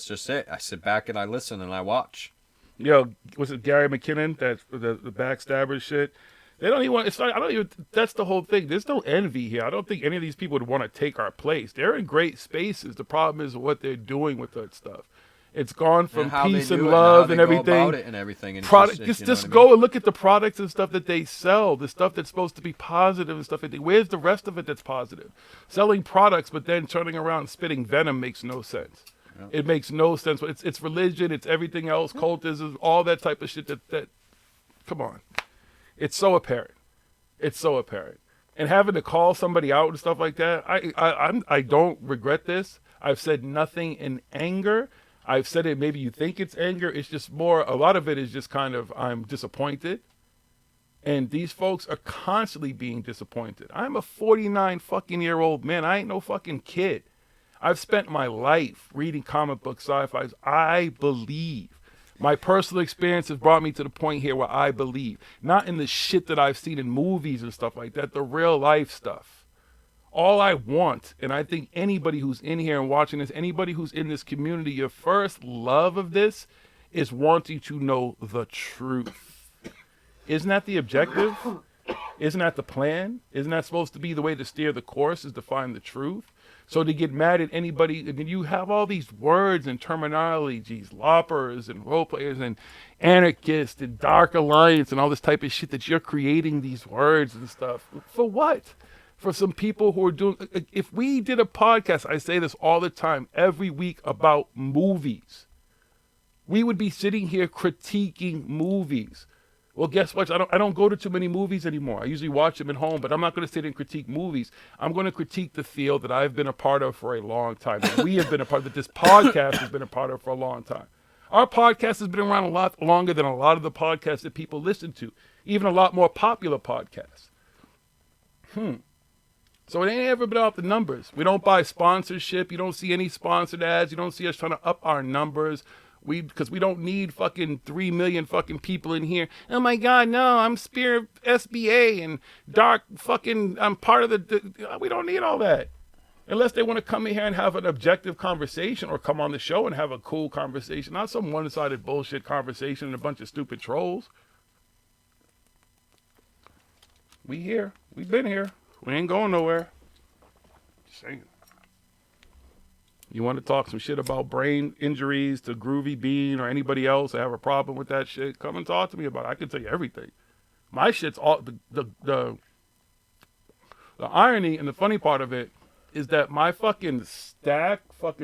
just it. I sit back and I listen and I watch. Yo, was it Gary McKinnon, that the backstabber shit? They don't even want. It's not, I don't even. That's the whole thing. There's no envy here. I don't think any of these people would want to take our place. They're in great spaces. The problem is what they're doing with that stuff. It's gone from peace and love and everything. Just go and look at the products and stuff that they sell. The stuff that's supposed to be positive and stuff. Where's the rest of it that's positive? Selling products, but then turning around and spitting venom makes no sense. Yeah. It makes no sense. It's religion. It's everything else. Cultism. All that type of shit. That. Come on. It's so apparent. It's so apparent. And having to call somebody out and stuff like that, I don't regret this. I've said nothing in anger. I've said it, maybe you think it's anger. It's just more, a lot of it is just kind of, I'm disappointed. And these folks are constantly being disappointed. I'm a 49 fucking year old man. I ain't no fucking kid. I've spent my life reading comic book sci-fis. I believe. My personal experience has brought me to the point here where I believe. Not in the shit that I've seen in movies and stuff like that, the real life stuff. All I want, and I think anybody who's in here and watching this, anybody who's in this community, your first love of this is wanting to know the truth. Isn't that the objective? Isn't that the plan? Isn't that supposed to be the way to steer the course, is to find the truth? So to get mad at anybody, and you have all these words and terminologies, loppers and role players and anarchists and dark alliance and all this type of shit that you're creating these words and stuff. For what? For some people who are doing, if we did a podcast, I say this all the time, every week about movies, we would be sitting here critiquing movies. Well, guess what? I don't go to too many movies anymore. I usually watch them at home, but I'm not going to sit and critique movies. I'm going to critique the field that I've been a part of for a long time. That we have been a part of, that this podcast has been a part of for a long time. Our podcast has been around a lot longer than a lot of the podcasts that people listen to, even a lot more popular podcasts. So it ain't ever been about the numbers. We don't buy sponsorship. You don't see any sponsored ads. You don't see us trying to up our numbers. Because we don't need fucking 3 million fucking people in here. Oh my God, no, I'm Spirit SBA and Dark fucking, I'm part of we don't need all that. Unless they want to come in here and have an objective conversation or come on the show and have a cool conversation. Not some one-sided bullshit conversation and a bunch of stupid trolls. We here. We've been here. We ain't going nowhere. Just saying. You want to talk some shit about brain injuries to Groovy Bean or anybody else that have a problem with that shit? Come and talk to me about it. I can tell you everything. My shit's all the irony and the funny part of it is that my fucking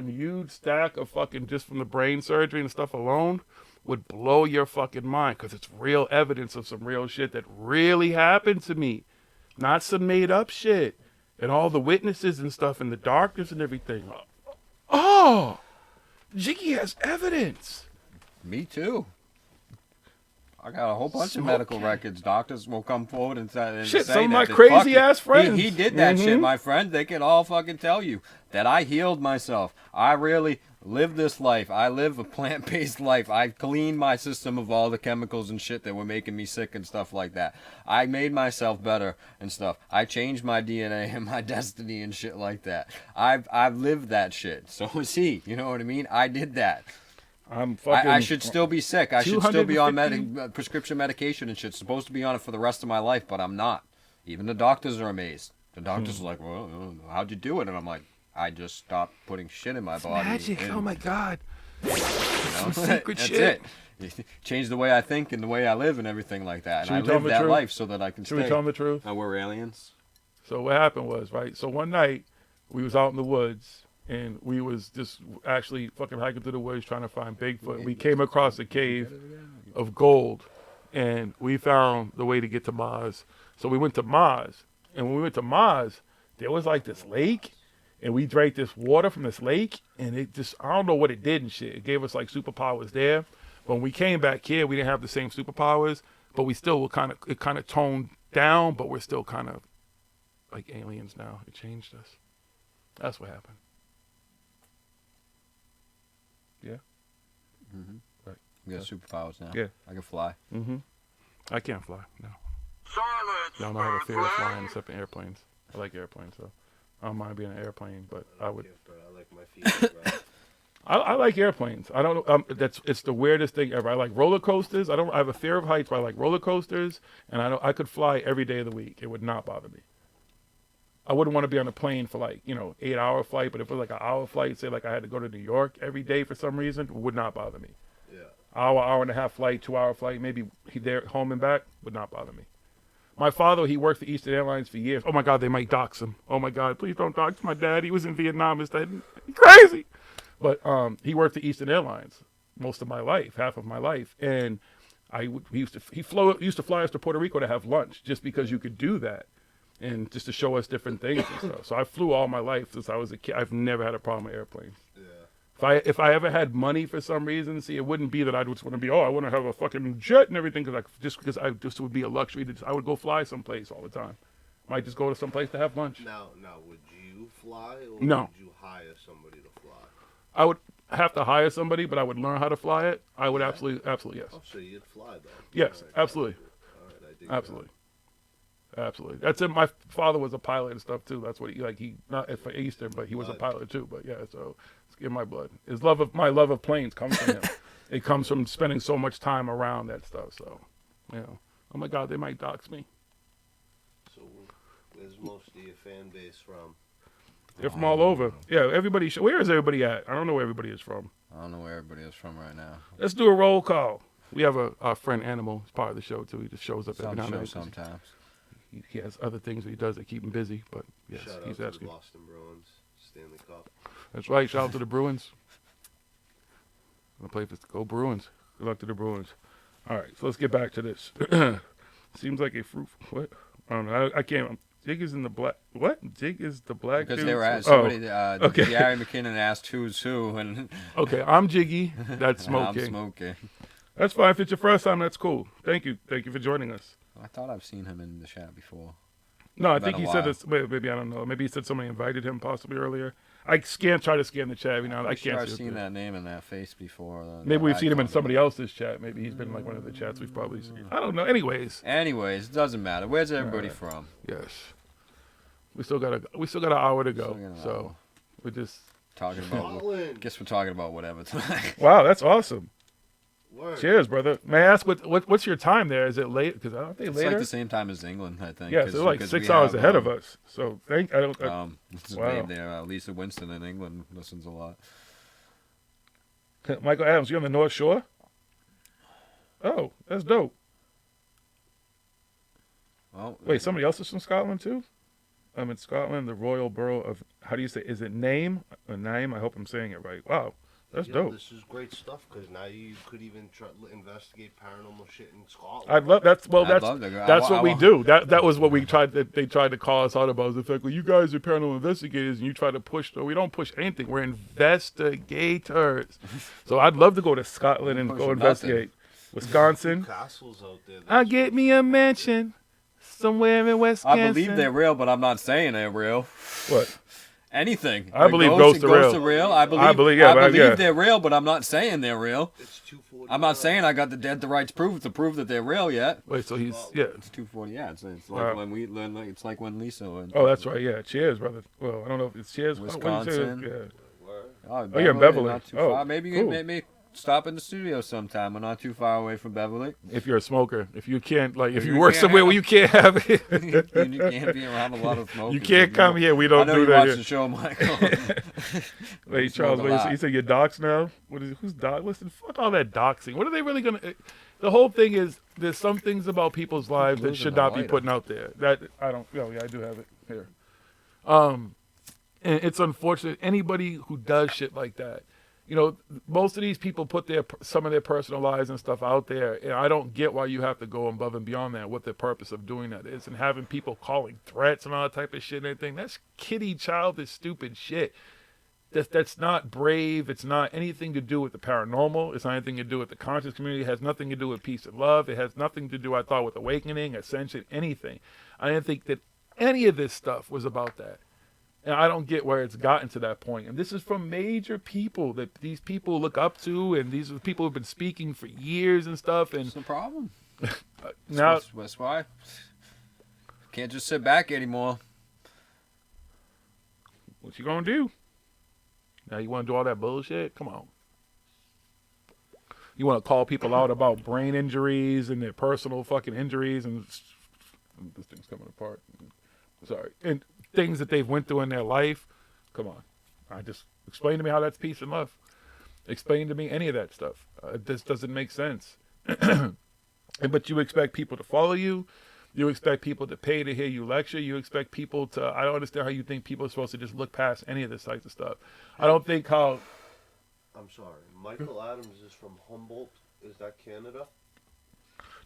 huge stack of fucking just from the brain surgery and stuff alone would blow your fucking mind because it's real evidence of some real shit that really happened to me. Not some made up shit. And all the witnesses and stuff and the darkness and everything. Oh, Jiggy has evidence. Me too. I got a whole bunch of medical records. Doctors will come forward and say shit, say some of my that crazy ass friends. He did that shit, my friend. They can all fucking tell you that I healed myself. I really live this life. I live a plant-based life. I cleaned my system of all the chemicals and shit that were making me sick and stuff like that. I made myself better and stuff. I changed my DNA and my destiny and shit like that. I've lived that shit. So is he. You know what I mean? I did that. I'm fucking. I should still be sick. I should still be on prescription medication and shit. Supposed to be on it for the rest of my life, but I'm not. Even the doctors are amazed. The doctors are like, "Well, how'd you do it?" And I'm like, "I just stopped putting shit in my body." Magic. And, oh my God. Some secret that's shit. It. Change the way I think and the way I live and everything like that. And Should I we tell live them the that truth? life so that I can Should stay. we tell them the truth? Oh, we're aliens. So what happened was, right? So one night we was out in the woods and we was just actually fucking hiking through the woods trying to find Bigfoot. We came across a cave of gold and we found the way to get to Mars. So we went to Mars. And when we went to Mars, there was like this lake and we drank this water from this lake and it just, I don't know what it did and shit. It gave us like superpowers there. But when we came back here, we didn't have the same superpowers, but we still were it kind of toned down, but we're still kind of like aliens now. It changed us. That's what happened. Yeah. Mm-hmm. Right. We got superpowers now. Yeah. I can fly. Mm-hmm. I can't fly. No. Silence. Y'all know how to fear of flying except in airplanes. I like airplanes, so I don't mind being an airplane, but I would. I like my feet. I like airplanes. I don't know. It's the weirdest thing ever. I like roller coasters. I have a fear of heights, but I like roller coasters, and I could fly every day of the week. It would not bother me. I wouldn't want to be on a plane for 8-hour flight, but if it was like an hour flight, say like I had to go to New York every day for some reason, it would not bother me. Yeah. Hour and a half flight, 2-hour flight, maybe there home and back, would not bother me. My father, he worked for Eastern Airlines for years. Oh my God, they might dox him. Oh my God, please don't dox my dad. He was in Vietnam instead. Crazy. But he worked for Eastern Airlines most of my life, half of my life, and he used to fly us to Puerto Rico to have lunch just because you could do that, and just to show us different things and stuff. So I flew all my life since I was a kid. I've never had a problem with airplanes. Yeah. If I ever had money for some reason, see, it wouldn't be that I just want to be I want to have a fucking jet and everything because I just would be a luxury. I would go fly someplace all the time. Might just go to some place to have lunch. Now, would you fly or No. would you hire somebody to fly? I would have to hire somebody, but I would learn how to fly it. I would absolutely yes. Oh, so you'd fly though? Yes, All right, absolutely. All right, I dig Absolutely. Absolutely. That's it. My father was a pilot and stuff too. That's what he not for Eastern, but he was a pilot too. But yeah, so it's in my blood. My love of planes comes from him. It comes from spending so much time around that stuff. So, oh my God, they might dox me. So where's most of your fan base from? They're from all over. Yeah, everybody. Where is everybody at? I don't know where everybody is from. I don't know where everybody is from right now. Let's do a roll call. We have our friend Animal. He's part of the show too. He just shows up every now and then. Sometimes. He has other things that he does that keep him busy. But yes, Shout he's out to asking. the Boston Bruins, Stanley Cup. That's right. Shout out to the Bruins. Go Bruins. Good luck to the Bruins. All right, so let's get back to this. Seems like a fruit. What? I don't know. I can't. Jig is in the black. What? Jig is the black. Because dude? they were asked, somebody, okay. Gary McKinnon asked who's who, and okay, I'm Jiggy. That's Smoking. I'm Smoking. That's fine. If it's your first time, that's cool. Thank you for joining us. I thought I've seen him in the chat before. No, I Been think a he said while. this. Maybe I don't know. Maybe he said somebody invited him possibly earlier. I try to scan the chat. I I'm sure can't I've see it. seen that name and that face before. Maybe we've seen him in icon. somebody else's chat. Maybe he's been in like one of the chats we've probably seen. I don't know. Anyways, Anyways, it doesn't matter. Where's everybody from? yes, we still got an hour to go. Still got an So hour. we just Talking about. Scotland. Guess we're talking about whatever tonight. wow, that's awesome. Word. Cheers, brother. May I ask what's your time there? Is it late? Because I don't think It's later. like the same time as England, I think. Yeah, so they're like because 6 we hours have, ahead of us. So I don't. This is Wow. babe there. Lisa Winston in England listens a lot. Michael Adams, you on the North Shore? Oh, that's dope. Well, Wait, somebody else is from Scotland too? I'm in Scotland, the Royal Borough of, how do you say, is it Name? Name? I hope I'm saying it right. Wow, that's dope. This is great stuff because now you could even try to investigate paranormal shit in Scotland. I'd love that's well. I'd That's love to go. that's I what we want- do. That was what we tried. They tried to call us out about. The fact, well, you guys are paranormal investigators, and you try to push. No, we don't push anything. We're investigators. So I'd love to go to Scotland and Push go nothing. investigate. Wisconsin. Castles out there. I'll get me a mansion somewhere in Wisconsin. I believe they're real, but I'm not saying they're real. What? Anything. I The believe ghosts ghosts and are real. I believe yeah, I but believe yeah. they're real, but I'm not saying they're real. It's 240. I'm not saying I got the rights proof to prove that they're real yet. Wait, so he's yeah. It's 240. Yeah, it's like when we learn. Like, it's like when Lisa. And, Oh, that's right. Yeah, cheers, brother. Well, I don't know if it's cheers. What do you say? Wisconsin. Yeah. Oh, you're in Beverly. Not too Oh, far. Maybe cool. maybe stop in the studio sometime. We're not too far away from Beverly. If you're a smoker, if you can't, like, if If you you work can't somewhere have- where you can't have it, You can't be around a lot of smoke. you can't come here. We don't I know do you that watch here. the show, Michael. Wait, smoke Charles, a wait, lot. you said you're docs now? Who's doc? Listen, fuck all that doxing. What are they really gonna? The whole thing is there's some things about people's lives that losing should the not be lighter. putting out there. That I don't. Oh yeah, I do have it here. And it's unfortunate. Anybody who does shit like that, most of these people put some of their personal lives and stuff out there, and I don't get why you have to go above and beyond that. What the purpose of doing that is, and having people calling threats and all that type of shit and everything. That's kiddie, childish, stupid shit. That's not brave. It's not anything to do with the paranormal. It's not anything to do with the conscious community. It has nothing to do with peace and love. It has nothing to do, I thought, with awakening, ascension, anything. I didn't think that any of this stuff was about that. And I don't get where it's gotten to that point. And this is from major people that these people look up to, and these are the people who've been speaking for years and stuff. And What's the problem? now, That's why. Can't just sit back anymore. what you gonna do? Now you want to do all that bullshit? Come on. You want to call people out about brain injuries and their personal fucking injuries, and this thing's coming apart. Sorry, and things that they've went through in their life. Come on, explain to me how that's peace and love. Explain to me any of that stuff. This doesn't make sense. But you expect people to follow you. You expect people to pay to hear you lecture. You expect people to. I don't understand how you think people are supposed to just look past any of this type of stuff. I don't think how. I'm sorry. Michael Adams is from Humboldt. Is that Canada?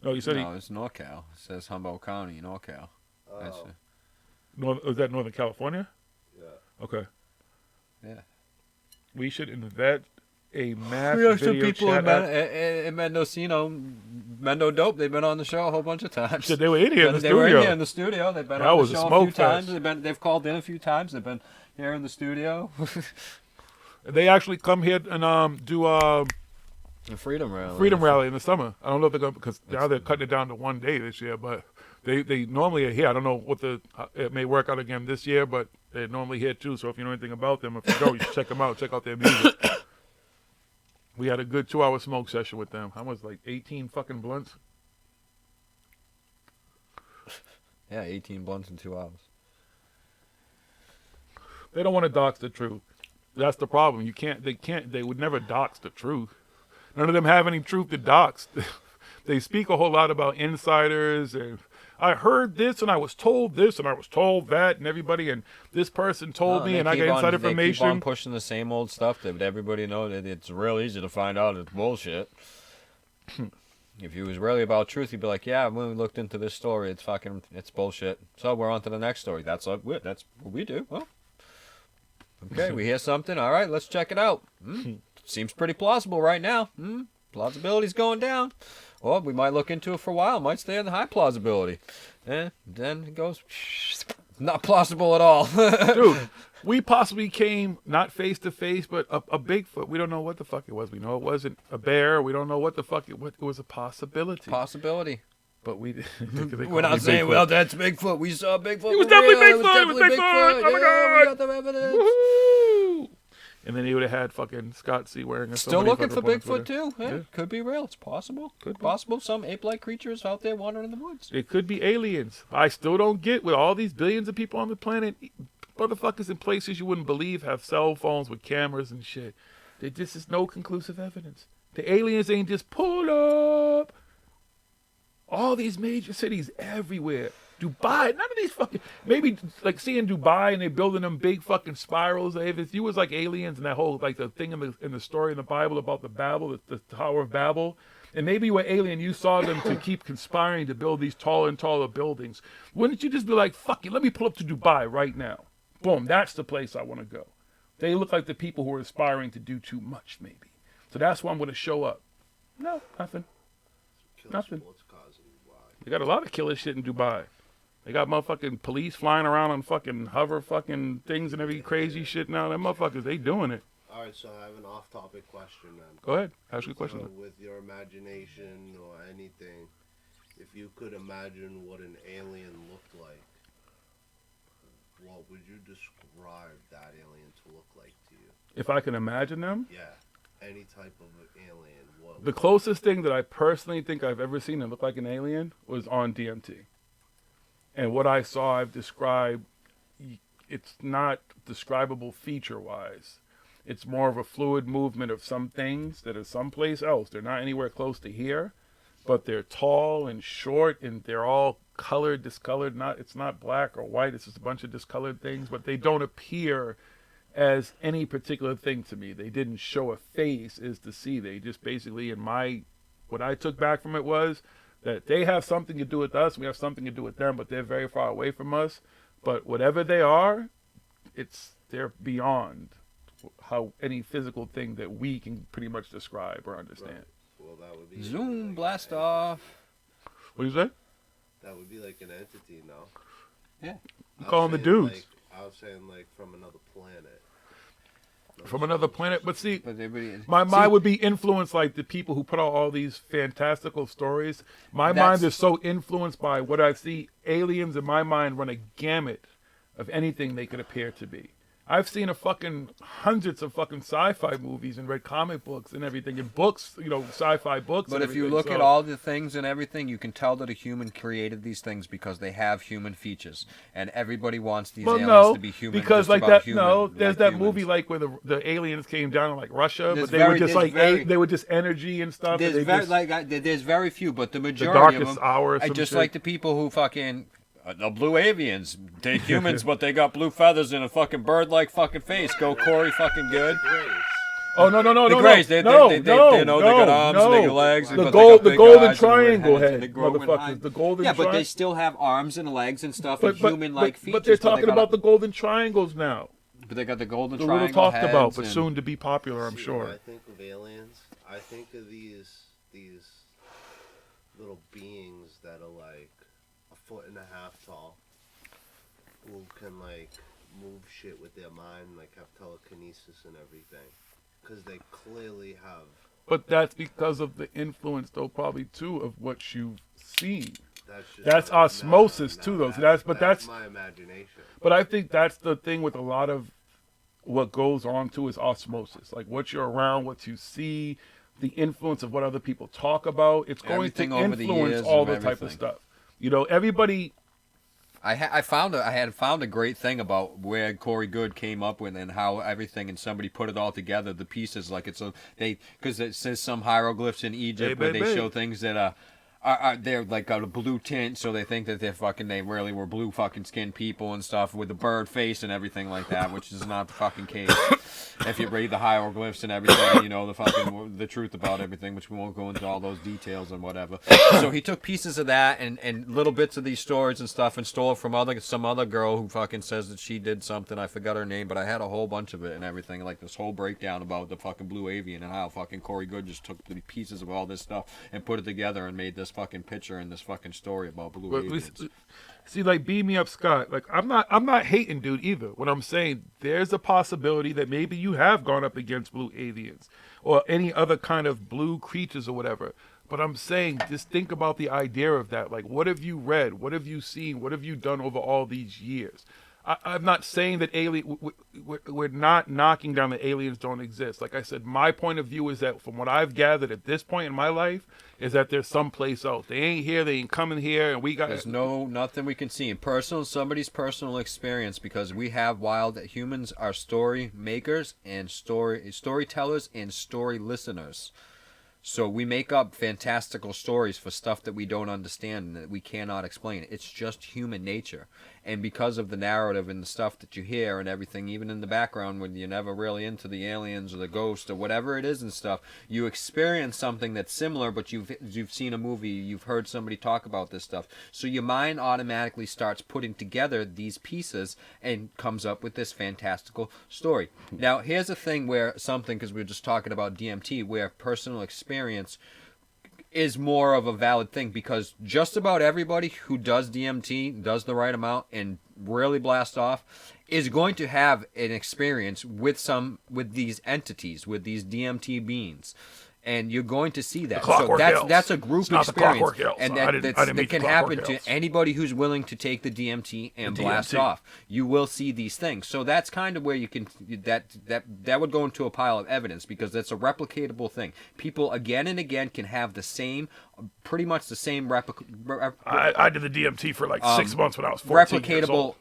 No, you said No, it's NorCal. It says Humboldt County, NorCal. That's Oh, is that Northern California? yeah. Okay. Yeah. We should invent a mass We have some video people chat. in Mendocino, Mendo Dope. They've been on the show a whole bunch of times. Shit, they were in here in the They were in studio. here in the studio. They've been That on the was a show a smoke few times. fest. They've called in a few times. They've been here in the studio. They actually come here and do The Freedom Rally. Freedom Rally in the summer. I don't know if they're going because now they're cutting it down to one day this year, but they normally are here. I don't know what it may work out again this year, but they're normally here too. So if you know anything about them, if you don't, you should check them out. Check out their music. We had a good 2-hour smoke session with them. How much? Like 18 fucking blunts. Yeah, 18 blunts in 2 hours. They don't want to dox the truth. That's the problem. They would never dox the truth. None of them have any truth to dox. They speak a whole lot about insiders and I heard this and I was told this and I was told that and everybody and this person told me and I got inside information. They keep on pushing the same old stuff that everybody knows that it's real easy to find out it's bullshit. If he was really about truth, he'd be like, yeah, when we looked into this story, it's bullshit. So we're on to the next story. That's what we do. Well, okay, we hear something. All right, let's check it out. Seems pretty plausible right now. Plausibility's going down. Or we might look into it for a while. Might stay on the high plausibility. And then it goes, not plausible at all. Dude, we possibly came not face to face, but a Bigfoot. We don't know what the fuck it was. We know it wasn't a bear. We don't know what the fuck it was. It was a possibility. Possibility. But we we're not saying, well, that's Bigfoot. We saw Bigfoot. It was definitely Bigfoot. It was definitely Bigfoot. Oh my Yeah, we God. got the evidence. Woohoo! And then he would have had fucking Scott C wearing a Still looking for fucking Bigfoot Twitter. too. Yeah, Yeah. could be real. It's possible. Could be. Possible. Some ape-like creatures out there wandering in the woods. It could be aliens. I still don't get with all these billions of people on the planet, motherfuckers in places you wouldn't believe have cell phones with cameras and shit. There just is no conclusive evidence. The aliens ain't just pulled up. All these major cities everywhere. Dubai, none of these fucking, maybe like seeing Dubai and they building them big fucking spirals. If you was like aliens and that whole, like the thing in the story in the Bible about the Babel, the Tower of Babel, and maybe you were alien, you saw them to keep conspiring to build these taller and taller buildings. Wouldn't you just be like, fuck it, let me pull up to Dubai right now. Boom, that's the place I want to go. They look like the people who are aspiring to do too much, maybe. So that's why I'm going to show up. No, nothing. Nothing. They got a lot of killer shit in Dubai. They got motherfucking police flying around on fucking hover fucking things and every crazy shit now. Them motherfuckers, they doing it. All right, so I have an off-topic question then. Go ahead, ask your question. So with your imagination or anything, if you could imagine what an alien looked like, what would you describe that alien to look like to you? If I can imagine them? Yeah, any type of alien. What The closest thing that I personally think I've ever seen that looked like an alien was on DMT. And what I saw, I've described, it's not describable feature-wise. It's more of a fluid movement of some things that are someplace else. They're not anywhere close to here, but they're tall and short, and they're all colored, discolored. It's not black or white. It's just a bunch of discolored things, but they don't appear as any particular thing to me. They didn't show a face as to see. They just basically, what I took back from it was that they have something to do with us, we have something to do with them, but they're very far away from us. But whatever they are, they're beyond how any physical thing that we can pretty much describe or understand. Right. Well, that would be Zoom, like blast off. What do you say? That would be like an entity, no? Yeah. You call them the dudes. I was saying like from another planet. From another planet, but see, But my mind would be influenced like the people who put out all these fantastical stories. My mind is so influenced by what I see. Aliens in my mind run a gamut of anything they could appear to be. I've seen hundreds of fucking sci-fi movies and read comic books and everything, and books, sci-fi books. But if you look at all the things and everything, you can tell that a human created these things because they have human features, and everybody wants these aliens to be human. Because just like about that, human, there's like that humans. movie like where the aliens came down like Russia, There's but they were very- just there's like very- they were just energy and stuff. There's and there's very few, but the majority Darkest of them, Hour or some just shit. like the people who fucking the blue avians, they're humans, but they got blue feathers and a fucking bird-like fucking face. Go Corey, fucking good. Oh no! The Greys, they got arms and they got legs. The but they gold, got the big golden eyes and red triangle heads and head, they grow in height. motherfuckers. The golden. Yeah, but they triangle. still have arms and legs and stuff and human-like features. But they're they talking got about the golden triangles now. But they got the golden The little triangle talked about, heads but and- soon to be popular, I'm sure. When I think of aliens, I think of these little beings that are like 1.5 feet tall, who can like move shit with their mind, like have telekinesis and everything, because they clearly have. But that's because of the influence, though, probably too, of what you've seen. That's That's osmosis too, though. So that's my imagination. But I think that's the thing with a lot of what goes on too is osmosis. Like what you're around, what you see, the influence of what other people talk about. It's going Everything to over the influence years all of the type of everything. stuff. Everybody. I had found a great thing about where Corey Good came up with and how everything and somebody put it all together, the pieces, like because it says some hieroglyphs in Egypt where they show things that they're like got a blue tint, so they think that they really were blue fucking skinned people and stuff with the bird face and everything like that, which is not the fucking case. If you read the hieroglyphs and everything, you know the truth about everything, which we won't go into all those details and whatever. So he took pieces of that and little bits of these stories and stuff and stole it from some other girl who fucking says that she did something. I forgot her name, but I had a whole bunch of it and everything, like this whole breakdown about the fucking blue avian and how fucking Corey Good just took the pieces of all this stuff and put it together and made this fucking picture and this fucking story about blue avians. See, like, beam me up, Scott. Like, I'm not hating, dude, either. What I'm saying, there's a possibility that maybe you have gone up against blue avians or any other kind of blue creatures or whatever. But I'm saying, just think about the idea of that. Like, what have you read? What have you seen? What have you done over all these years? I'm not saying that we're not knocking down that aliens don't exist. Like I said, my point of view is that from what I've gathered at this point in my life is that there's someplace else. They ain't here. They ain't coming here. And there's nothing we can see in somebody's personal experience, because we have humans are story makers and storytellers and story listeners. So we make up fantastical stories for stuff that we don't understand and that we cannot explain. It's just human nature. And because of the narrative and the stuff that you hear and everything, even in the background when you're never really into the aliens or the ghost or whatever it is and stuff, you experience something that's similar, but you've seen a movie, you've heard somebody talk about this stuff. So your mind automatically starts putting together these pieces and comes up with this fantastical story. Now, here's a thing because we were just talking about DMT, where personal experience is more of a valid thing, because just about everybody who does DMT, does the right amount, and really blast off, is going to have an experience with these entities, with these DMT beings. And you're going to see that. So that's a group experience, and that can happen to anybody who's willing to take the DMT and blast off. You will see these things. So that's kind of where you can that would go into a pile of evidence, because that's a replicatable thing. People again and again can have pretty much the same I did the DMT for like 6 months when I was 14 years old.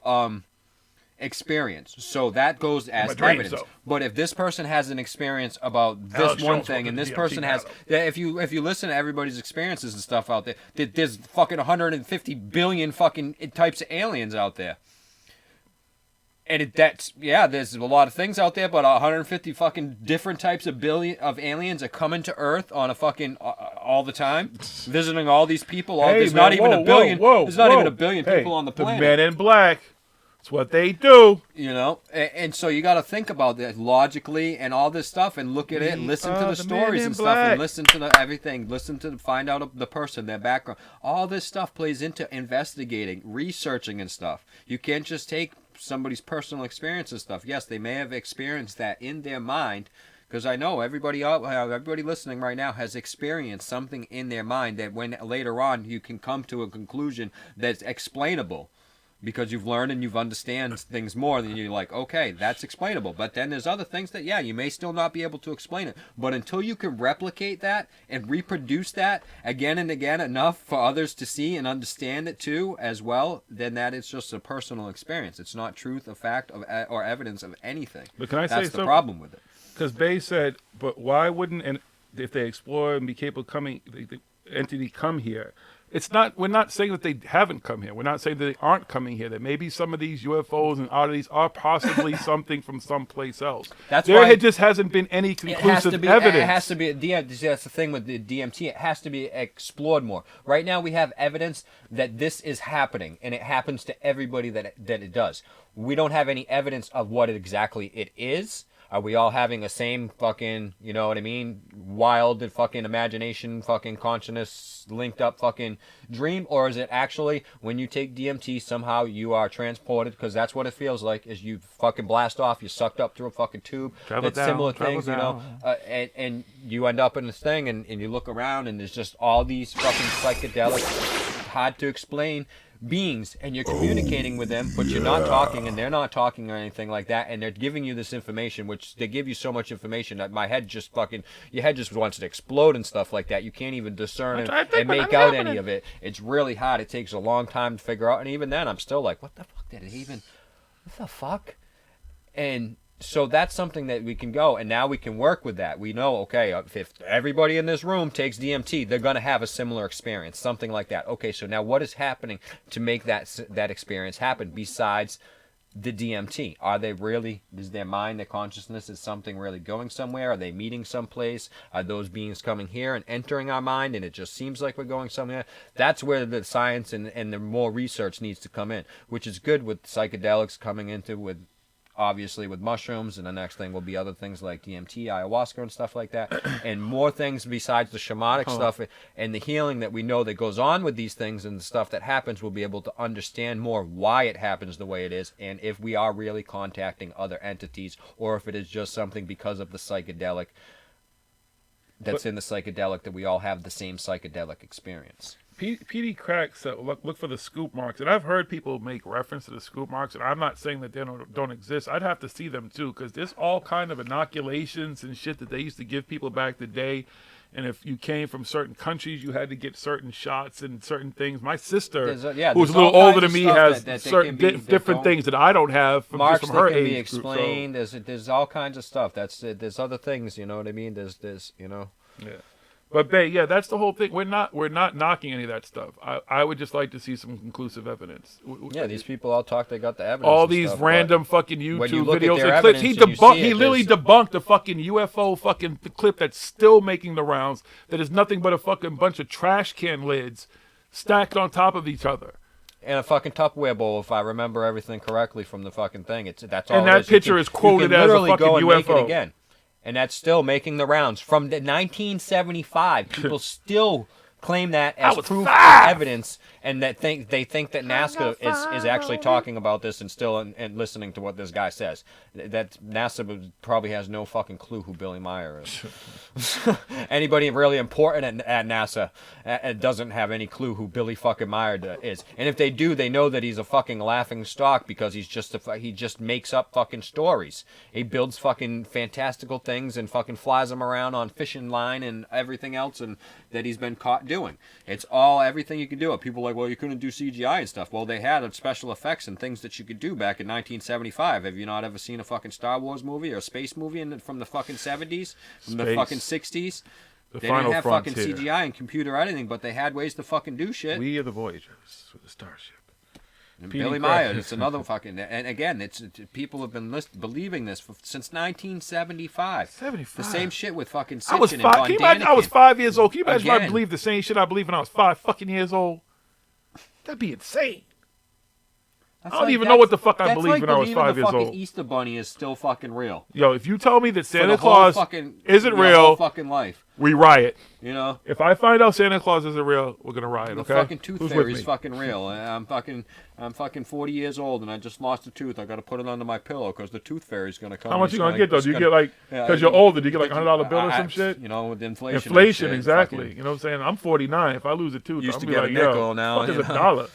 Experience. So that goes as evidence. But if this person has an experience about this one thing, and this person has, if you listen to everybody's experiences and stuff out there, there's fucking 150 billion fucking types of aliens out there. And there's a lot of things out there, but 150 fucking different types of aliens are coming to Earth on a fucking all the time, visiting all these people. There's not even a billion people on the planet. The Men in Black. It's what they do. And so you got to think about that logically and all this stuff, and look at it and listen to the stories and stuff, and listen to everything, find out the person, their background. All this stuff plays into investigating, researching and stuff. You can't just take somebody's personal experience and stuff. Yes, they may have experienced that in their mind, because I know everybody listening right now has experienced something in their mind that when later on you can come to a conclusion that's explainable. Because you've learned and you've understand things more, than you're like, okay, that's explainable. But then there's other things that, you may still not be able to explain it. But until you can replicate that and reproduce that again and again enough for others to see and understand it too as well, then that is just a personal experience. It's not truth, a fact, or evidence of anything. But can I say that's the problem with it. Because Bay said, but why wouldn't, and if they explore and be capable of coming, the entity come here? We're not saying that they haven't come here. We're not saying that they aren't coming here. That maybe some of these UFOs and oddities are possibly something from someplace else. There just hasn't been any conclusive evidence. It has to be. That's the thing with the DMT. It has to be explored more. Right now, we have evidence that this is happening, and it happens to everybody that it does. We don't have any evidence of what exactly it is. Are we all having the same fucking, you know what I mean, wild fucking imagination, fucking consciousness linked up fucking dream? Or is it actually, when you take DMT, somehow you are transported, because that's what it feels like, is you fucking blast off, you're sucked up through a fucking tube. Similar things, and you end up in this thing, and you look around, and there's just all these fucking psychedelic, hard to explain beings, and you're communicating with them, but you're not talking, and they're not talking or anything like that, and they're giving you this information, which they give you so much information that your head just wants to explode and stuff like that. You can't even discern and make out any of it. It's really hard. It takes a long time to figure out, and even then I'm still like, what the fuck? So that's something that we can go, and now we can work with that. We know, okay, if everybody in this room takes DMT, they're going to have a similar experience, something like that. Okay, so now what is happening to make that experience happen besides the DMT? Are they really, is their mind, their consciousness, is something really going somewhere? Are they meeting someplace? Are those beings coming here and entering our mind, and it just seems like we're going somewhere? That's where the science and the more research needs to come in, which is good with psychedelics coming into with, obviously, with mushrooms, and the next thing will be other things like DMT, ayahuasca, and stuff like that, and more things besides the shamanic stuff and the healing that we know that goes on with these things and the stuff that happens. We'll be able to understand more why it happens the way it is, and if we are really contacting other entities, or if it is just something because of the psychedelic that's in the psychedelic, that we all have the same psychedelic experience. PD Crack said, look for the scoop marks. And I've heard people make reference to the scoop marks, and I'm not saying that they don't exist. I'd have to see them, too, because there's all kind of inoculations and shit that they used to give people back the day. And if you came from certain countries, you had to get certain shots and certain things. My sister, who's a little older than me, has certain different things that I don't have from marks just from her that can age be explained. group, so. There's all kinds of stuff. There's other things, you know what I mean? There's you know. Yeah. But yeah, that's the whole thing. We're not knocking any of that stuff. I would just like to see some conclusive evidence. Yeah, these people all talk. They got the evidence. All these random fucking YouTube videos and clips. He literally debunked debunked a fucking UFO fucking clip that's still making the rounds. That is nothing but a fucking bunch of trash can lids stacked on top of each other. And a fucking Tupperware bowl, if I remember everything correctly from the fucking thing. That's all. And that picture is quoted as a fucking UFO. Make it again. And that's still making the rounds. From 1975, people still claim that as proof and evidence, and that they think that NASA is actually talking about this and still and listening to what this guy says. That NASA probably has no fucking clue who Billy Meyer is. Anybody really important at NASA doesn't have any clue who Billy fucking Meyer is. And if they do, they know that he's a fucking laughing stock because he just makes up fucking stories. He builds fucking fantastical things and fucking flies them around on fishing line and everything else, and that he's been caught doing. It's all everything you can do. People are like, well, you couldn't do CGI and stuff. Well, they had special effects and things that you could do back in 1975. Have you not ever seen a fucking Star Wars movie or a space movie from the fucking 70s, from the fucking 60s? They didn't have fucking CGI and computer editing, but they had ways to fucking do shit. We are the Voyagers with the Starship. And Billy Meyer, it's another fucking, and again, it's people have been believing this since 1975. 75. The same shit with fucking Sitchin I was and 5. Von Can you imagine? I was 5 years old. Can you imagine if I believed the same shit I believed when I was 5 fucking years old? That'd be insane. I don't even know what the fuck I believed when I was 5 years old. The fucking Easter Bunny is still fucking real. Yo, if you tell me that Santa Claus isn't real, whole fucking life, we riot. You know, if I find out Santa Claus isn't real, we're gonna riot. The okay? fucking tooth fairy's fucking real. I'm fucking 40 years old and I just lost a tooth. I got to put it under my pillow because the tooth fairy's gonna come. How much you gonna get though? Do you get like because you're older? Do you get like $100 bill or some shit? You know, with inflation. Inflation, exactly. You know what I'm saying? I'm 49. If I lose a tooth, used I'll to be get like, a nickel yo, now. Fuck is $1?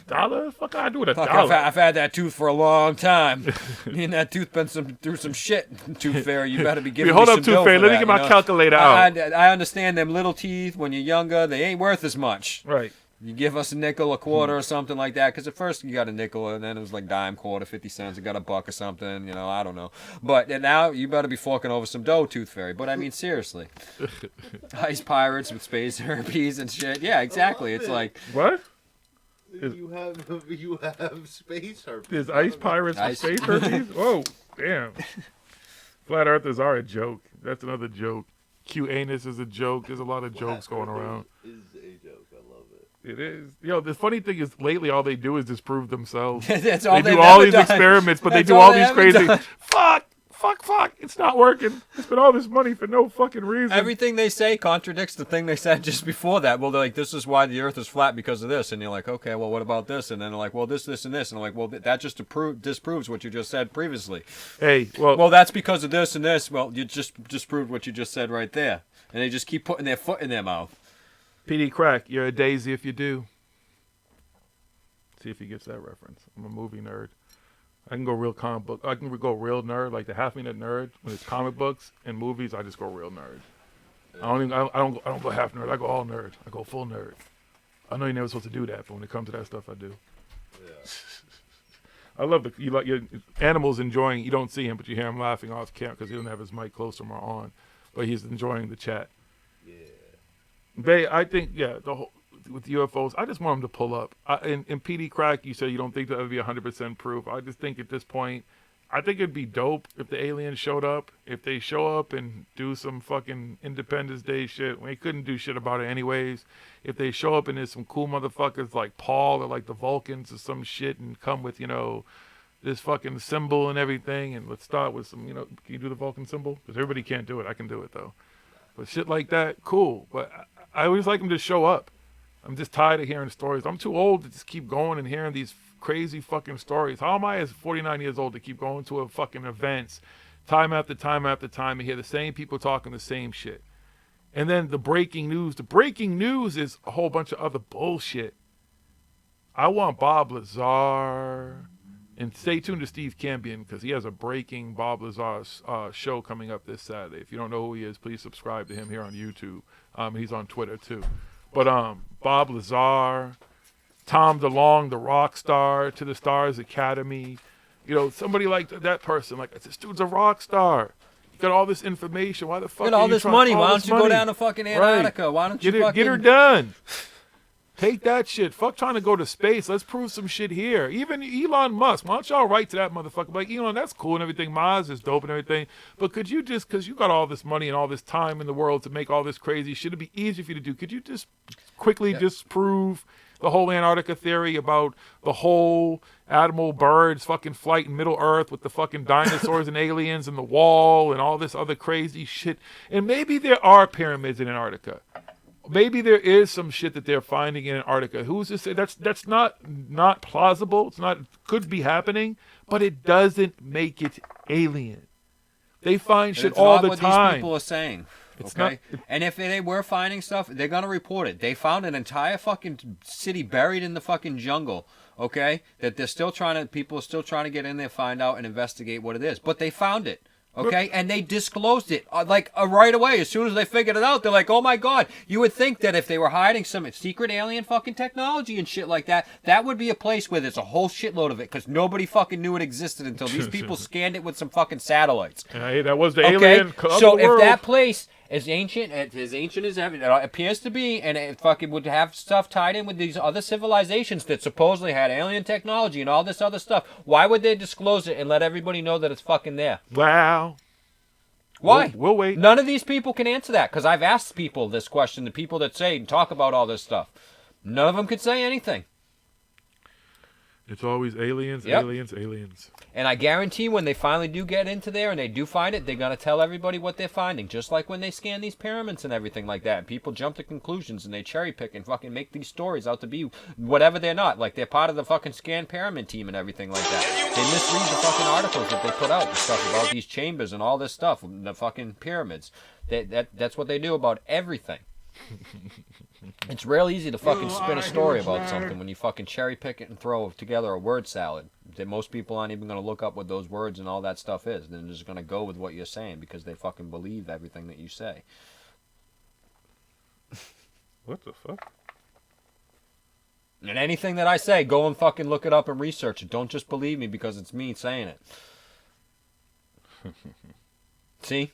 $1? Fuck, I do with $1. I've had that tooth for a long time. Me and that tooth been through some shit. Tooth fairy, you better be giving me some dough. Hold up, tooth fairy. Let me get my calculator out. I understand them little teeth when you're younger, they ain't worth as much. Right. You give us a nickel, a quarter, or something like that. Because at first you got a nickel, and then it was like dime, quarter, 50 cents. You got a buck or something. You know, I don't know. But now you better be forking over some dough, tooth fairy. But I mean, seriously, ice pirates with space herpes and shit. Yeah, exactly. It's like what? You have space herpes. There's ice pirates with space herpes. Whoa, damn. Flat earthers are a joke. That's another joke. Q-anus is a joke. There's a lot of jokes going around. Is a joke. I love it. It is. Yo, the funny thing is, lately all they do is disprove themselves. That's all they do all these experiments, but they do all these crazy. Fuck. It's not working. They spent all this money for no fucking reason. Everything they say contradicts the thing they said just before that. Well, they're like, this is why the Earth is flat because of this, and you're like, okay, well, what about this? And then they're like, well, this, and this, and I'm like, well, that just disproves what you just said previously. Hey, well, that's because of this and this. Well, you just disproved what you just said right there, and they just keep putting their foot in their mouth. PD Crack, you're a daisy if you do. See if he gets that reference. I'm a movie nerd. I can go real comic book. I can go real nerd, like the half-minute nerd. When it's comic books and movies, I just go real nerd. I don't go half nerd. I go all nerd. I go full nerd. I know you're never supposed to do that, but when it comes to that stuff, I do. Yeah. I love you like your animals enjoying. You don't see him, but you hear him laughing off camera because he doesn't have his mic close or on, but he's enjoying the chat. Yeah. Bay, I think the whole with UFOs, I just want them to pull up. In PD Crack, you said you don't think that would be 100% proof. I just think at this point, I think it'd be dope if the aliens showed up. If they show up and do some fucking Independence Day shit, we couldn't do shit about it anyways. If they show up and there's some cool motherfuckers like Paul or like the Vulcans or some shit and come with, this fucking symbol and everything, and let's start with some, can you do the Vulcan symbol? Because everybody can't do it. I can do it, though. But shit like that, cool. But I always like them to show up. I'm just tired of hearing stories. I'm too old to just keep going and hearing these crazy fucking stories. How am I as 49 years old to keep going to a fucking events time after time after time and hear the same people talking the same shit? And then the breaking news. The breaking news is a whole bunch of other bullshit. I want Bob Lazar. And stay tuned to Steve Cambion because he has a breaking Bob Lazar show coming up this Saturday. If you don't know who he is, please subscribe to him here on YouTube. He's on Twitter too. But Bob Lazar, Tom DeLonge, the rock star, To the Stars Academy. Somebody like that person. Like, this dude's a rock star. You got all this information. Why the fuck got all this money. Why don't you go down to fucking Antarctica? Right. Why don't you get her done? Take that shit. Fuck trying to go to space. Let's prove some shit here. Even Elon Musk. Why don't y'all write to that motherfucker? Like, Elon, that's cool and everything. Mars is dope and everything. But could you just, because you got all this money and all this time in the world to make all this crazy shit, it'd be easy for you to do. Could you just quickly disprove the whole Antarctica theory about the whole animal birds fucking flight in Middle Earth with the fucking dinosaurs and aliens and the wall and all this other crazy shit? And maybe there are pyramids in Antarctica. Maybe there is some shit that they're finding in Antarctica. Who's to say that's not plausible? It's not, could be happening, but it doesn't make it alien. They find shit all the time. It's not what these people are saying. It's okay, not, and if they were finding stuff, they're gonna report it. They found an entire fucking city buried in the fucking jungle. Okay, that people are still trying to get in there, find out, and investigate what it is. But they found it. Okay, and they disclosed it right away. As soon as they figured it out, they're like, oh my God. You would think that if they were hiding some secret alien fucking technology and shit like that, that would be a place where there's a whole shitload of it because nobody fucking knew it existed until these people scanned it with some fucking satellites. Hey, that was the alien. So if that place as ancient as it appears to be, and it fucking would have stuff tied in with these other civilizations that supposedly had alien technology and all this other stuff, why would they disclose it and let everybody know that it's fucking there? Wow. Why? We'll wait. None of these people can answer that because I've asked people this question, the people that say and talk about all this stuff. None of them could say anything. It's always aliens, Yep. aliens. And I guarantee when they finally do get into there and they do find it, they're going to tell everybody what they're finding. Just like when they scan these pyramids and everything like that. And people jump to conclusions and they cherry pick and fucking make these stories out to be whatever they're not. Like they're part of the fucking scan pyramid team and everything like that. They misread the fucking articles that they put out and stuff about these chambers and all this stuff, the fucking pyramids. That's what they do about everything. It's real easy to fucking spin a story about something when you fucking cherry pick it and throw together a word salad. That most people aren't even going to look up what those words and all that stuff is. They're just going to go with what you're saying because they fucking believe everything that you say. What the fuck? And anything that I say, go and fucking look it up and research it. Don't just believe me because it's me saying it. See?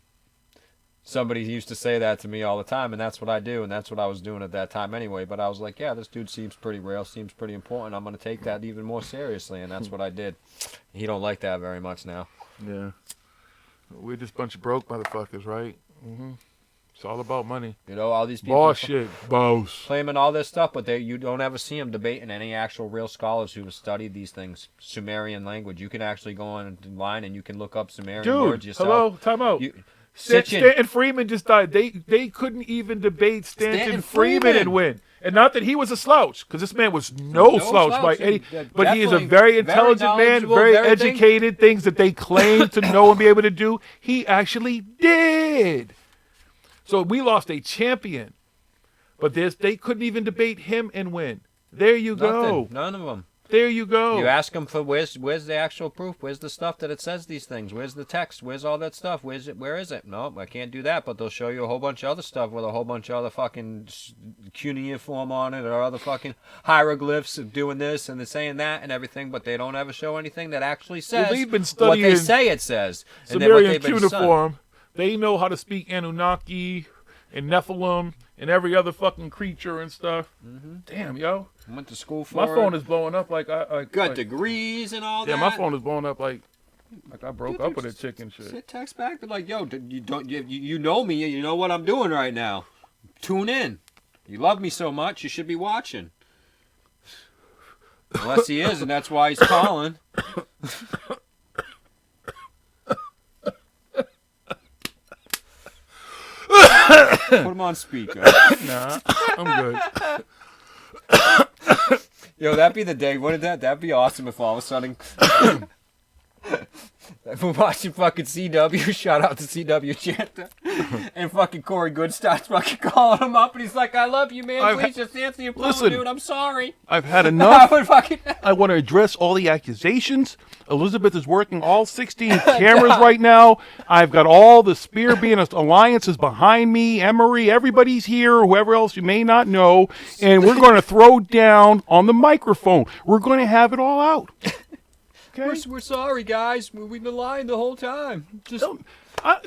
Somebody used to say that to me all the time, and that's what I do, and that's what I was doing at that time anyway. But I was like, yeah, this dude seems pretty real, seems pretty important. I'm going to take that even more seriously, and that's what I did. He don't like that very much now. Yeah. We're just a bunch of broke motherfuckers, right? Mm-hmm. It's all about money. All these people boss shit, boss. claiming all this stuff, but you don't ever see them debating any actual real scholars who have studied these things. Sumerian language. You can actually go online and you can look up Sumerian words yourself. Hello, time out. Stanton Freeman just died. They couldn't even debate Stanton Freeman and win. And not that he was a slouch, because this man was no slouch by any. But he is a very intelligent man, very educated. Things that they claim to know and be able to do, he actually did. So we lost a champion. But they couldn't even debate him and win. There you go. None of them. There you go. You ask them for where's the actual proof? Where's the stuff that it says these things? Where's the text? Where's all that stuff? Where is it? No, I can't do that. But they'll show you a whole bunch of other stuff with a whole bunch of other fucking cuneiform on it, or other fucking hieroglyphs of doing this and they're saying that and everything. But they don't ever show anything that actually says they've been what studying they say it says. Sumerian cuneiform. They know how to speak Anunnaki and Nephilim and every other fucking creature and stuff. Damn, yo. I went to school for my phone is blowing up like I got degrees and all that. Yeah, my phone is blowing up like I broke up with a chick and shit. Text back, but like, yo, you know me, you know what I'm doing right now. Tune in. You love me so much, you should be watching. Unless he is, and that's why he's calling. Put him on speaker. Nah, I'm good. Yo, that'd be the day. That'd be awesome if all of a sudden we're watching fucking CW. Shout out to CW Chanta. And fucking Corey Good starts fucking calling him up, and he's like, "I love you, man. Please just answer your phone, dude. I'm sorry. I've had enough. I want to address all the accusations. Elizabeth is working all 16 cameras right now. I've got all the Spear being alliances behind me. Emery, everybody's here. Whoever else you may not know, and we're going to throw down on the microphone. We're going to have it all out." Okay? We're sorry, guys. We've been lying the whole time. Just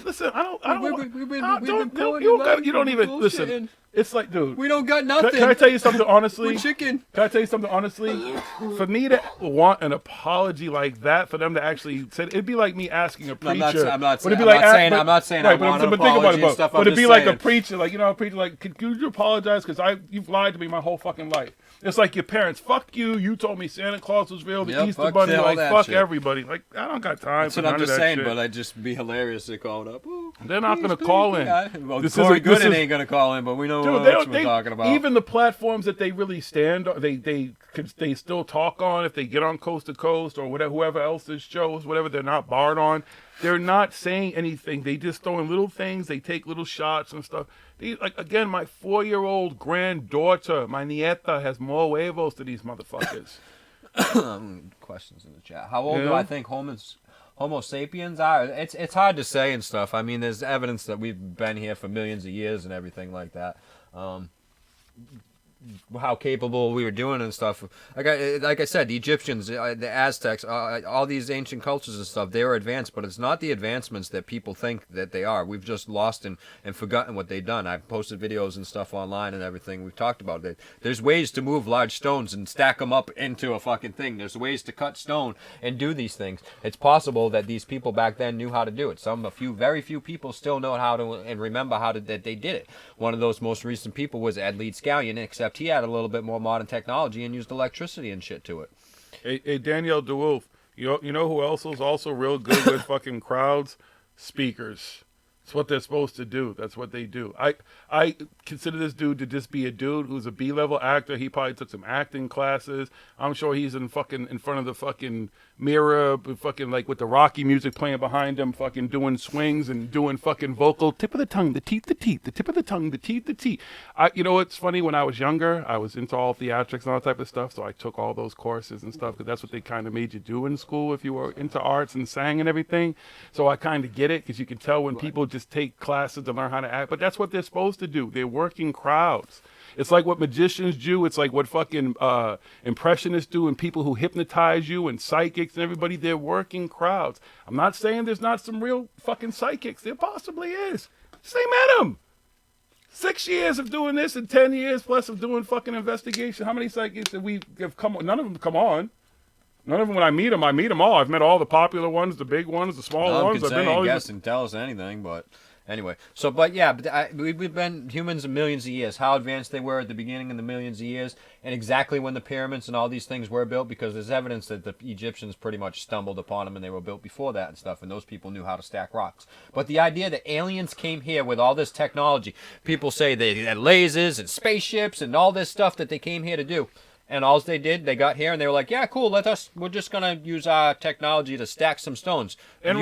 listen. I don't. We've been pulling you don't even bullshitting. listen. It's like, dude. We don't got nothing. Can I tell you something honestly? We're chicken. Can I tell you something honestly? For me to want an apology like that, for them to actually say, it'd be like me asking a preacher. I'm not saying I want an apology and stuff. But it'd be like a preacher, like, a preacher, like, could you apologize because you've lied to me my whole fucking life. It's like your parents, fuck you. You told me Santa Claus was real. The Easter Bunny, like, fuck shit. Everybody. Like, I don't got time for none of that shit. That's what I'm just saying, but I'd just be hilarious to call it up. Ooh, they're not going to call in. Well, Corey Gooden ain't going to call in, but we know what we're talking about. Even the platforms that they really stand on, they still talk on. If they get on Coast to Coast or whatever, whoever else's shows, whatever, they're not barred on. They're not saying anything. They just throw in little things. They take little shots and stuff. Like, again, my 4-year-old granddaughter, my nieta, has more huevos to these motherfuckers. Questions in the chat. How old do I think Homo sapiens are? It's hard to say and stuff. I mean, there's evidence that we've been here for millions of years and everything like that. How capable we were doing and stuff. Like I said, the Egyptians, the Aztecs, all these ancient cultures and stuff, they were advanced, but it's not the advancements that people think that they are. We've just lost and forgotten what they've done. I've posted videos and stuff online and everything. We've talked about it. There's ways to move large stones and stack them up into a fucking thing. There's ways to cut stone and do these things. It's possible that these people back then knew how to do it. Very few people still know how to and remember that they did it. One of those most recent people was Ed Lead Scallion, except he had a little bit more modern technology and used electricity and shit to it. Hey Danielle DeWolf, you know who else was also real good with fucking crowds? Speakers. It's what they're supposed to do. That's what they do. I consider this dude to just be a dude who's a B-level actor. He probably took some acting classes. I'm sure he's in front of the fucking mirror, fucking like with the Rocky music playing behind him, fucking doing swings and doing fucking vocal tip of the tongue, the teeth, the tip of the tongue, the teeth, the teeth. You know what's funny? When I was younger, I was into all theatrics and all that type of stuff, so I took all those courses and stuff because that's what they kind of made you do in school if you were into arts and sang and everything. So I kind of get it because you can tell when people just take classes to learn how to act, but that's what they're supposed to do. They're working crowds. It's like what magicians do. It's like what fucking impressionists do and people who hypnotize you and psychics and everybody. They're working crowds. I'm not saying there's not some real fucking psychics. There possibly is. Just ain't met them. 6 years of doing this and 10 years plus of doing fucking investigation. How many psychics have we have come on? None of them come on. None of them, when I meet them all. I've met all the popular ones, the big ones, the small ones. I've been all guess and tell us anything, but anyway. So, but yeah, we've been humans millions of years. How advanced they were at the beginning of the millions of years, and exactly when the pyramids and all these things were built, because there's evidence that the Egyptians pretty much stumbled upon them and they were built before that and stuff, and those people knew how to stack rocks. But the idea that aliens came here with all this technology, people say they had lasers and spaceships and all this stuff that they came here to do. And all they did, they got here and they were like, yeah, cool, we're just going to use our technology to stack some stones. And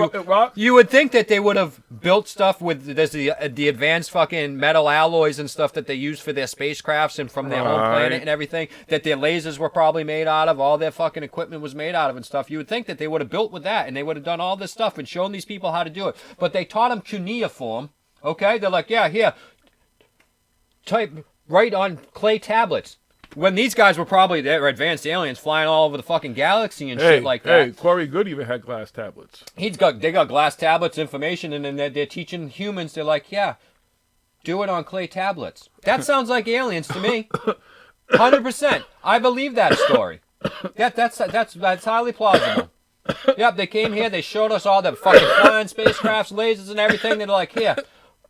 you would think that they would have built stuff with the advanced fucking metal alloys and stuff that they use for their spacecrafts and from their home planet and everything, that their lasers were probably made out of, all their fucking equipment was made out of and stuff. You would think that they would have built with that and they would have done all this stuff and shown these people how to do it. But they taught them cuneiform, okay? They're like, yeah, here, write on clay tablets. When these guys were probably they're advanced aliens flying all over the fucking galaxy and shit like that. Hey, Corey Good even had glass tablets. They got glass tablets, information, and then they're teaching humans. They're like, yeah, do it on clay tablets. That sounds like aliens to me. 100%. I believe that story. That's highly plausible. Yep, they came here. They showed us all the fucking flying spacecrafts, lasers, and everything. They're like, here,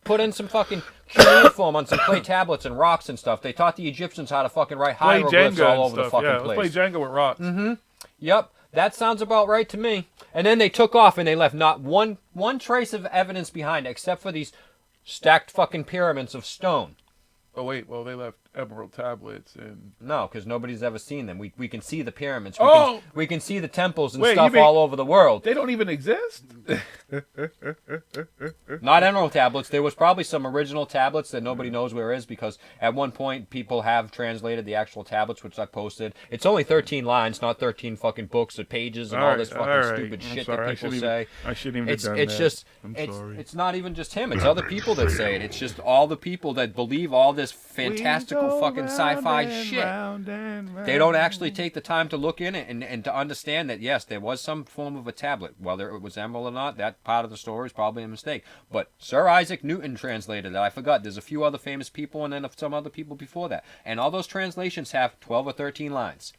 put in some fucking cuneiform on some clay tablets and rocks and stuff. They taught the Egyptians how to fucking write hieroglyphs all over the fucking place. Let's play Jenga with rocks. Mm-hmm. Yep, that sounds about right to me. And then they took off and they left not one trace of evidence behind except for these stacked fucking pyramids of stone. Oh wait, well they left emerald tablets and no, because nobody's ever seen them. We can see the pyramids. We can see the temples and Wait, stuff all over the world. They don't even exist. Not emerald tablets. There was probably some original tablets that nobody knows where is because at one point people have translated the actual tablets, which I posted. It's only 13 lines, not 13 fucking books or pages and all this fucking stupid shit that people say. I shouldn't even have done it's that. just I'm sorry. it's not even just him. It's other people that say it. It's just all the people that believe all this fantastical fucking sci-fi shit. They don't actually take the time to look in it and to understand that yes, there was some form of a tablet, whether it was emerald or not. That part of the story is probably a mistake. But Sir Isaac Newton translated it. I forgot. There's a few other famous people and then some other people before that. And all those translations have 12 or 13 lines.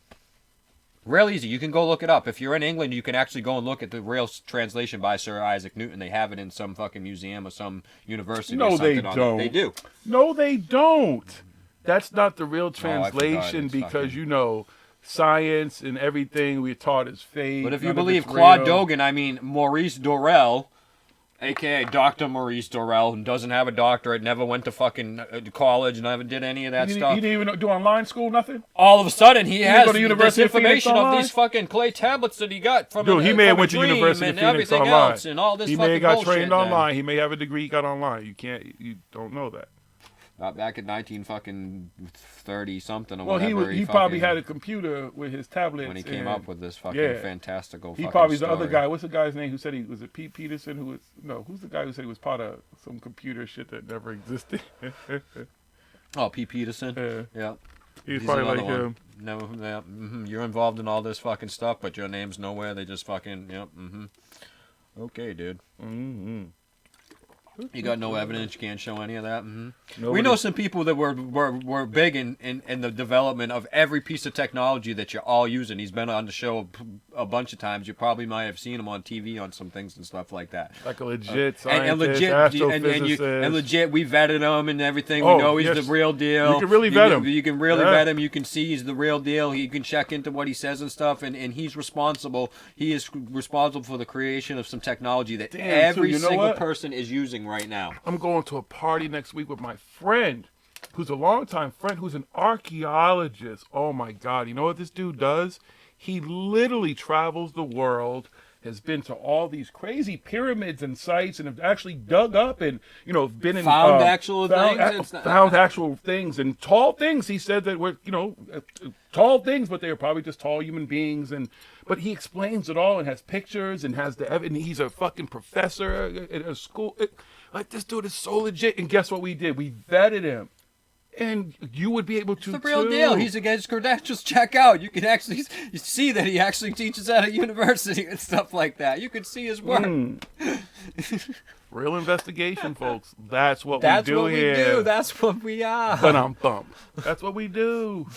Real easy. You can go look it up. If you're in England, you can actually go and look at the real translation by Sir Isaac Newton. They have it in some fucking museum or some university. No, or something they don't. They do. No, they don't. That's not the real translation because, you know, science and everything we're taught is fake. But if you believe Claude Dogan, I mean Maurice Dorel, a.k.a. Dr. Maurice Dorel, who doesn't have a doctorate, never went to fucking college, never did any of that stuff. He didn't even do online school, nothing? All of a sudden, he has go to University this information of these fucking clay tablets that he got from he may have went to University of Phoenix everything online. Else and all this he may have got trained online. He may have a degree he got online. You don't know that. Not back in 1930 something or well, whatever. He probably had a computer with his tablets when he came up with this fucking fantastical. He probably the other guy. What's the guy's name who said he was it? Pete Peterson? Who's the guy who said he was part of some computer shit that never existed? Oh, Pete Peterson. Yeah. He's probably like him. No, you're involved in all this fucking stuff, but your name's nowhere. They just fucking Okay, dude. Mm-hmm. You got no evidence. You can't show any of that. We know some people that were big in the development of every piece of technology that you're all using. He's been on the show a bunch of times. You probably might have seen him on TV on some things and stuff like that. Like a legit scientist, and legit, astrophysicist. and legit, we vetted him and everything. We know he's the real deal. You can really vet him. You can really vet him. You can see he's the real deal. You can check into what he says and stuff. And he's responsible. He is responsible for the creation of some technology that every single person is using right now. I'm going to a party next week with my friend, who's a longtime friend, who's an archaeologist. Oh my God. You know what this dude does? He literally travels the world, has been to all these crazy pyramids and sites, and have actually dug up and, been in... Found actual things? Found actual things and tall things. He said that were, tall things, but they were probably just tall human beings. But he explains it all and has pictures and has and he's a fucking professor at a school. This dude is so legit. And guess what we did? We vetted him. And you would be able to, it's the real deal. He's against credentials. Check out. You can actually see that he actually teaches at a university and stuff like that. You can see his work. Real investigation, folks. That's what we do here. That's what we are. But I'm bummed. That's what we do.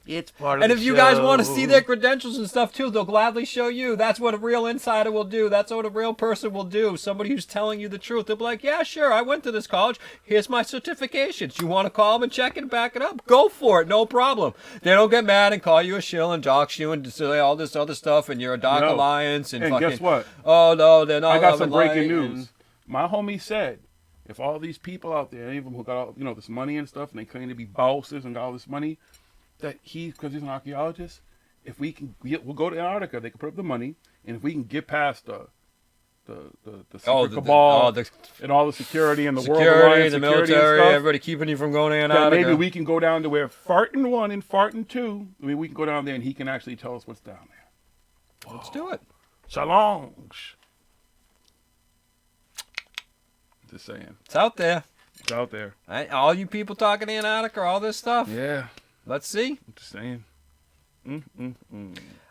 It's part of and the if show. you guys want to see their credentials and stuff too, they'll gladly show you. That's what a real insider will do. That's what a real person will do. Somebody who's telling you the truth. They'll be like, yeah, sure, I went to this college. Here's my certifications. You want to call them and check it and back it up? Go for it. No problem. They don't get mad and call you a shill and dox you and say all this other stuff and you're a Dark Alliance and fucking... guess what? Oh, no, they're not. I got some breaking news. My homie said, if all these people out there, any of them who got all, this money and stuff, and they claim to be bosses and got all this money, that because he's an archaeologist, if we can, we'll go to Antarctica. They can put up the money, and if we can get past the secret cabal and all the security and the World Alliance the security military, and stuff, everybody keeping you from going to that Antarctica. maybe we can go down to where farting 1 and farting 2. I mean, we can go down there and he can actually tell us what's down there. Let's do it. Challenge. Just saying. It's out there. It's out there. All you people talking Antarctica, all this stuff. Yeah. Let's see. I'm just saying.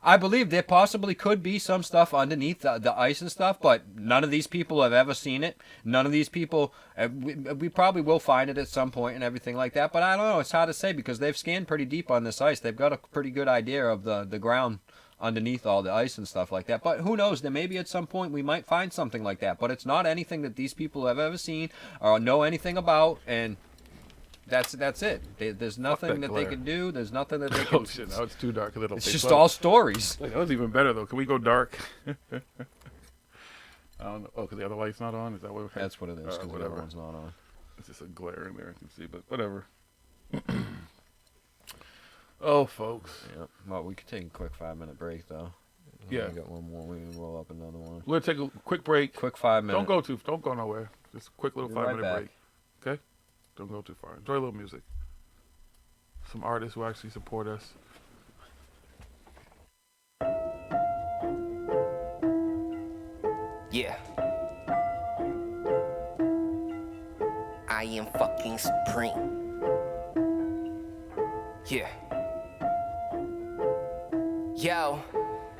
I believe there possibly could be some stuff underneath the ice and stuff, but none of these people have ever seen it. None of these people, we probably will find it at some point and everything like that, but I don't know. It's hard to say because they've scanned pretty deep on this ice. They've got a pretty good idea of the ground underneath all the ice and stuff like that. But who knows? There maybe at some point we might find something like that, but it's not anything that these people have ever seen or know anything about, and that's it. There's nothing that they can do. There's nothing that they can... Oh shit, now it's too dark. It's just all stories. That was even better though. Can we go dark? I don't know. Oh, because the other light's not on? Is that what? That's what it is, because the other one's not on. It's just a glare in there, I can see, but whatever. Oh, folks. Yep. Well, we could take a quick 5-minute break, though. Yeah. We got one more. We can roll up another one. We're going to take a quick break. Quick 5 minutes. Don't go nowhere. Just a quick little 5-minute break. Okay? Don't go too far. Enjoy a little music. Some artists who actually support us. Yeah. I am fucking supreme. Yeah. Yo,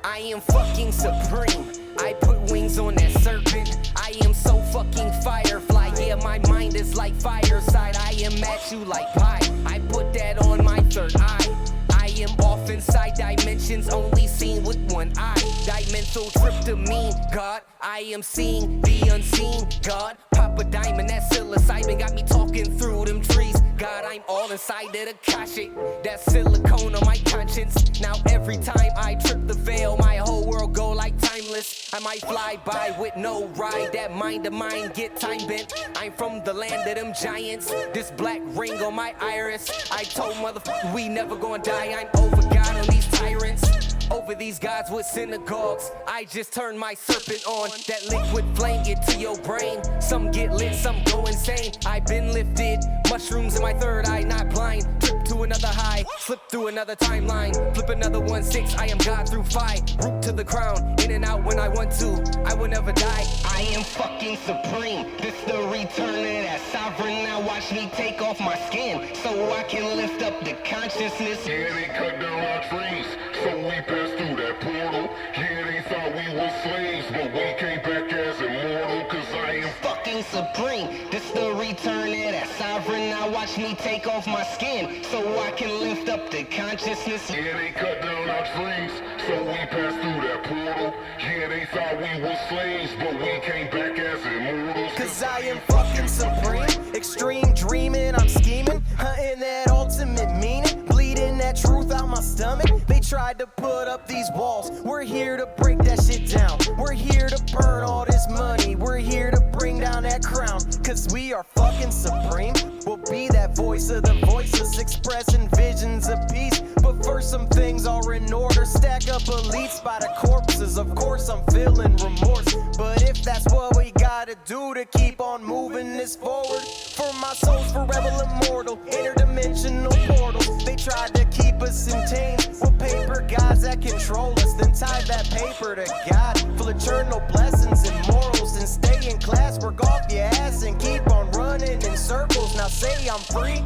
I am fucking supreme. I put wings on that serpent. I am so fucking firefly. Yeah, my mind is like fireside. I am at you like pie. I put that on my third eye. I am off inside dimensions, only seen with one eye. Dimensional tryptamine, God. I am seeing the unseen, God. Pop a diamond, that psilocybin got me talking through them trees. God, I'm all inside of the Akashic. That silicone on my conscience. Now every time I trip the veil, my whole world go like timeless. I might fly by with no ride. That mind of mine get time bent. I'm from the land of them giants. This black ring on my iris. I told motherfucker we never gonna die. I'm over God on these tyrants. Over these gods with synagogues. I just turn my serpent on. That liquid flame get to your brain. Some get lit, some go insane. I've been lifted. Mushrooms in my third eye, not blind. Trip to another high. Slip through another timeline. Flip another 1-6. I am God through 5. Root to the crown. In and out when I want to. I will never die. I am fucking supreme. This the return of that sovereign. Now watch me take off my skin. So I can lift up the consciousness. Yeah, they cut down our trees, so we passed through that portal. Yeah, they thought we were slaves, but we came back as immortal. Cause I am fucking supreme. This the return of that sovereign. Now watch me take off my skin. So I can lift up the consciousness. Yeah, they cut down our trees, so we passed through that portal. Yeah, they thought we were slaves, but we came back as immortals. Cause I am fucking supreme. Extreme dreaming, I'm scheming. Hunting that ultimate meaning. Bleeding that truth out my stomach. They tried to put up these walls. We're here to break that shit down. We're here to burn all this money. We're here to bring down that crown. Cause we are fucking supreme. We'll be that voice of the voiceless, expressing visions of peace. But first some things are in order. Stack up elites by the corpses. Of course I'm feeling remorse. But if that's what we gotta do to keep on moving this forward, for my soul's forever immortal, interdimensional portals. They tried to keep us in chains with paper gods that control us. Then tie that paper to God, full eternal blessings and morals. And stay in class, work off your ass and keep on running in circles. Now say I'm free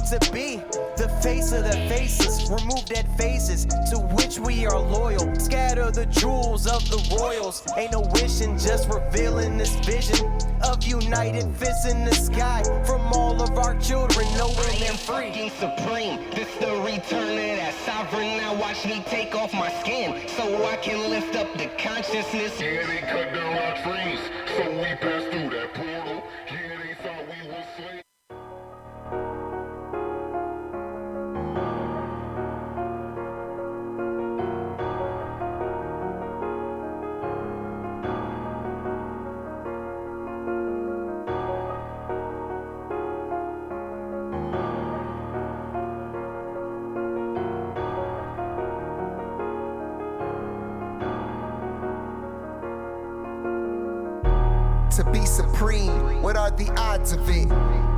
to be the face of the faces. Remove dead faces to which we are loyal. Scatter the jewels of the royals. Ain't no wishing, just revealing this vision of united fists in the sky from all of our children, knowing them free. Fucking supreme. This the return of that sovereign. Now watch me take off my skin so I can lift up the consciousness. Yeah, they cut down our trees, so we passed through that portal. Yeah, they thought we were slaves. supreme. What are the odds of it?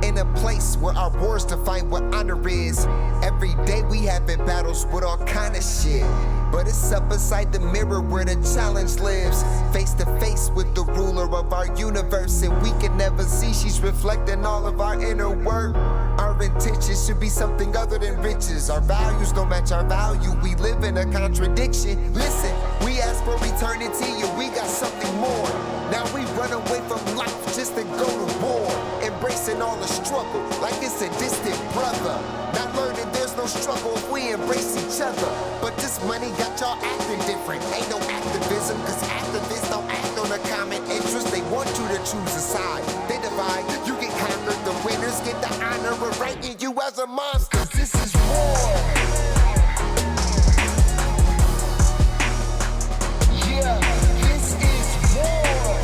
In a place where our wars define what honor is. Every day we having battles with all kind of shit. But it's up beside the mirror where the challenge lives. Face to face with the ruler of our universe. And we can never see she's reflecting all of our inner work. Our intentions should be something other than riches. Our values don't match our value. We live in a contradiction. Listen, we ask for eternity and we got something more. Now we run away from life just to go to war. Embracing all the struggle like it's a distant brother. Not learning there's no struggle if we embrace each other. But this money got y'all acting different. Ain't no activism, cause activists don't act on a common interest. They want you to choose a side. They divide, you get conquered. The winners get the honor of ranking you as a monster. Cause this is war. Yeah, this is war.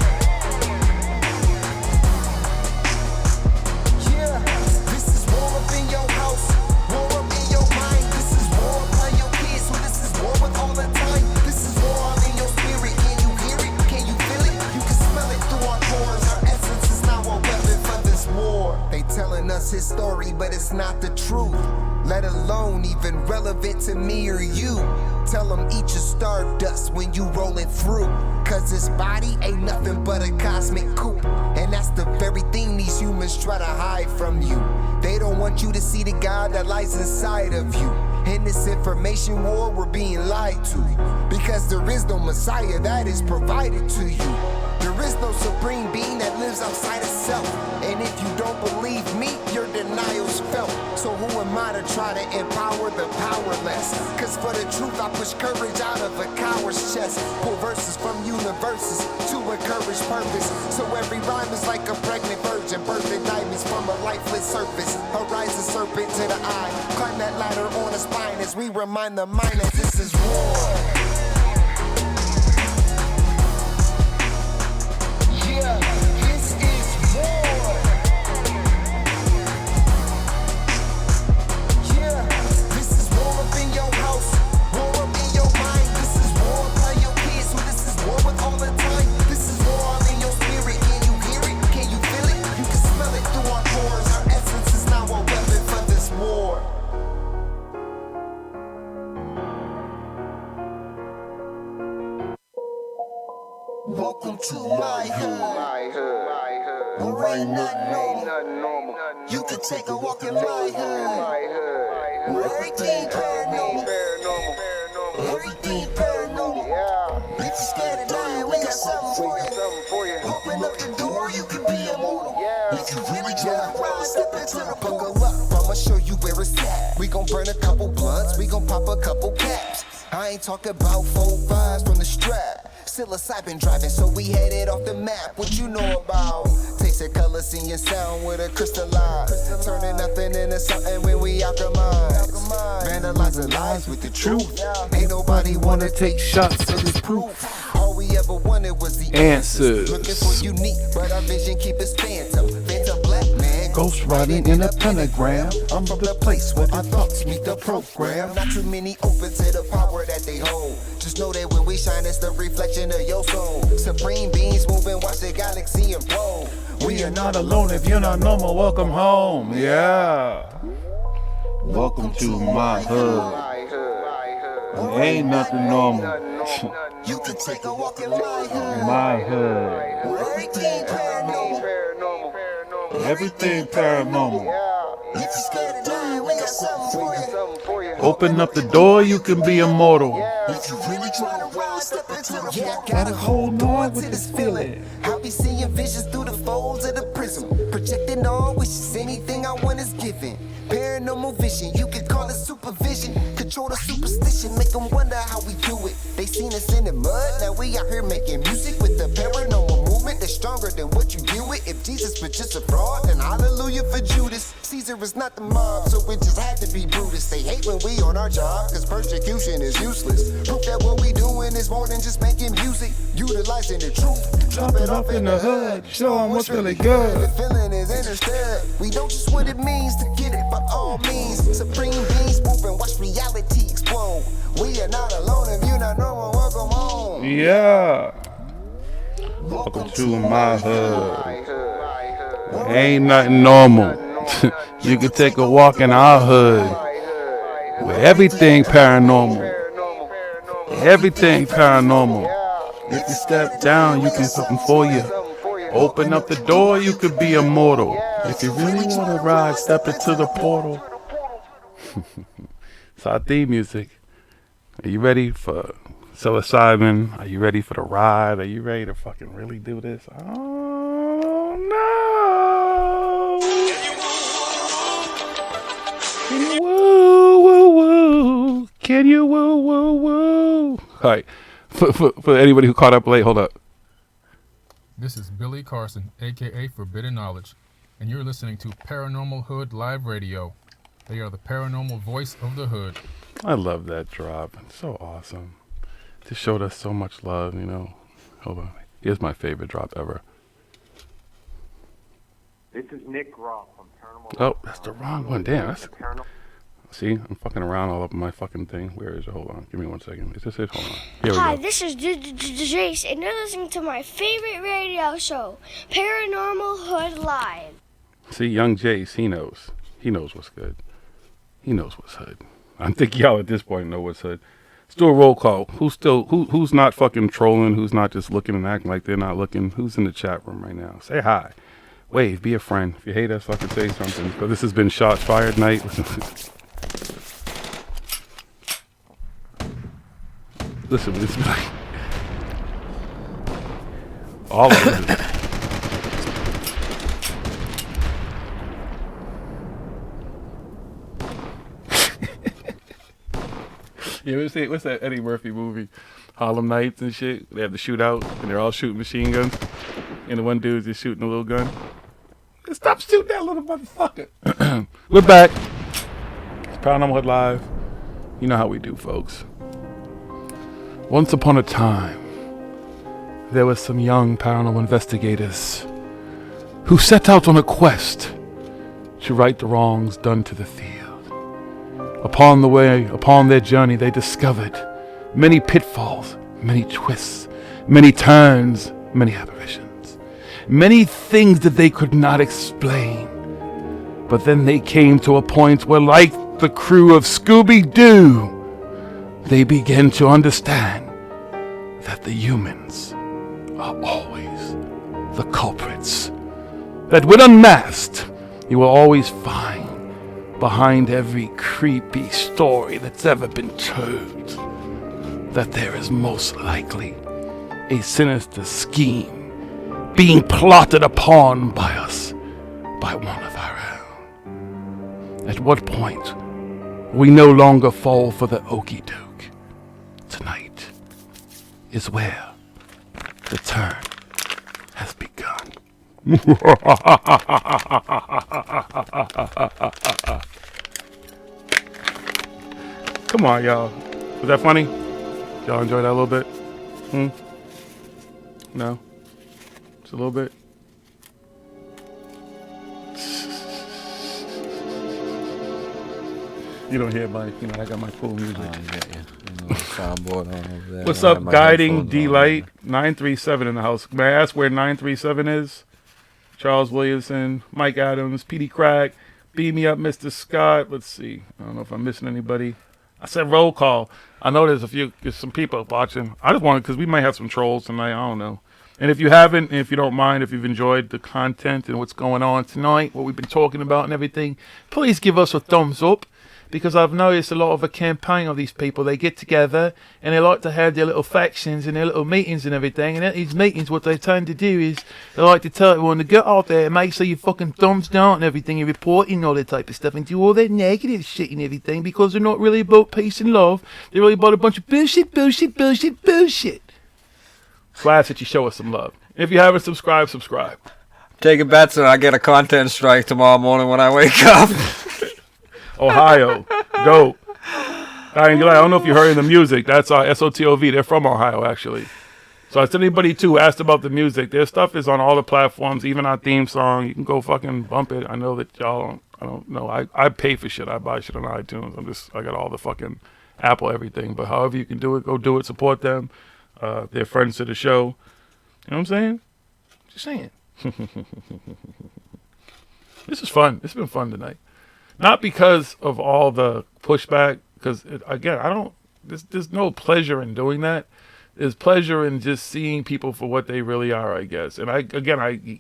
Yeah, this is war up in your house, war up in your mind. This is war upon your kids, so this is war with all the time. This is war all in your spirit. Can you hear it? Can you feel it? You can smell it through our pores. Our essence is now a weapon for this war. They telling us his story, but it's not the truth. Let alone even relevant to me or you. Tell them eat your stardust when you rolling through. Cause this body ain't nothing but a cosmic coupe. And that's the very thing these humans try to hide from you. They don't want you to see the God that lies inside of you. In this information war, we're being lied to. Because there is no Messiah that is provided to you. There is no supreme being that lives outside of self. And if you don't believe me, your denial's felt. So who am I to try to empower the powerless? Cause for the truth I push courage out of a coward's chest. Pull verses from universes to encourage purpose. So every rhyme is like a pregnant virgin, birthing diamonds from a lifeless surface. A rising serpent to the eye. Climb that ladder on a spine as we remind the mind that this is war. Yeah, this is war. Yeah, this is war up in your house, war up in your mind. This is war upon your kids, so this is war with all the time. This is war all in your spirit. Can you hear it? Can you feel it? You can smell it through our pores. Our essence is now a weapon for this war. Welcome to my hood. There ain't nothing normal. You can take a walk in my hood. Everything paranormal. Everything paranormal. If you're scared of dying, we got something for you. Open up the door, you can be immortal. If you really try to ride, step into the buckle up. I'ma show you where it's at. We gon' burn a couple blunts, we gon' pop a couple caps. I ain't talking about 4-5s from the strap. Psilocybin driving, so we headed off the map. What you know about? Tasting color, seeing sound with a crystallize. Turning nothing into something when we alchemize. Vandalizing lies with the truth. Ain't nobody wanna take shots to this proof. All we ever wanted was the answers. Looking for unique, but our vision keep us phantom. Phantom black man, ghost riding in a pentagram. I'm from the place where our thoughts meet the program. Not too many open to the power that they hold. Just know that when we shine, it's the reflection of your soul. Supreme beings moving, watch the galaxy implode. We are not alone. If you're not normal, welcome home. Yeah. Welcome to my hood. There ain't nothing normal. You can take a walk in my hood. My hood. Everything paranormal. Everything paranormal. If you're scared of dying, we got something for you. Open up the door, you can be immortal. If you really try to ride, step into the gotta hold on to this feeling. I'll be seeing visions through the folds of the prism. Projecting all wishes, anything I want is given. Paranormal vision, you can call it supervision. Control the superstition, make them wonder how we do it. They seen us in the mud, now we out here making music with the paranormal movement that's stronger than what you deal with. If Jesus was just a fraud, then hallelujah for Judas. Caesar is not the mob, so it just had to be Brutus. They hate when we on our job, cause persecution is useless. Proof that what we doing is more than just making music. Utilizing the truth, Drop it off in the hood, show them what's really good. the feeling is understood. We know just what it means to get it by all means. Supreme beings moving, watch reality explode. We are not alone. If you're not normal, welcome home. Yeah. Welcome to my hood. Ain't nothing normal. You can take a walk in our hood. Where everything paranormal. Everything paranormal. If you step down, you can something for you. Open up the door, you could be immortal. If you really want to ride, step into the portal. It's our theme music. Are you ready for psilocybin? Are you ready for the ride? Are you ready to fucking really do this? Oh no! Can you woo woo woo? Can you woo woo woo? All right, for anybody who caught up late, hold up. This is Billy Carson, a.k.a. Forbidden Knowledge, and you're listening to Paranormal Hood Live Radio. They are the paranormal voice of the hood. I love that drop. It's so awesome. Just showed us so much love, you know. Hold on. Here's my favorite drop ever. This is Nick Roth from Paranormal. Oh, that's the wrong one. Damn. See, I'm fucking around all up in my fucking thing. Where is it? Hold on. Give me 1 second. Is this it? Hold on. Here we go. Hi, this is Jace, and you're listening to my favorite radio show, Paranormal Hood Live. See, young Jace, he knows. He knows what's good. He knows what's hood. I think y'all at this point know what's hood. Let's do a roll call. Who's not fucking trolling? Who's not just looking and acting like they're not looking? Who's in the chat room right now? Say hi. Wave. Be a friend. If you hate us, fucking say something. But this has been Shots Fired Night. Listen, this is like all of it. You ever see what's that Eddie Murphy movie, Harlem Nights and shit? They have the shootout and they're all shooting machine guns, and the one dude's just shooting a little gun. Stop shooting that little motherfucker. We're back. It's Paranormal Hood Live. You know how we do, folks. Once upon a time, there were some young paranormal investigators who set out on a quest to right the wrongs done to the field. Upon their journey, they discovered many pitfalls, many twists, many turns, many apparitions, many things that they could not explain. But then they came to a point where, like the crew of Scooby-Doo, they began to understand that the humans are always the culprits. That when unmasked, you will always find behind every creepy story that's ever been told that there is most likely a sinister scheme being plotted upon by us, by one of our own. At what point we no longer fall for the okey doke. Tonight is where the turn has begun. Come on, y'all. Was that funny? Y'all enjoy that a little bit? No? Just a little bit? You don't hear my, I got my cool music. Soundboard on over there. What's up, Guiding D-Light? 937 in the house. May I ask where 937 is? Charles Williamson, Mike Adams, Petey Crack, Beat Me Up, Mr. Scott. Let's see. I don't know if I'm missing anybody. I said roll call. I know there's some people watching. I just wanted, because we might have some trolls tonight. I don't know. And if you haven't, and if you don't mind, if you've enjoyed the content and what's going on tonight, what we've been talking about and everything, please give us a thumbs up. Because I've noticed a lot of a campaign of these people. They get together and they like to have their little factions and their little meetings and everything. And at these meetings, what they tend to do is they like to tell everyone to get out there and make sure you fucking thumbs down and everything and reporting all that type of stuff and do all that negative shit and everything because they're not really about peace and love. They're really about a bunch of bullshit. So I ask that you show us some love. If you haven't subscribed, subscribe. Taking bets and I get a content strike tomorrow morning when I wake up. Ohio. Dope. I don't know if you heard the music. That's SOTOV. They're from Ohio, actually. So if anybody, too, who asked about the music, their stuff is on all the platforms, even our theme song. You can go fucking bump it. I know that y'all, I don't know. I pay for shit. I buy shit on iTunes. I got all the fucking Apple everything. But however you can do it, go do it. Support them. They're friends to the show. You know what I'm saying? Just saying. This is fun. It's been fun tonight. Not because of all the pushback, because again, I don't. There's no pleasure in doing that. There's pleasure in just seeing people for what they really are, I guess. And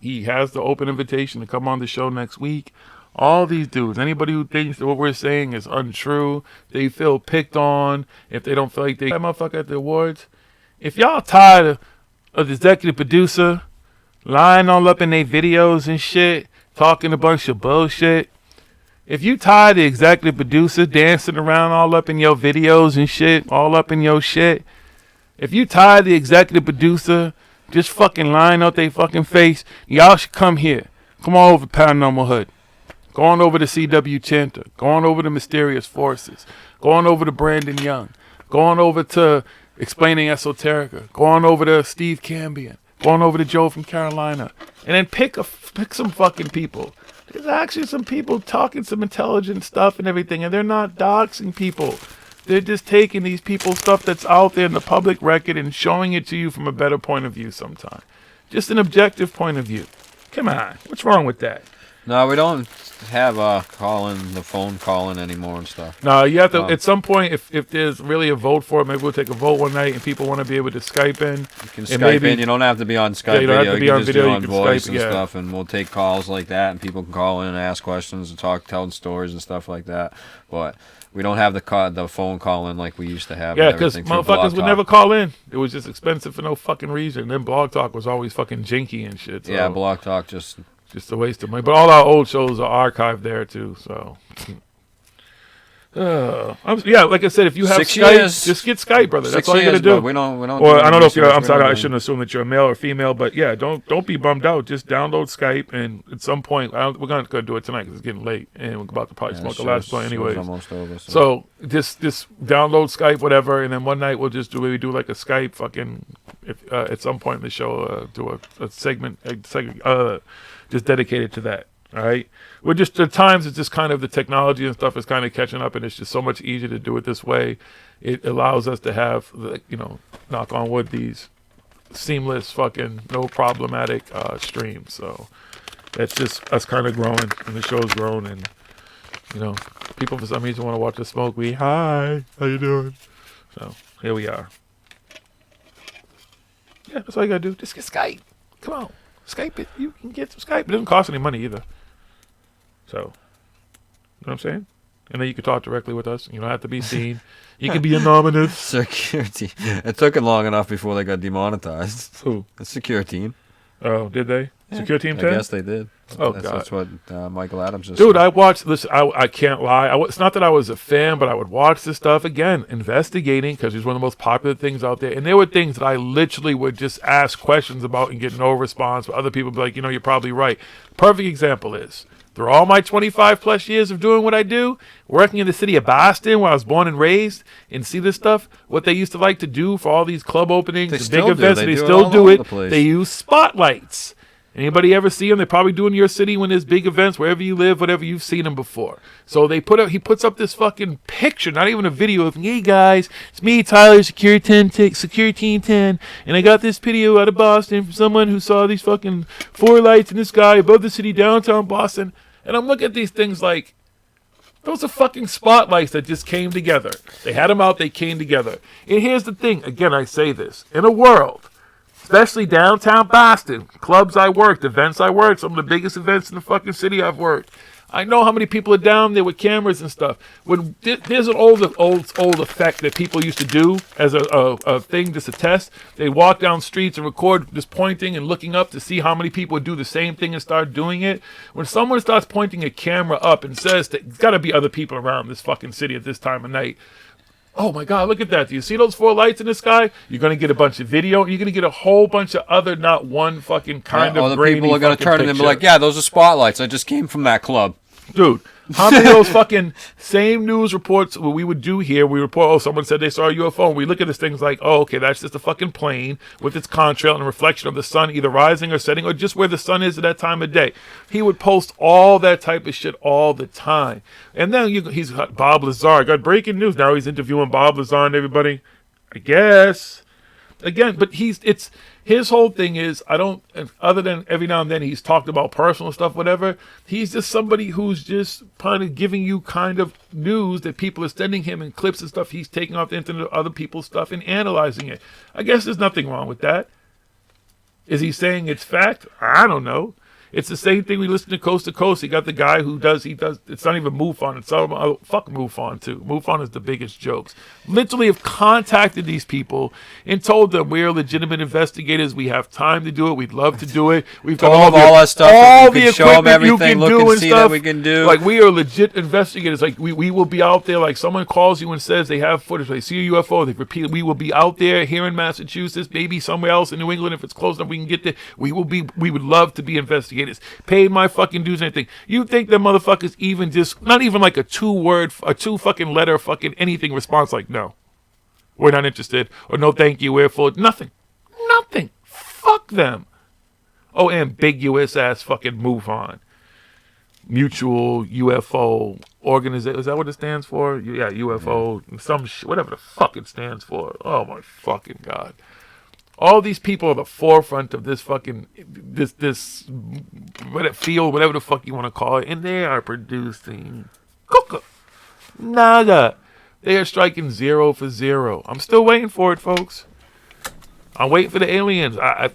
he has the open invitation to come on the show next week. All these dudes, anybody who thinks that what we're saying is untrue, they feel picked on, if they don't feel like they that motherfucker at the awards. If y'all tired of the executive producer lying all up in their videos and shit, talking a bunch of bullshit. If you tired of the executive producer dancing around all up in your videos and shit, all up in your shit. If you tired of the executive producer just fucking lying out their fucking face, y'all should come here. Come on over to Paranormal Hood. Go on over to C.W. Chanter. Go on over to Mysterious Forces. Go on over to Brandon Young. Go on over to Explaining Esoterica. Go on over to Steve Cambion. Go on over to Joe from Carolina. And then pick some fucking people. There's actually some people talking some intelligent stuff and everything, and they're not doxing people. They're just taking these people's stuff that's out there in the public record and showing it to you from a better point of view sometimes. Just an objective point of view. Come on. What's wrong with that? No, we don't have the phone calling anymore and stuff. No, you have to, at some point, if there's really a vote for it, maybe we'll take a vote one night and people want to be able to Skype in. You can Skype in. You don't have to be on Skype video. You can just do on voice and stuff, and we'll take calls like that, and people can call in and ask questions and tell stories and stuff like that. But we don't have the phone calling like we used to have. Yeah, because motherfuckers would never call in. It was just expensive for no fucking reason. And then Blog Talk was always fucking jinky and shit. So. Yeah, Blog Talk just a waste of money. But all our old shows are archived there too. So, yeah, like I said, if you have Skype, just get Skype, brother. That's all you gotta do. We don't. Or I don't know if you're. I'm sorry, I shouldn't assume that you're a male or female. But yeah, don't be bummed out. Just download Skype, and at some point, we're gonna do it tonight because it's getting late, and we're about to probably smoke the last blunt anyways. Almost over, so just download Skype, whatever, and then one night we'll just do like a Skype fucking. If at some point in the show, do a segment, just dedicated to that. All right. We're just at times it's just kind of the technology and stuff is kind of catching up, and it's just so much easier to do it this way. It allows us to have knock on wood, these seamless fucking no problematic streams. So that's just us kind of growing, and the show's grown, and people for some reason want to watch us smoke. Hi, how you doing? So here we are. Yeah, that's all you gotta do. Just get Skype. Come on. Skype it. You can get some Skype. It doesn't cost any money either. So, you know what I'm saying? And then you can talk directly with us. You don't have to be seen. You can be anonymous. Security. It took it long enough before they got demonetized. Who? The Security Team. Oh, did they? Yeah. Security Team 10? I guess they did. Oh, God. That's what Michael Adams just Dude, said. I watched this. I can't lie. It's not that I was a fan, but I would watch this stuff. Again, investigating, because it's one of the most popular things out there. And there were things that I literally would just ask questions about and get no response. But other people would be like, you're probably right. Perfect example is, through all my 25 plus years of doing what I do, working in the city of Boston where I was born and raised, and see this stuff, what they used to like to do for all these club openings and big events, they still do it. They use spotlights. Anybody ever see them? They probably do in your city when there's big events, wherever you live, whatever, you've seen them before. So he puts up this fucking picture, not even a video of, hey guys, it's me, Tyler, Security Team 10, and I got this video out of Boston from someone who saw these fucking 4 lights in the sky above the city, downtown Boston. And I'm looking at these things like, those are fucking spotlights that just came together. They had them out, they came together. And here's the thing, again, I say this, in a world, especially downtown Boston, clubs I worked, events I worked, some of the biggest events in the fucking city I've worked. I know how many people are down there with cameras and stuff. When there's an old effect that people used to do as a thing, just a test. They walk down streets and record just pointing and looking up to see how many people would do the same thing and start doing it. When someone starts pointing a camera up and says that there's got to be other people around this fucking city at this time of night. Oh my God, look at that. Do you see those 4 lights in the sky? You're going to get a bunch of video. You're going to get a whole bunch of other, not one fucking kind of grainy people are going to turn it and be like, yeah, those are spotlights. I just came from that club. Dude, how many of those fucking same news reports we would do here, we report, someone said they saw a UFO, and we look at this things like, oh, okay, that's just a fucking plane with its contrail and reflection of the sun either rising or setting or just where the sun is at that time of day. He would post all that type of shit all the time. And then he's got Bob Lazar. Got breaking news. Now he's interviewing Bob Lazar and everybody. I guess again, but his whole thing is, other than every now and then he's talked about personal stuff, whatever, he's just somebody who's just kind of giving you kind of news that people are sending him and clips and stuff he's taking off the internet of other people's stuff and analyzing it. I guess there's nothing wrong with that. Is he saying it's fact? I don't know. It's the same thing we listen to Coast to Coast. He got the guy who does, it's not even MUFON. It's all, fuck MUFON too. MUFON is the biggest jokes. Literally have contacted these people and told them we're legitimate investigators. We have time to do it. We'd love to do it. We've got all that stuff. All the show them equipment you everything, can look do and and see stuff. that we can do. Like, we are legit investigators. Like, we will be out there. Like, someone calls you and says they have footage. They see a UFO. They repeat. We will be out there here in Massachusetts, maybe somewhere else in New England if it's close enough we can get there. We would love to be investigators. Pay my fucking dues and anything. You think the motherfuckers even just, not even like a two fucking letter fucking anything response, like, no, we're not interested, or no thank you, we're full. Nothing. Fuck them. Oh, ambiguous ass fucking move on. Mutual UFO organization. Is that what it stands for? Yeah, UFO, some shit, whatever the fuck it stands for. Oh my fucking God. All these people are the forefront of this fucking, this field, whatever the fuck you want to call it, and they are producing coca. Nada. They are striking 0 for 0. I'm still waiting for it, folks. I'm waiting for the aliens. I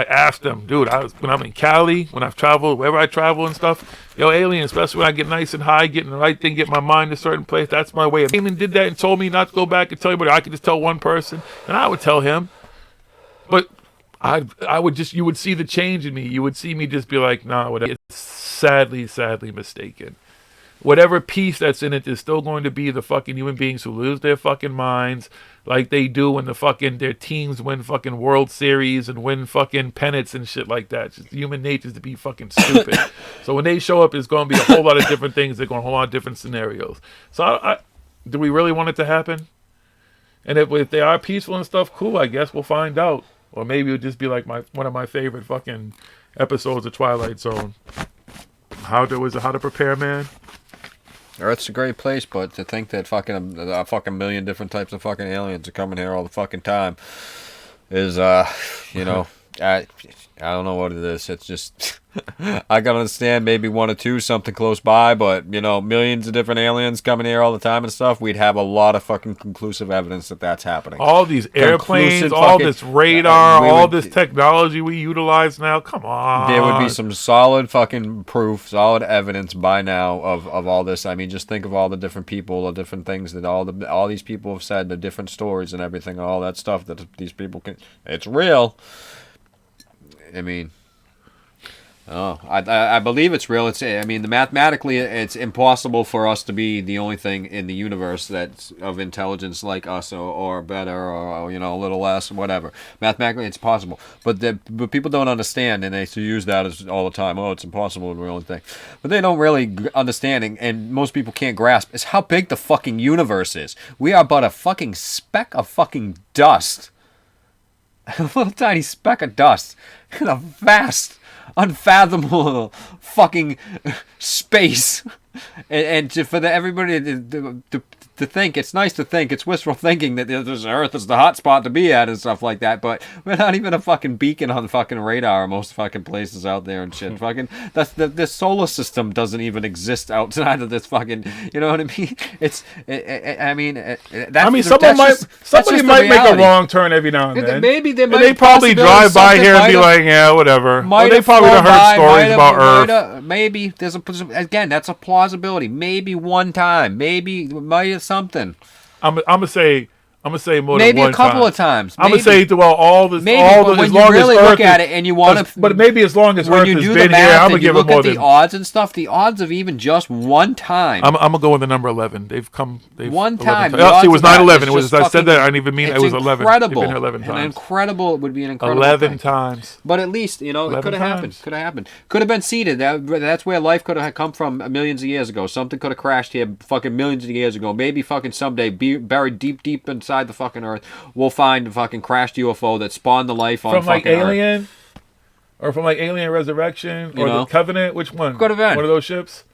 asked them, dude, when I'm in Cali, when I've traveled, wherever I travel and stuff, yo, aliens, especially when I get nice and high, getting the right thing, get my mind in a certain place, that's my way. If alien did that and told me not to go back and tell anybody, I could just tell one person, and I would tell him. But I would just, you would see the change in me. You would see me just be like, nah, whatever. It's sadly mistaken. Whatever piece that's in it is still going to be the fucking human beings who lose their fucking minds like they do when their teams win fucking World Series and win fucking pennants and shit like that. It's just human nature is to be fucking stupid. So when they show up, it's going to be a whole lot of different things. They're going to a whole lot of different scenarios. So do we really want it to happen? And if they are peaceful and stuff, cool, I guess we'll find out. Or maybe it would just be like one of my favorite fucking episodes of Twilight Zone. How to prepare, man. Earth's a great place, but to think that a fucking million different types of fucking aliens are coming here all the fucking time is, I don't know what it is. It's just, I can understand maybe one or two, something close by, but, millions of different aliens coming here all the time and stuff, we'd have a lot of fucking conclusive evidence that that's happening. All these airplanes, all this radar, all this technology we utilize now, come on. There would be some solid fucking proof, solid evidence by now of all this. I mean, just think of all the different people, the different things that all these people have said, the different stories and everything, all that stuff that these people can, it's real. I mean, I believe it's real. Mathematically, it's impossible for us to be the only thing in the universe that's of intelligence like us, or better, or a little less, whatever. Mathematically, it's possible, but people don't understand, and they use that as all the time. Oh, it's impossible, the only thing. But they don't really understand, and most people can't grasp is how big the fucking universe is. We are but a fucking speck of fucking dust. A little tiny speck of dust in a vast, unfathomable fucking space. And for everybody to think, it's nice to think, it's wishful thinking that this Earth is the hot spot to be at and stuff like that, but we're not even a fucking beacon on fucking radar in most fucking places out there and shit. Fucking, this solar system doesn't even exist outside of this fucking, you know what I mean? Somebody might make a wrong turn every now and then. Maybe they probably drive by here and be like, yeah, whatever. Or they probably have heard stories about Earth. Maybe that's a plausibility. Maybe one time. Maybe might have something. I'm gonna say more than one time. Maybe a couple of times. I'm gonna say all this. Maybe, but when you really look at it and you want to, but maybe as long as Earth has been here, I'm gonna give it more than. Look at the odds and stuff. The odds of even just one time. I'm gonna go with the number 11. They've one time. It was 9/11. It was. I said that. I didn't even mean it was 11. Incredible. They've been 11 times. It would be an incredible. 11 thing. times. But at least it could have happened. Could have happened. Could have been seeded. That's where life could have come from millions of years ago. Something could have crashed here fucking millions of years ago. Maybe fucking someday, buried deep inside the fucking Earth, we'll find a fucking crashed UFO that spawned the life on fucking Alien, Earth. or from Alien Resurrection, or the Covenant. Which one? Could have been one of those ships.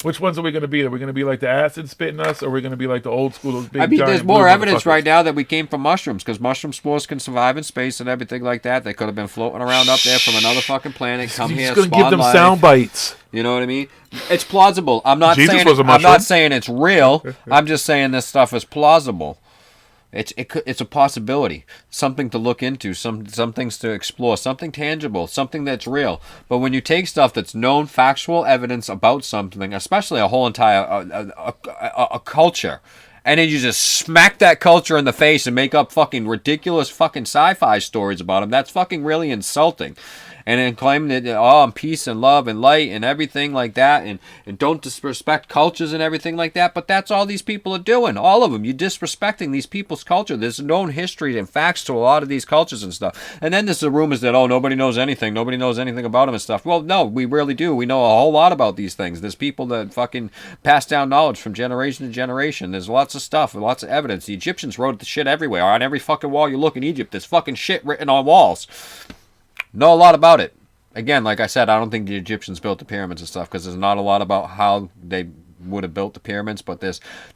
Which ones are we going to be? Are we going to be like the acid spitting us, or are we going to be like the old school, those big? I mean, giant there's more blue evidence motherfuckers? right now that we came from mushrooms, because mushroom spores can survive in space and everything like that. They could have been floating around up there from another fucking planet. Come You're here, just going to give spawn them life. sound bites. You know what I mean? It's plausible. I'm not Jesus saying was a I'm mushroom. not saying it's real. I'm just saying this stuff is plausible. It's a possibility, something to look into, some things to explore, something tangible, something that's real. But when you take stuff that's known, factual evidence about something, especially a whole entire a culture, and then you just smack that culture in the face and make up fucking ridiculous fucking sci-fi stories about them, that's fucking really insulting. And then claim that, I'm peace and love and light and everything like that, and don't disrespect cultures and everything like that. But that's all these people are doing. All of them. You're disrespecting these people's culture. There's known history and facts to a lot of these cultures and stuff. And then there's the rumors that, nobody knows anything. Nobody knows anything about them and stuff. Well, no, we really do. We know a whole lot about these things. There's people that fucking pass down knowledge from generation to generation. There's lots of stuff and lots of evidence. The Egyptians wrote the shit everywhere. On every fucking wall you look in Egypt, there's fucking shit written on walls. Know a lot about it. Again, like I said, I don't think the Egyptians built the pyramids and stuff, because there's not a lot about how they would have built the pyramids, but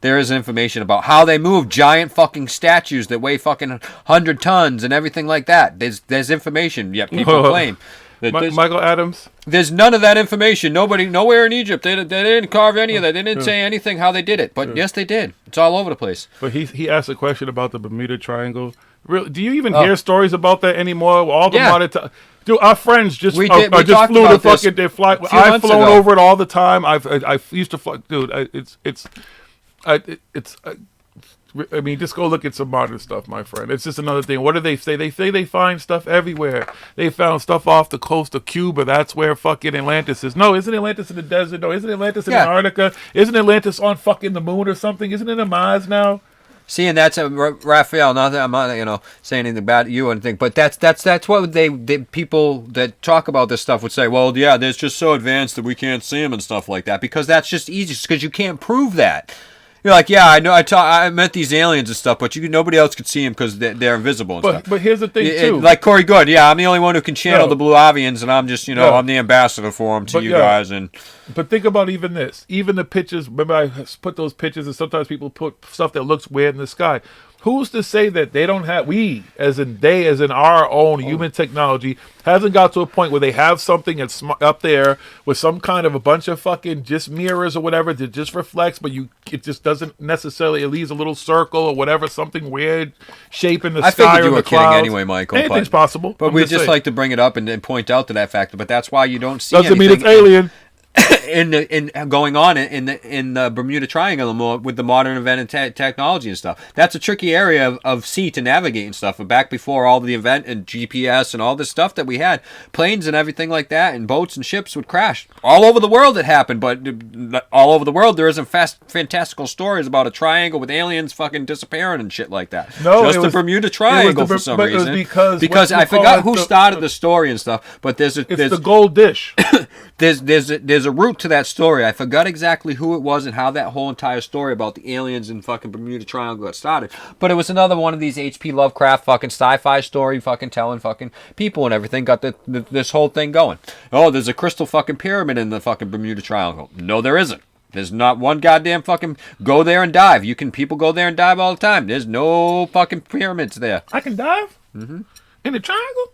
there is information about how they moved giant fucking statues that weigh fucking 100 tons and everything like that. There's information, yet people claim that Michael Adams. There's none of that information. Nowhere in Egypt. They didn't carve any of that. They didn't say anything how they did it. But yes, they did. It's all over the place. But he asked a question about the Bermuda Triangle. Really, do you even hear stories about that anymore? All the modern dude, our friends just flew the fucking. They fly. I've flown over it all the time. I used to fly, dude. I mean, just go look at some modern stuff, my friend. It's just another thing. What do they say? They say they find stuff everywhere. They found stuff off the coast of Cuba. That's where fucking Atlantis is. No, isn't Atlantis in the desert? No, isn't Atlantis in Antarctica? Isn't Atlantis on fucking the moon or something? Isn't it in Mars now? See, and that's Raphael. Not that I'm not, saying anything about you or anything, but that's what they people that talk about this stuff would say. Well, yeah, they're just so advanced that we can't see them and stuff like that, because that's just easy, because you can't prove that. You're like, yeah, I know, I met these aliens and stuff, but nobody else could see them because they're invisible and stuff. But here's the thing, too. Like Corey Good, I'm the only one who can channel the Blue Avians, and I'm just, I'm the ambassador for them to you guys. But think about even this. Even the pictures, remember I put those pictures, and sometimes people put stuff that looks weird in the sky. Who's to say that they don't have, as in our own human technology, hasn't got to a point where they have something that's up there with some kind of a bunch of fucking just mirrors or whatever that just reflects, but it just doesn't necessarily, it leaves a little circle or whatever, something weird shape in the sky or the clouds. I figured you were kidding anyway, Michael. Anything's possible. But we just like to bring it up and point out to that fact, but that's why you don't see doesn't mean it's alien. in going on in the Bermuda Triangle with the modern event and technology and stuff. That's a tricky area of sea to navigate and stuff. But back before all the event and GPS and all this stuff that we had, planes and everything like that, and boats and ships would crash all over the world. It happened, but all over the world there isn't fantastical stories about a triangle with aliens fucking disappearing and shit like that. No, just the Bermuda Triangle for some reason. It was because I forgot who started the story and stuff. But there's the gold dish. There's a root to that story. I forgot exactly who it was and how that whole entire story about the aliens and fucking Bermuda Triangle got started. But it was another one of these H.P. Lovecraft fucking sci-fi story fucking telling fucking people and everything got this whole thing going. Oh, there's a crystal fucking pyramid in the fucking Bermuda Triangle. No, there isn't. There's not one goddamn fucking go there and dive. People go there and dive all the time. There's no fucking pyramids there. I can dive? Mm-hmm. In the triangle?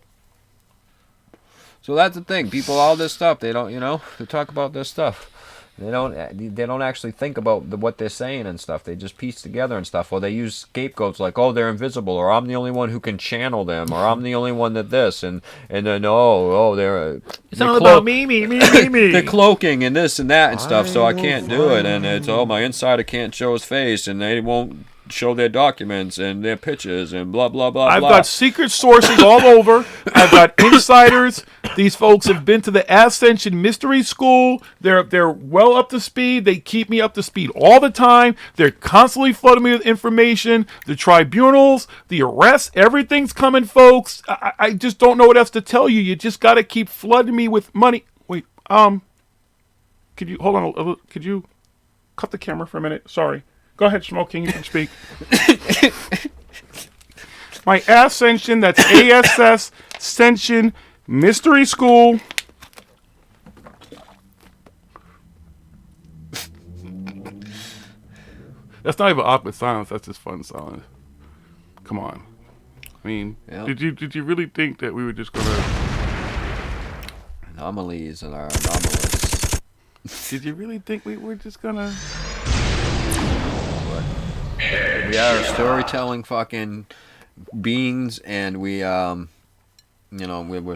So that's the thing. People, all this stuff, they don't, they talk about this stuff. They don't actually think about what they're saying and stuff. They just piece together and stuff. Or they use scapegoats like, oh, they're invisible, or I'm the only one who can channel them, or I'm the only one that this, and then they're it's all about me. They're cloaking and this and that and stuff, so I can't do it. And it's my insider can't show his face, and they won't show their documents and their pictures and blah blah blah. I've got secret sources all over. I've got insiders. These folks have been to the Ascension Mystery School. They're well up to speed. They keep me up to speed all the time. They're constantly flooding me with information. The tribunals, the arrests, everything's coming, folks. I just don't know what else to tell you. You just got to keep flooding me with money. Wait, could you hold on? Could you cut the camera for a minute? Sorry. Go ahead, Smoking. You can speak. My Ascension, that's ASS Ascension Mystery School. That's not even awkward silence. That's just fun silence. Come on. I mean, did you really think that we were just gonna? Anomalies and our anomalies. Did you really think we were just gonna? We are storytelling fucking beings, and we're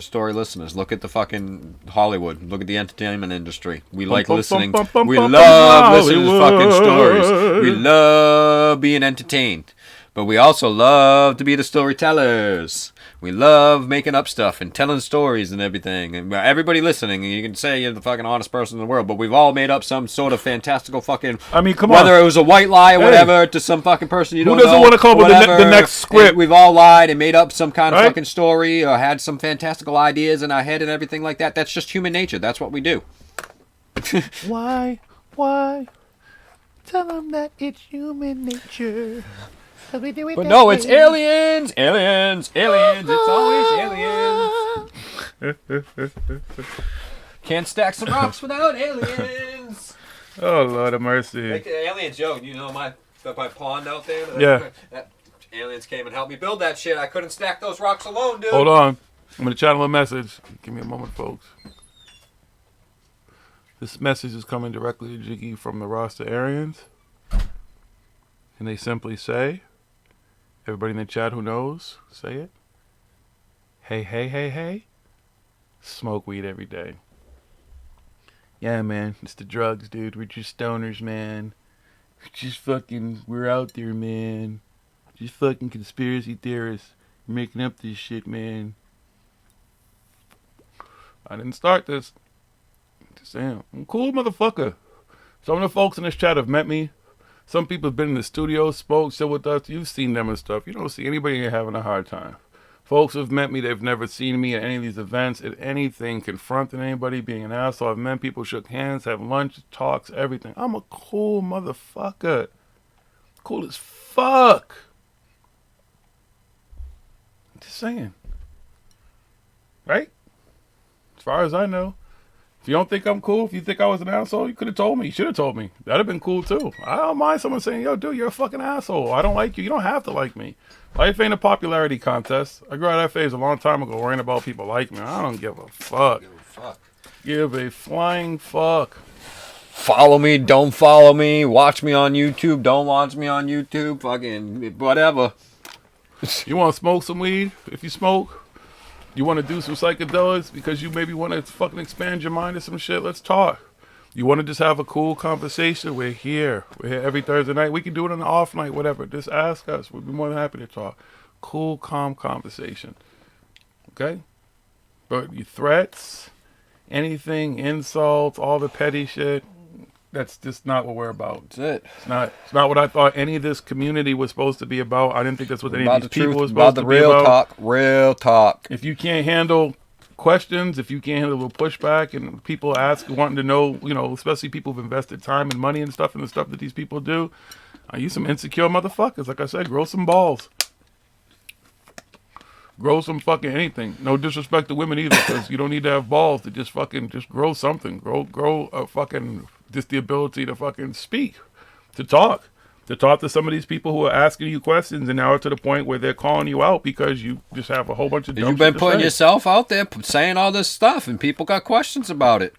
story listeners. Look at the fucking Hollywood. Look at the entertainment industry. We like listening. We love listening to fucking stories. We love being entertained. But we also love to be the storytellers. We love making up stuff and telling stories and everything. And everybody listening, you can say you're the fucking honest person in the world, but we've all made up some sort of fantastical fucking... I mean, come on. Whether it was a white lie or whatever to some fucking person you don't know. Who doesn't want to come up with the next script? We've all lied and made up some kind of fucking story or had some fantastical ideas in our head and everything like that. That's just human nature. That's what we do. Why? Tell them that it's human nature. But no, it's aliens! Aliens! Aliens! It's always aliens! Can't stack some rocks without aliens! Oh, Lord of mercy. Like the aliens, yo, you know my pond out there? Yeah. Aliens came and helped me build that shit. I couldn't stack those rocks alone, dude. Hold on. I'm going to channel a message. Give me a moment, folks. This message is coming directly to Jiggy from the Rasta Aryans. And they simply say... Everybody in the chat who knows, say it. Hey. Smoke weed every day. Yeah, man. It's the drugs, dude. We're just stoners, man. We're out there, man. Just fucking conspiracy theorists. We're making up this shit, man. I didn't start this. Just saying. I'm a cool motherfucker. Some of the folks in this chat have met me. Some people have been in the studio, spoke, still with us. You've seen them and stuff. You don't see anybody here having a hard time. Folks who've met me, they've never seen me at any of these events, at anything, confronting anybody, being an asshole. I've met people, shook hands, have lunch, talks, everything. I'm a cool motherfucker. Cool as fuck. Just saying. Right? As far as I know. If you don't think I'm cool, if you think I was an asshole, you could have told me. You should have told me. That'd have been cool too. I don't mind someone saying, yo, dude, you're a fucking asshole. I don't like you. You don't have to like me. Life ain't a popularity contest. I grew out of that phase a long time ago worrying about people like me. I don't give a fuck. Give a flying fuck. Follow me, don't follow me. Watch me on YouTube, don't watch me on YouTube. Fucking whatever. You want to smoke some weed? If you smoke... You want to do some psychedelics because you maybe want to fucking expand your mind or some shit? Let's talk. You want to just have a cool conversation? We're here. We're here every Thursday night. We can do it on an off night, whatever. Just ask us. We'd be more than happy to talk. Cool, calm conversation. Okay? But your threats, anything, insults, all the petty shit, that's just not what we're about. That's it. It's not what I thought any of this community was supposed to be about. I didn't think that's what any of these people was supposed to be about. Real talk. If you can't handle questions, if you can't handle pushback and people wanting to know, especially people who've invested time and money and stuff in the stuff that these people do, are you some insecure motherfuckers? Like I said, grow some balls. Grow some fucking anything. No disrespect to women either, because you don't need to have balls to just grow something. Grow a fucking... Just the ability to fucking speak, to talk to some of these people who are asking you questions and now to the point where they're calling you out because you just have a whole bunch of dumb You've been putting yourself out there saying all this stuff and people got questions about it.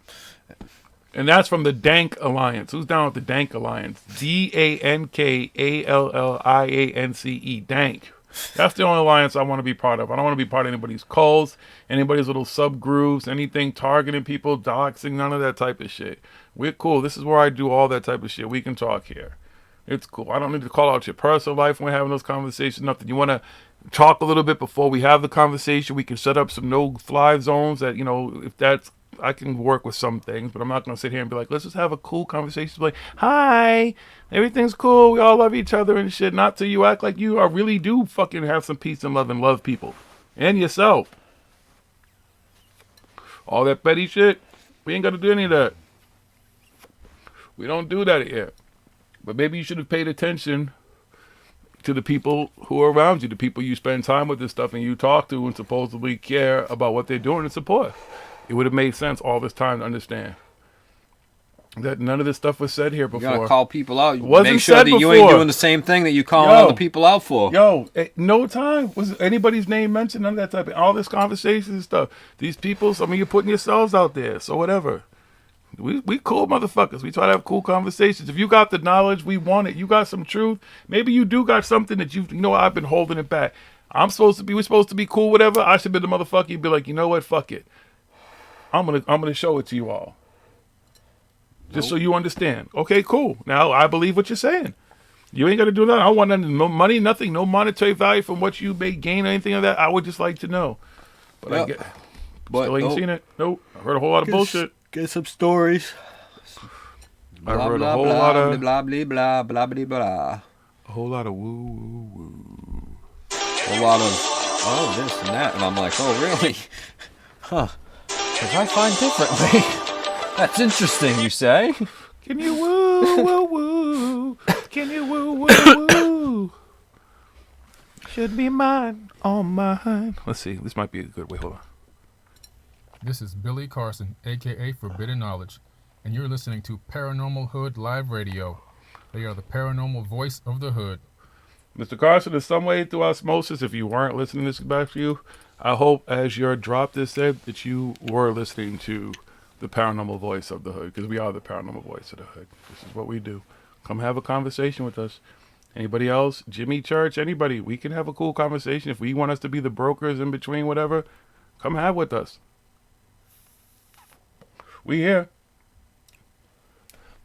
And that's from the Dank Alliance. Who's down with the Dank Alliance? DANKALLIANCE. Dank. That's the only alliance I want to be part of. I don't want to be part of anybody's cults, anybody's little subgroups, anything targeting people, doxing, none of that type of shit. We're cool. This is where I do all that type of shit. We can talk here. It's cool. I don't need to call out your personal life when we're having those conversations. Nothing. You want to talk a little bit before we have the conversation. We can set up some no-fly zones that, if that's... I can work with some things, but I'm not going to sit here and be like, let's just have a cool conversation. Like, hi, everything's cool. We all love each other and shit. Not till you act like you really do fucking have some peace and love people. And yourself. All that petty shit, we ain't got to do any of that. We don't do that here. But maybe you should have paid attention to the people who are around you, the people you spend time with and stuff and you talk to and supposedly care about what they're doing and support. It would have made sense all this time to understand. that none of this stuff was said here before. You gotta call people out. Wasn't Make sure said that you before. ain't doing the same thing that you calling other people out for. Yo, no time was anybody's name mentioned. None of that type of all this conversations and stuff. These people, some of you putting yourselves out there. So whatever. We cool motherfuckers. We try to have cool conversations. If you got the knowledge, we want it. You got some truth. Maybe you do got something that you know. I've been holding it back. We're supposed to be cool. Whatever. I should be the motherfucker. You'd be like, you know what? Fuck it. I'm gonna show it to you all. Just so you understand. Okay, cool. Now I believe what you're saying. You ain't got to do that. I don't want no money, nothing, no monetary value from what you may gain or anything like that. I would just like to know. But I still ain't seen it. Nope. I heard a whole lot of bullshit. Get some stories. I heard a whole lot of blah blah blah blah blah blah. A whole lot of woo woo woo. A lot of this and that, and I'm like, oh really? Huh? Because I find differently. That's interesting, you say? Can you woo woo woo? Can you woo woo woo? Should be mine on mine. Let's see. This might be a good way. Hold on. This is Billy Carson, a.k.a. Forbidden Knowledge, and you're listening to Paranormal Hood Live Radio. They are the paranormal voice of the hood. Mr. Carson, in some way through osmosis, if you weren't listening to this back to you, I hope as your drop this said that you were listening to the paranormal voice of the hood, because we are the paranormal voice of the hood. This is what we do. Come have a conversation with us. Anybody else? Jimmy Church, anybody. We can have a cool conversation. If we want us to be the brokers in between, whatever, come have with us. We here.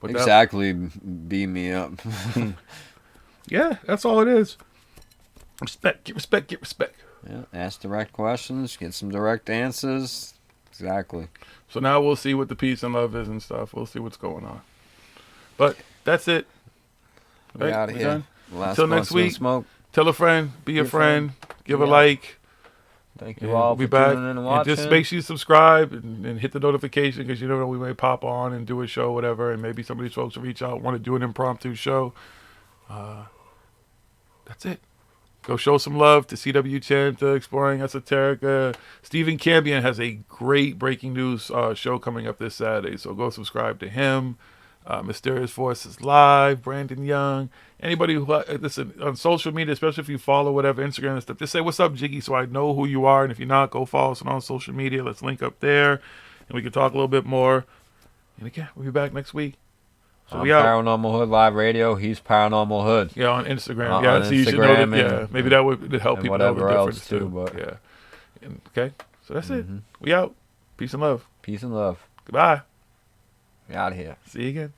But exactly. Beam me up. Yeah, that's all it is. Respect, get respect, get respect. Yeah, ask direct questions, get some direct answers. Exactly. So now we'll see what the peace and love is and stuff. We'll see what's going on. But that's it. Right? We out of here. Until next week. Tell a friend, be a friend, give a like. Thank you all for tuning in and watching. And just make sure you subscribe and hit the notification, because you never know, we may pop on and do a show, whatever, and maybe some of these folks will reach out, want to do an impromptu show. That's it. Go show some love to CW Chen, to Exploring Esoterica. Stephen Cambion has a great breaking news show coming up this Saturday, so go subscribe to him. Mysterious Forces Live, Brandon Young. Anybody who listen on social media, especially if you follow whatever Instagram and stuff, just say, "What's up, Jiggy?" so I know who you are. And if you're not, go follow us on social media. Let's link up there, and we can talk a little bit more. And again, we'll be back next week. So we out. Paranormal Hood Live Radio. He's Paranormal Hood. Yeah, on Instagram. Yeah, so you should know that. Yeah, maybe that would help people know the difference too. But yeah. Okay, so that's it. We out. Peace and love. Peace and love. Goodbye. We out of here. See you again.